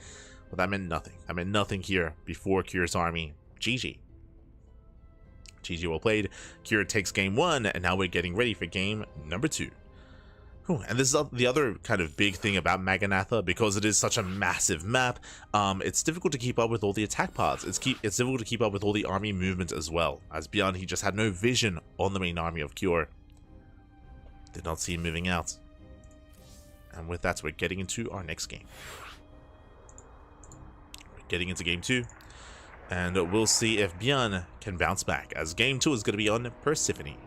but that meant nothing. That meant nothing here before Cure's army. GG. GG, well played. Cure takes game 1, and now we're getting ready for game number 2. And this is the other kind of big thing about Maganatha, because it is such a massive map. It's difficult to keep up with all the attack paths. It's difficult to keep up with all the army movement as well. As ByuN, he just had no vision on the main army of Cure. Did not see him moving out. And with that, we're getting into our next game. We're getting into game 2. And we'll see if ByuN can bounce back, as game 2 is going to be on Persephone.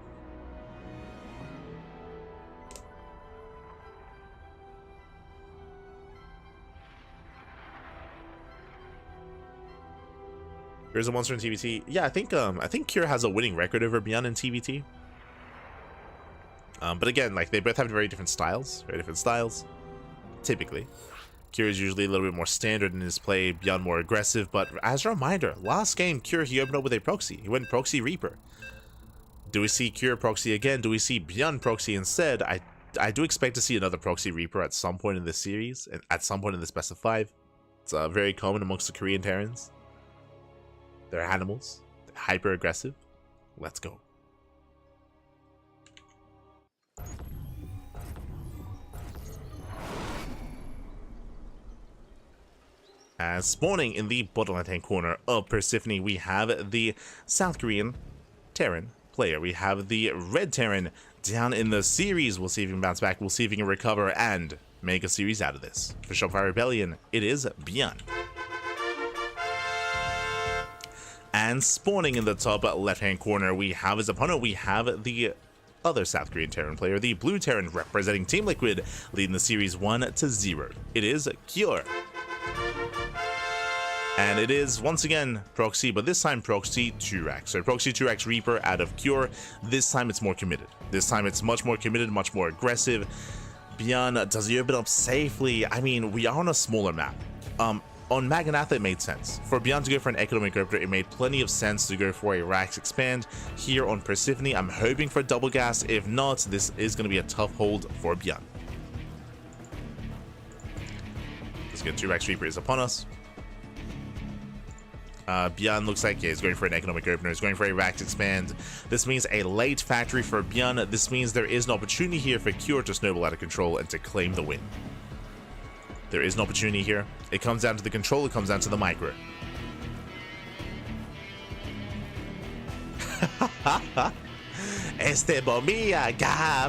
Here's a monster in TVT. Yeah, I think Cure has a winning record over ByuN in TVT. But again, like, they both have very different styles. Typically. Cure is usually a little bit more standard in his play, ByuN more aggressive, but as a reminder, last game, Cure, he opened up with a proxy. He went proxy Reaper. Do we see Cure proxy again? Do we see ByuN proxy instead? I do expect to see another proxy Reaper at some point in this series, and at some point in this best of 5. It's very common amongst the Korean Terrans. They're animals. They're hyper aggressive. Let's go. As spawning in the bottom left-hand corner of Persephone, we have the South Korean Terran player. We have the Red Terran down in the series. We'll see if he can bounce back. We'll see if he can recover and make a series out of this. For Shopify Rebellion, it is ByuN. And spawning in the top left-hand corner, we have his opponent. We have the other South Korean Terran player, the Blue Terran, representing Team Liquid, leading the series 1-0. It is Cure. And it is, once again, proxy, but this time proxy 2-rack. So proxy 2-rack Reaper out of Cure. This time it's more committed. This time it's much more committed, much more aggressive. ByuN, does he open up safely? I mean, we are on a smaller map. On Maganatha, it made sense. For ByuN to go for an economic opener, it made plenty of sense to go for a Rax expand. Here on Persephone, I'm hoping for double gas. If not, this is going to be a tough hold for ByuN. Let's get 2-rack Reaper is upon us. ByuN looks like, yeah, he's going for an economic opener. He's going for a racked expand. This means a late factory for ByuN. This means there is an opportunity here for Cure to snowball out of control and to claim the win. There is an opportunity here. It comes down to the control. It comes down to the micro. Bom día,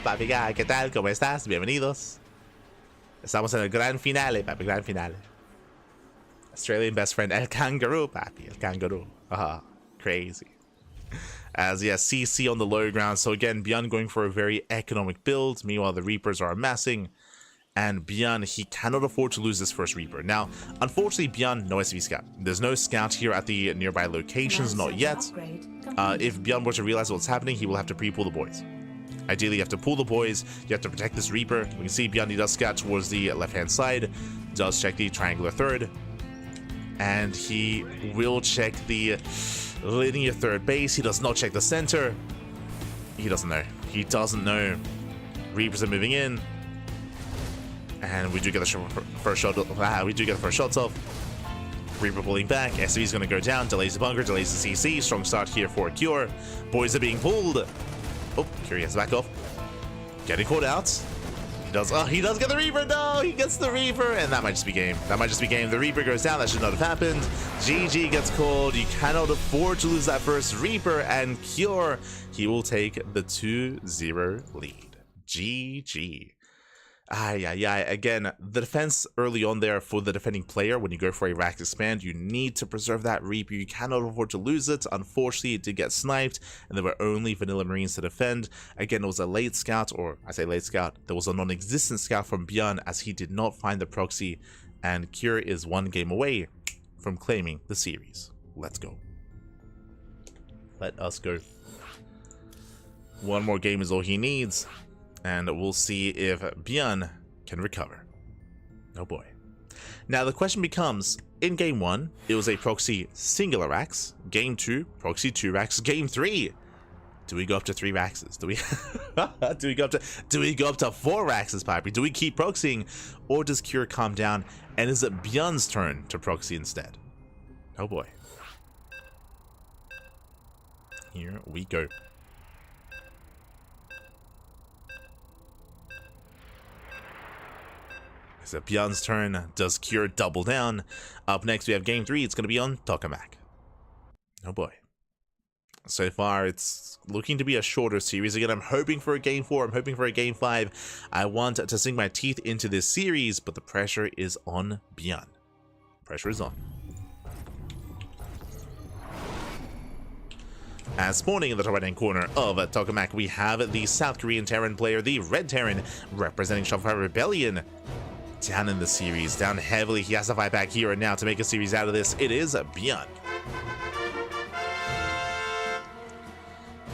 papi, ¿qué tal? ¿Cómo estás? Bienvenidos. Estamos en el gran finale, papi, gran finale. Australian best friend, El Kangaroo, papi, El Kangaroo. Crazy. As, yeah, CC on the low ground. So again, ByuN going for a very economic build. Meanwhile, the Reapers are amassing. And ByuN, he cannot afford to lose this first Reaper. Now, unfortunately, ByuN, no SV Scout. There's no Scout here at the nearby locations, not yet. If ByuN were to realize what's happening, he will have to pre-pull the boys. Ideally, you have to pull the boys. You have to protect this Reaper. We can see ByuN, he does Scout towards the left-hand side. Does check the triangular third. And he will check the linear third base. He does not check the center. He doesn't know. He doesn't know. Reapers are moving in. And we do get the first shot. We do get the first shots off. Reaper pulling back. SV is going to go down. Delays the bunker. Delays the CC. Strong start here for Cure. Boys are being pulled. Oh, Cure gets back off. Getting caught out. He does. Oh, he does get the Reaper. No, he gets the Reaper. And that might just be game. That might just be game. The Reaper goes down. That should not have happened. GG gets called. You cannot afford to lose that first Reaper. And Cure, he will take the 2-0 lead. GG. Again, the defense early on there for the defending player, when you go for a rack expand, you need to preserve that Reaper. You cannot afford to lose it. Unfortunately, it did get sniped, and there were only vanilla Marines to defend. Again, it was a late scout, or I say late scout, there was a non-existent scout from ByuN as he did not find the proxy, and Cure is one game away from claiming the series. Let's go. Let us go. One more game is all he needs. And we'll see if ByuN can recover. Oh boy. Now the question becomes, in game 1, it was a proxy singular racks. Game 2, proxy 2 racks. Game 3, do we go up to 3 racks? Do we do we go up to 4 racks, Piper? Do we keep proxying, or does Cure calm down? And is it ByuN's turn to proxy instead? Oh boy. Here we go. Is it ByuN's turn? Does Cure double down? Up next, we have game 3. It's going to be on Tokamak. Oh boy. So far, it's looking to be a shorter series. Again, I'm hoping for a game 4. I'm hoping for a game 5. I want to sink my teeth into this series, but the pressure is on ByuN. Pressure is on. As spawning in the top right-hand corner of Tokamak, we have the South Korean Terran player, the Red Terran, representing Shopify Rebellion. Down in the series, down heavily. He has to fight back here and now to make a series out of this. It is ByuN.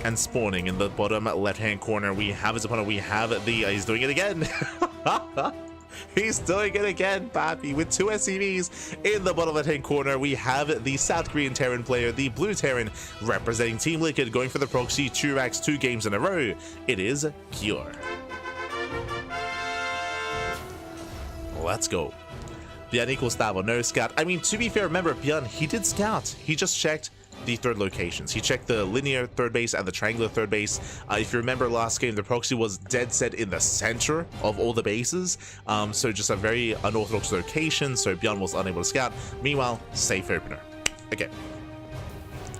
And spawning in the bottom left-hand corner, we have his opponent. We have the... he's doing it again. He's doing it again, papi. With 2 SCVs in the bottom left-hand corner, we have the South Korean Terran player, the Blue Terran, representing Team Liquid, going for the proxy 2 racks 2 games in a row. It is Cure. Let's go. ByuN equals stable, no scout. I mean, to be fair, remember, ByuN, he did scout. He just checked the third locations. He checked the linear third base and the triangular third base. If you remember last game, the proxy was dead set in the center of all the bases. So just a very unorthodox location, so ByuN was unable to scout. Meanwhile, safe opener. Okay.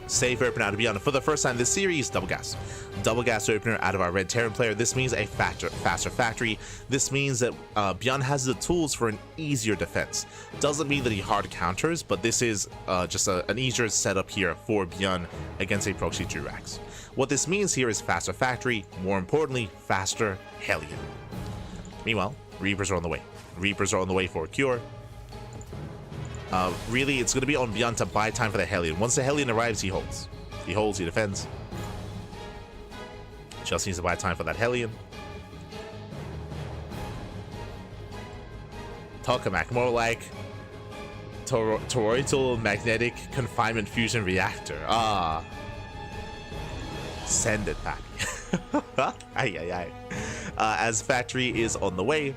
Safe opener out of ByuN. For the first time this series, double gas. Double gas opener out of our Red Terran player. This means a faster factory. This means that ByuN has the tools for an easier defense. Doesn't mean that he hard counters, but this is just an easier setup here for ByuN against a proxy 2 racks. What this means here is faster factory, more importantly, faster Hellion. Meanwhile, Reapers are on the way. Reapers are on the way for Cure. Really, it's going to be on ByuN to buy time for the Hellion. Once the Hellion arrives, he holds. He holds, he defends. Just needs to buy time for that Hellion. Tokamak, more like toroidal magnetic confinement fusion reactor. Send it, papi. As factory is on the way.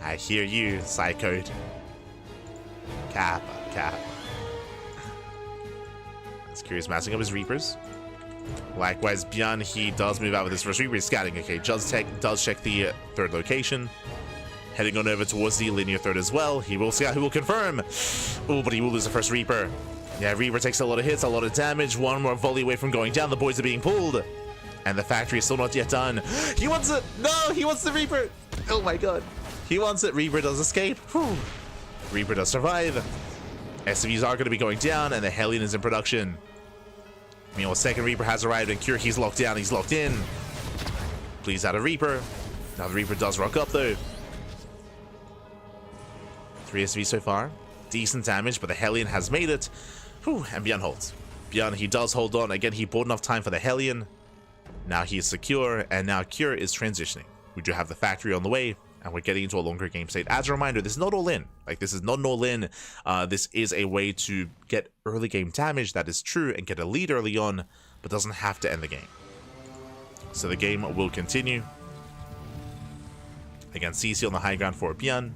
I hear you, Psychode. Cap. Curious massing up his Reapers. Likewise, ByuN, he does move out with his first Reaper. He's scouting. Okay, does check the third location. Heading on over towards the linear third as well. He will scout, he will confirm. Oh, but he will lose the first Reaper. Yeah, Reaper takes a lot of hits, a lot of damage. One more volley away from going down. The boys are being pulled. And the factory is still not yet done. He wants it. No, he wants the Reaper. Oh my god. He wants it. Reaper does escape. Whew. Reaper does survive. SCVs are going to be going down, and the Hellion is in production. Meanwhile, second Reaper has arrived, and Cure, he's locked down, he's locked in. Please add a Reaper. Now the Reaper does rock up, though. 3 SCVs so far. Decent damage, but the Hellion has made it. Whew, and ByuN holds. ByuN, he does hold on. Again, he bought enough time for the Hellion. Now he is secure, and now Cure is transitioning. We do have the factory on the way, and we're getting into a longer game state. As a reminder, this is not all in. Like, this is not an all in. This is a way to get early game damage, that is true, and get a lead early on, but doesn't have to end the game. So the game will continue. Again, CC on the high ground for ByuN.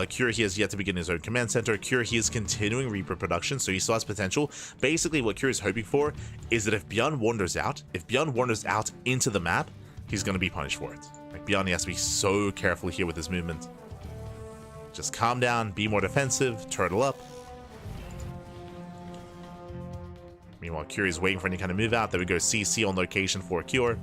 Cure, he has yet to begin his own command center. Cure, he is continuing Reaper production, so he still has potential. Basically, what Cure is hoping for is that if ByuN wanders out, into the map, he's going to be punished for it. Like, ByuN, he has to be so careful here with his movement. Just calm down, be more defensive, turtle up. Meanwhile, Cure is waiting for any kind of move out. There we go, CC on location for Cure.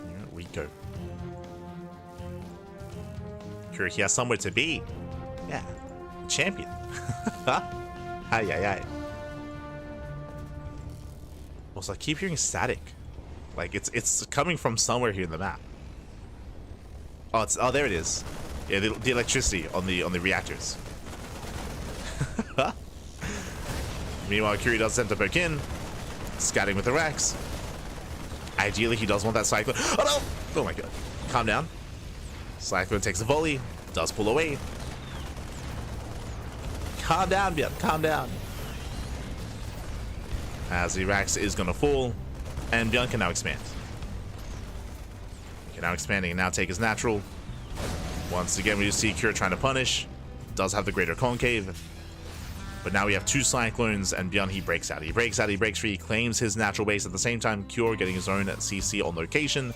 Here we go. Cure, he has somewhere to be. Yeah, champion. Ay, ay, ay. Also, I keep hearing static. Like, it's coming from somewhere here in the map. Oh, there it is. Yeah, the electricity on the reactors. Meanwhile, Curie does send to poke in, scatting with the Rex. Ideally, he does want that Cyclone. Oh no! Oh my god. Calm down. Cyclone takes a volley, does pull away. Calm down, ByuN, calm down. As the Rex is gonna fall, and ByuN can now expand. Okay, now expanding and now take his natural. Once again, we just see Cure trying to punish. Does have the greater concave. But now we have 2 Cyclones, and ByuN, he breaks out. He breaks out, he breaks free, he claims his natural base. At the same time, Cure getting his own CC on location.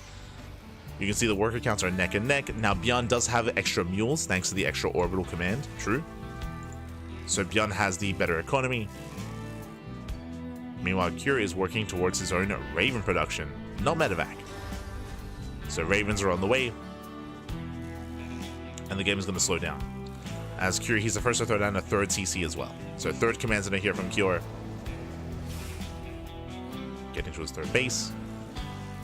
You can see the worker counts are neck and neck. Now, ByuN does have extra mules, thanks to the extra orbital command. True. So ByuN has the better economy. Meanwhile, Cure is working towards his own Raven production, not medevac. So Ravens are on the way. And the game is going to slow down. As Cure, he's the first to throw down a 3rd CC as well. So 3rd command center here from Cure. Getting to his 3rd base.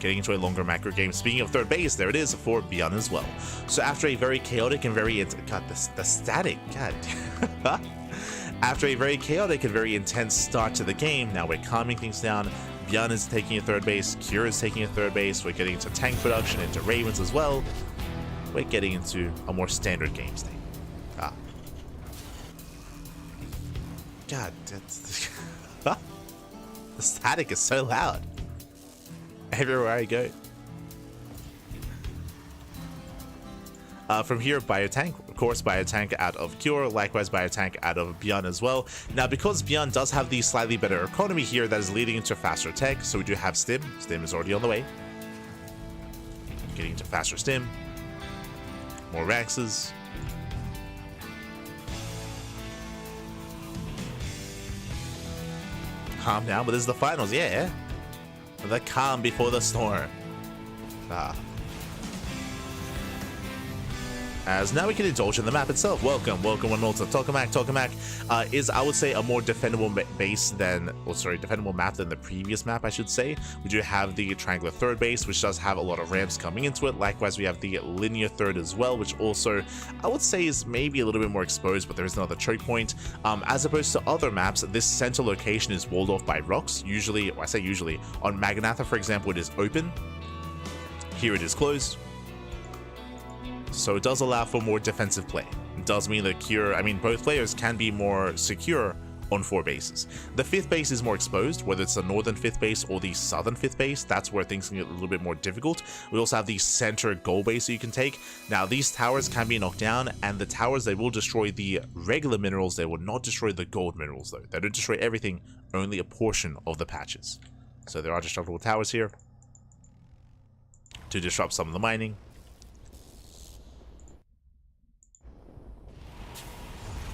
Getting into a longer macro game. Speaking of 3rd base, there it is for ByuN as well. So after a very chaotic and very... God, the static. God. After a very chaotic and very intense start to the game, now we're calming things down. ByuN is taking a 3rd base. Cure is taking a 3rd base. We're getting into tank production, into Ravens as well. We're getting into a more standard game state. God, that's... The static is so loud. Everywhere I go. From here, Biotank. Of course, Biotank out of Cure. Likewise, Biotank out of ByuN as well. Now, because ByuN does have the slightly better economy here, that is leading into faster tech. So we do have Stim. Stim is already on the way. Getting into faster Stim. More Rexes. Calm down, but this is the finals, yeah. The calm before the storm. As now we can indulge in the map itself. Welcome one more to Tokamak. Tokamak is, I would say, a more defendable base than, defendable map than the previous map, I should say. We do have the triangular 3rd base, which does have a lot of ramps coming into it. Likewise, we have the linear 3rd as well, which also, I would say, is maybe a little bit more exposed, but there is another choke point. As opposed to other maps, this center location is walled off by rocks. Usually, I say usually, on Magnatha, for example, it is open. Here it is closed. So it does allow for more defensive play. It does mean that both players can be more secure on 4 bases. The 5th base is more exposed, whether it's the northern 5th base or the southern 5th base. That's where things can get a little bit more difficult. We also have the center gold base that you can take. Now, these towers can be knocked down, and the towers, they will destroy the regular minerals. They will not destroy the gold minerals, though. They don't destroy everything, only a portion of the patches. So there are destructible towers here to disrupt some of the mining.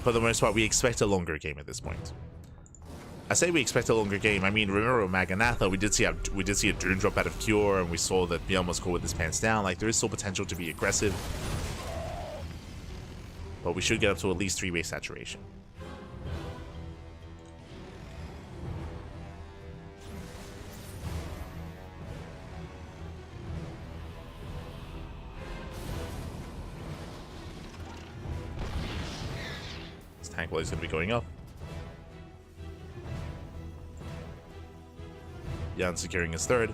For the most part, we expect a longer game at this point. I say we expect a longer game. I mean, remember with Maganatha, we did see a Doom drop out of Cure, and we saw that ByuN was caught with his pants down. Like, there is still potential to be aggressive, but we should get up to at least 3 base saturation. Tank is going to be going up. ByuN securing his 3rd.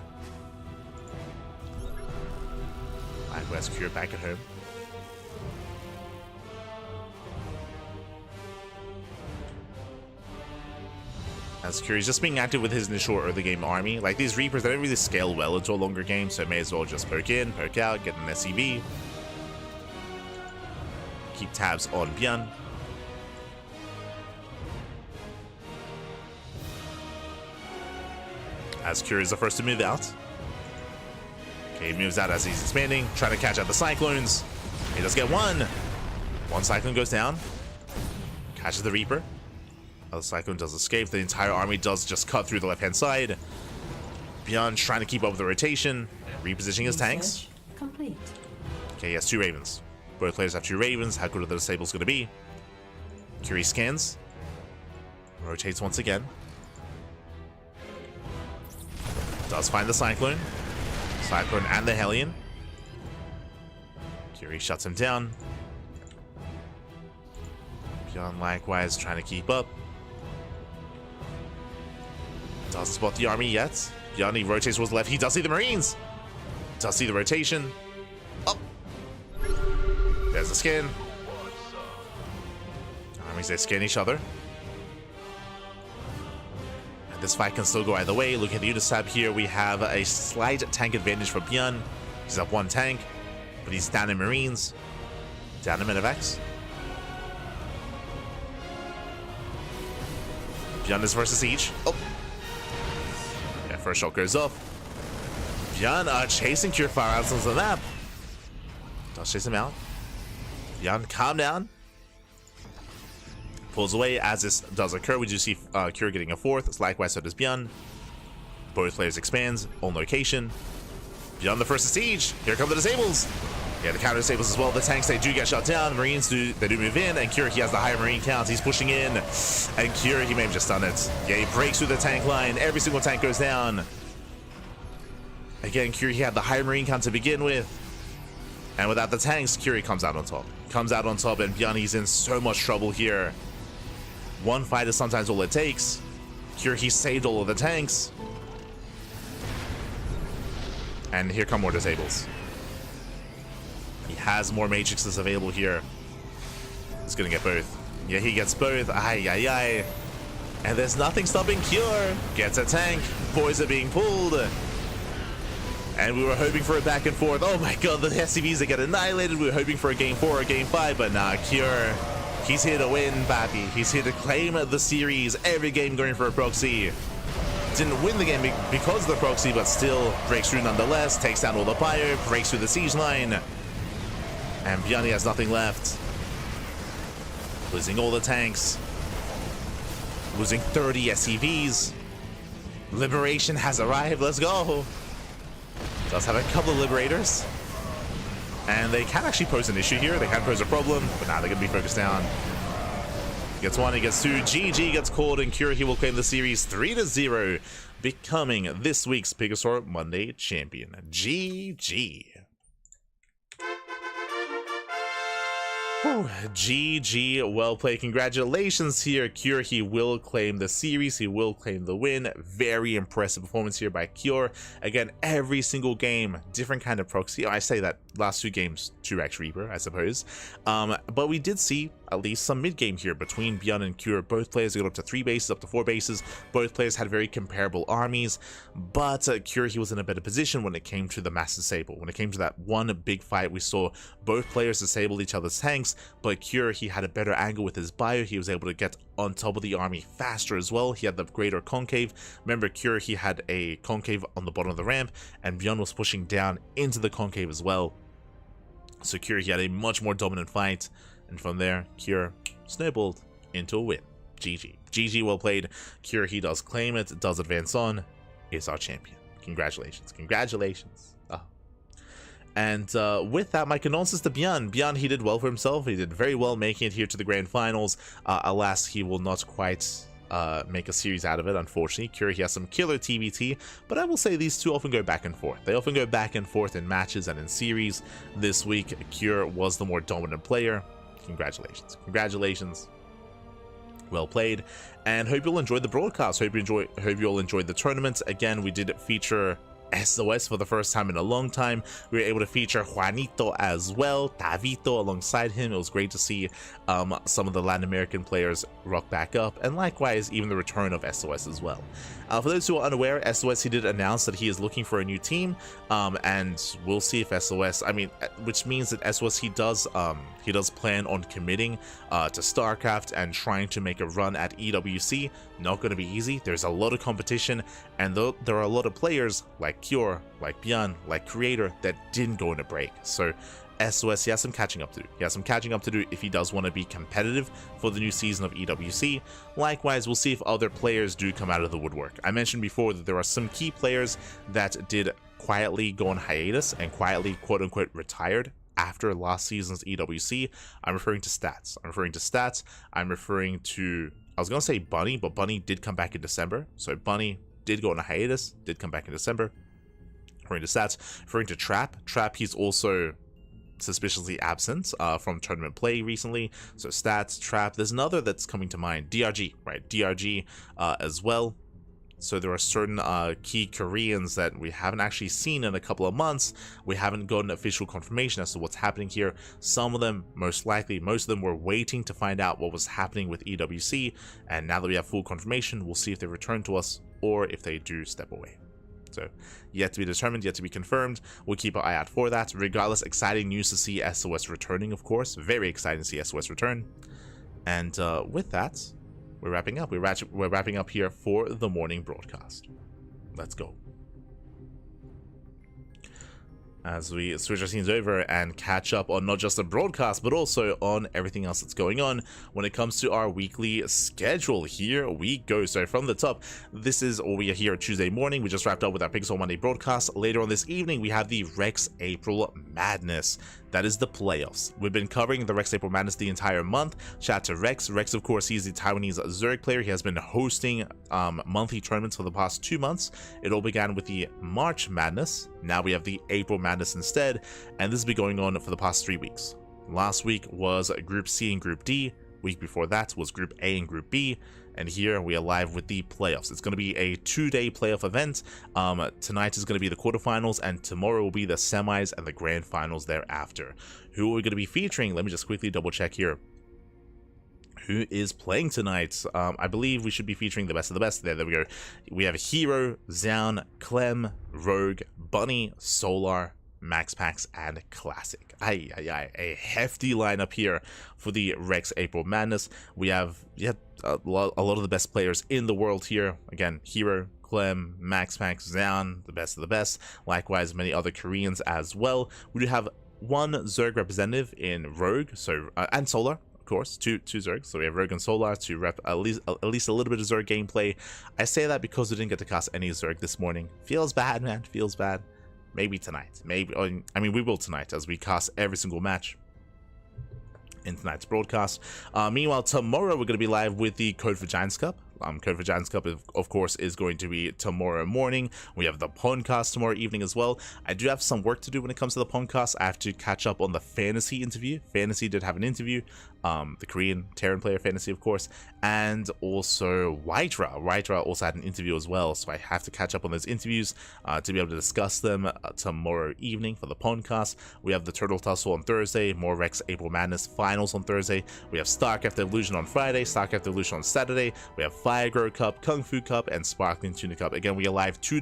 West Cure back at home. As Cure is just being active with his initial early game army. Like, these Reapers, they don't really scale well into a longer game, so may as well just poke in, poke out, get an SCV. Keep tabs on ByuN. As Cure is the first to move out. Okay, he moves out as he's expanding, trying to catch out the Cyclones. He does get one. One Cyclone goes down. Catches the Reaper. The Cyclone does escape. The entire army does just cut through the left-hand side. ByuN trying to keep up with the rotation. Repositioning his tanks. Complete. Okay, he has 2 Ravens. Both players have 2 Ravens. How good are the disables going to be? Curie scans. Rotates once again. Does find the Cyclone. Cyclone and the Hellion. Curie shuts him down. ByuN likewise trying to keep up. Doesn't spot the army yet. ByuN, he rotates towards the left. He does see the Marines. Does see the rotation. Up. There's the skin. Armies, they scan each other. This fight can still go either way. Look at the units tab here. We have a slight tank advantage for ByuN. He's up 1 tank, but he's down in Marines. Down in Medivacs. ByuN is versus Siege. Oh. Yeah, first shot goes off. ByuN chasing Cure Fire out onto the map. Does chase him out. ByuN, calm down. Pulls away as this does occur. We do see Cure getting a 4th. Likewise, so does ByuN. Both players expands on location. ByuN the first to siege. Here come the disables. Yeah, the counter disables as well. The tanks, they do get shut down. Marines do move in, and Cure, he has the higher Marine counts. He's pushing in, and Cure, he may have just done it. Yeah, he breaks through the tank line. Every single tank goes down. Again, Cure, he had the higher Marine count to begin with. And without the tanks, Cure comes out on top. Comes out on top, and ByuN, he's in so much trouble here. One fight is sometimes all it takes. Cure, he saved all of the tanks. And here come more disables. He has more matrices available here. He's gonna get both. Yeah, he gets both. Ay, ay, ay. And there's nothing stopping Cure. Gets a tank. Boys are being pulled. And we were hoping for a back and forth. Oh my god, the SCVs that get annihilated. We were hoping for a game 4 or game 5, but nah, Cure. He's here to win, Pappy. He's here to claim the series. Every game going for a proxy. Didn't win the game because of the proxy, but still breaks through nonetheless. Takes down all the fire, breaks through the siege line. And ByuN has nothing left. Losing all the tanks. Losing 30 SCVs. Liberation has arrived. Let's go. Does have a couple of Liberators. And they can actually pose an issue here. They can pose a problem, but now they're going to be focused down. He gets 1, he gets 2. GG gets called, and Cure, he will claim the series 3-0, becoming this week's PiGosaur Monday champion. GG. Whew, GG, well played. Congratulations here, Cure. He will claim the series. He will claim the win. Very impressive performance here by Cure. Again, every single game, different kind of proxy. I say that last two games 2x Reaper, I suppose. But we did see at least some mid game here between ByuN and Cure. Both players got up to 3 bases, up to 4 bases. Both players had very comparable armies, but Cure, he was in a better position when it came to the mass disable. When it came to that one big fight, we saw both players disable each other's tanks, but Cure, he had a better angle with his bio. He was able to get on top of the army faster as well. He had the greater concave. Remember, Cure, he had a concave on the bottom of the ramp, and ByuN was pushing down into the concave as well. So Cure, he had a much more dominant fight, and from there, Cure snowballed into a win. GG. GG, well played. Cure, he does claim it, does advance on, is our champion. Congratulations. Congratulations. Oh. And with that, my condolences to ByuN. ByuN, he did well for himself. He did very well making it here to the grand finals. Alas, he will not quite make a series out of it, unfortunately. Cure, he has some killer TBT, but I will say these two often go back and forth. They often go back and forth in matches and in series. This week, Cure was the more dominant player. Congratulations. Congratulations. Well played, and hope you'll enjoy the broadcast. Hope you all enjoyed the tournament. Again, we did feature SOS for the first time in a long time. We were able to feature Juanito as well, Tavito alongside him. It was great to see some of the Latin American players rock back up, and likewise even the return of SOS as well. For those who are unaware, SOS, he did announce that he is looking for a new team, and we'll see if SOS, which means that SOS, he does plan on committing to StarCraft and trying to make a run at EWC. Not going to be easy. There's a lot of competition, and there are a lot of players like Cure, like ByuN, like Creator that didn't go in a break. So SOS, he has some catching up to do. He has some catching up to do if he does want to be competitive for the new season of EWC. Likewise, we'll see if other players do come out of the woodwork. I mentioned before that there are some key players that did quietly go on hiatus and quietly quote-unquote retired after last season's EWC. I'm referring to stats. I'm referring to, I was going to say Bunny, but Bunny did come back in December. So Bunny did go on a hiatus, did come back in December. Referring to stats. Referring to Trap, he's also suspiciously absent from tournament play recently. So stats, Trap. There's another that's coming to mind, DRG, right? DRG as well. So there are certain key Koreans that we haven't actually seen in a couple of months. We haven't gotten official confirmation as to what's happening here. Some of them, most of them were waiting to find out what was happening with EWC, and now that we have full confirmation, we'll see if they return to us or if they do step away. So yet to be determined, yet to be confirmed. We'll keep an eye out for that. Regardless, exciting news to see SOS returning, of course. Very exciting to see SOS return. And with that, we're wrapping up. We're wrapping up here for the morning broadcast. Let's go. As we switch our scenes over and catch up on not just the broadcast, but also on everything else that's going on when it comes to our weekly schedule. Here we go. So from the top, this is what we are here Tuesday morning. We just wrapped up with our PiGosaur Monday broadcast. Later on this evening, we have the Rex April Madness. That is the playoffs. We've been covering the Rex April Madness the entire month. Shout out to Rex. Rex, of course, he's the Taiwanese Zerg player. He has been hosting monthly tournaments for the past 2 months. It all began with the March Madness. Now we have the April Madness instead, and this has been going on for the past 3 weeks. Last week was Group C and Group D. Week before that was Group A and Group B. And here we are live with the playoffs. It's going to be a 2-day playoff event. Tonight is going to be the quarterfinals, and tomorrow will be the semis and the grand finals thereafter. Who are we going to be featuring? Let me just quickly double check here. Who is playing tonight? I believe we should be featuring the best of the best. There we go. We have Hero, Zan, Clem, Rogue, Bunny, Solar, Max Packs, and Classic. A hefty lineup here for the Rex April Madness. We have a lot of the best players in the world here. Again, Hero, Clem, Max Packs, Zan, the best of the best. Likewise, many other Koreans as well. We do have one Zerg representative in Rogue, so and Solar. Of course, two Zergs. So we have Rogue and Solar to rep at least a little bit of Zerg gameplay. I say that because we didn't get to cast any Zerg this morning. Feels bad, man. Feels bad. Maybe tonight. Maybe. I mean, we will tonight as we cast every single match in tonight's broadcast. Meanwhile, tomorrow we're going to be live with the Code for Giants Cup. Code for Giants Cup, of course, is going to be tomorrow morning. We have the podcast tomorrow evening as well. I do have some work to do when it comes to the podcast. I have to catch up on the Fantasy interview. Fantasy did have an interview. the Korean Terran player fantasy, of course, and also Wydra. Wydra also had an interview as well, so I have to catch up on those interviews to be able to discuss them tomorrow evening for the podcast. We have the Turtle Tussle on Thursday, more Rex April Madness finals on Thursday. We have StarCraft Evolution on Friday, StarCraft Evolution on Saturday. We have Fire Grow Cup, Kung Fu Cup, and Sparkling Tuna Cup. Again, we are live 2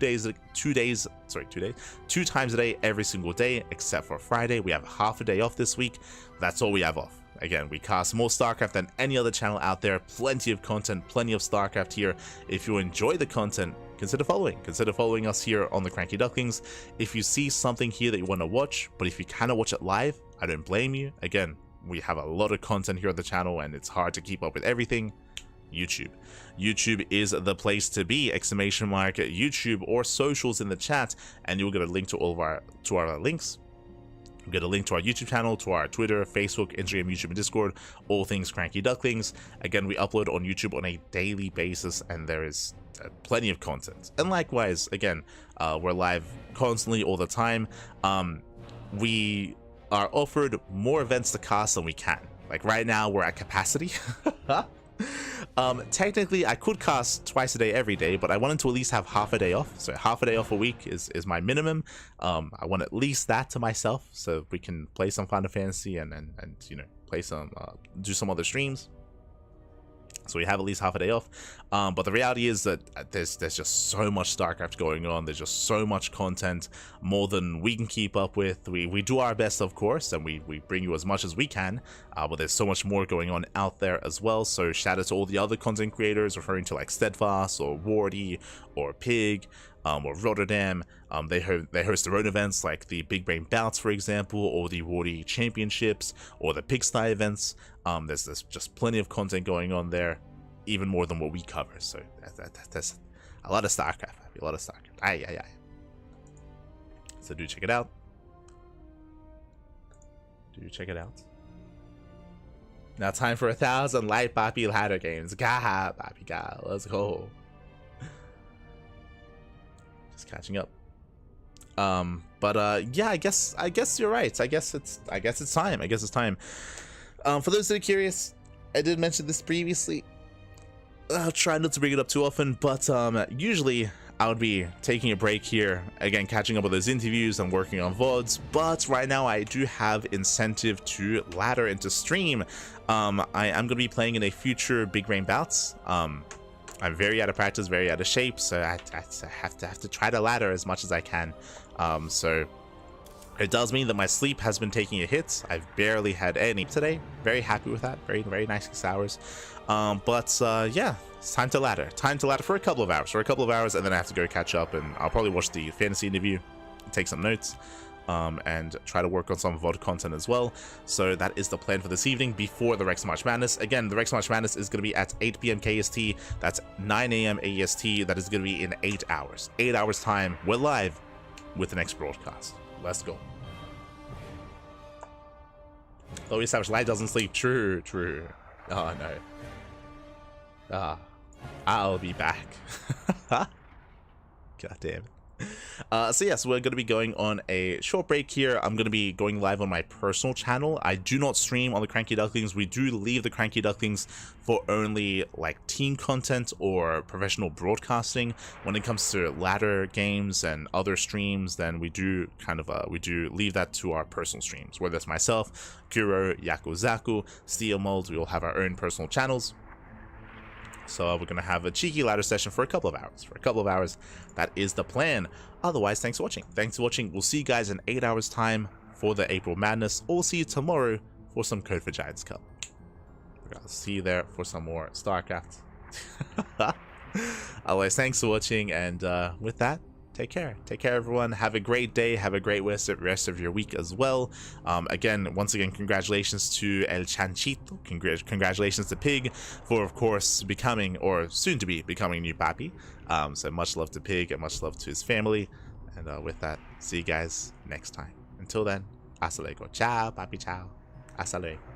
times a day, every single day, except for Friday. We have half a day off this week. That's all we have off. Again, we cast more StarCraft than any other channel out there. Plenty of content, plenty of StarCraft here. If you enjoy the content, consider following. Consider following us here on the CranKy Ducklings. If you see something here that you want to watch, but if you cannot watch it live, I don't blame you. Again, we have a lot of content here on the channel, and it's hard to keep up with everything. YouTube is the place to be! Exclamation mark YouTube or socials in the chat, and you'll get a link to all of our links. You'll get a link to our YouTube channel, to our Twitter, Facebook, Instagram, YouTube, and Discord, all things CranKy Ducklings. Again, we upload on YouTube on a daily basis, and there is plenty of content. And likewise, again, we're live constantly all the time. We are offered more events to cast than we can. Like right now, we're at capacity. Technically I could cast twice a day every day, but I wanted to at least have half a day off. So half a day off a week is my minimum. I want at least that to myself, so we can play some Final Fantasy and you know, play some do some other streams. So we have at least half a day off. But the reality is that there's just so much StarCraft going on. There's just so much content, more than we can keep up with. We do our best, of course, and we bring you as much as we can. But there's so much more going on out there as well. So shout out to all the other content creators, referring to like Steadfast or Wardy or Pig or Rotterdam. They host their own events like the Big Brain Bouts, for example, or the Wardy Championships or the Pigsty events. There's just plenty of content going on there, even more than what we cover. So that's a lot of StarCraft, a lot of StarCraft. Aye. So do check it out. Now time for 1,000 light Papi ladder games. Gah, Papi, gah. Let's go. Just catching up. Yeah, I guess you're right. I guess it's time. For those that are curious, I did mention this previously. I'll try not to bring it up too often, but usually I would be taking a break here, again catching up with those interviews and working on VODs, but right now I do have incentive to ladder into stream. I am going to be playing in a future Big Brain Bouts. I'm very out of practice, very out of shape, so I have to try to ladder as much as I can. So it does mean that my sleep has been taking a hit. I've barely had any today. Very happy with that. Very nice 6 hours. Yeah, it's time to ladder. For a couple of hours, and then I have to go catch up, and I'll probably watch the fantasy interview, take some notes, and try to work on some VOD content as well. So that is the plan for this evening before the Rex March Madness. Again, the Rex March Madness is going to be at 8 PM KST. That's 9 AM AEST. That is going to be in 8 hours. 8 hours time. We're live with the next broadcast. Let's go. Though we established light doesn't sleep. True. Oh no. I'll be back. God damn it. So yes, we're going to be going on a short break here. I'm going to be going live on my personal channel. I do not stream on the CranKy Ducklings. We do leave the CranKy Ducklings for only like team content or professional broadcasting. When it comes to ladder games and other streams, then we do leave that to our personal streams. Whether it's myself, Kuro, Yakuzaku, Steel Mold, we all have our own personal channels. So we're going to have a cheeky ladder session for a couple of hours. That is the plan. Otherwise, thanks for watching. We'll see you guys in 8 hours time for the April Madness. Or we'll see you tomorrow for some Code for Giants Cup. I'll see you there for some more StarCraft. Otherwise, thanks for watching, and with that, take care, everyone. Have a great day, have a great rest of your week as well. Once again, congratulations to El Chanchito, congratulations to Pig for, of course, becoming, or soon to be becoming, new papi. So much love to Pig and much love to his family, and with that, see you guys next time. Until then, hasta luego. Ciao, papi, ciao. Hasta luego.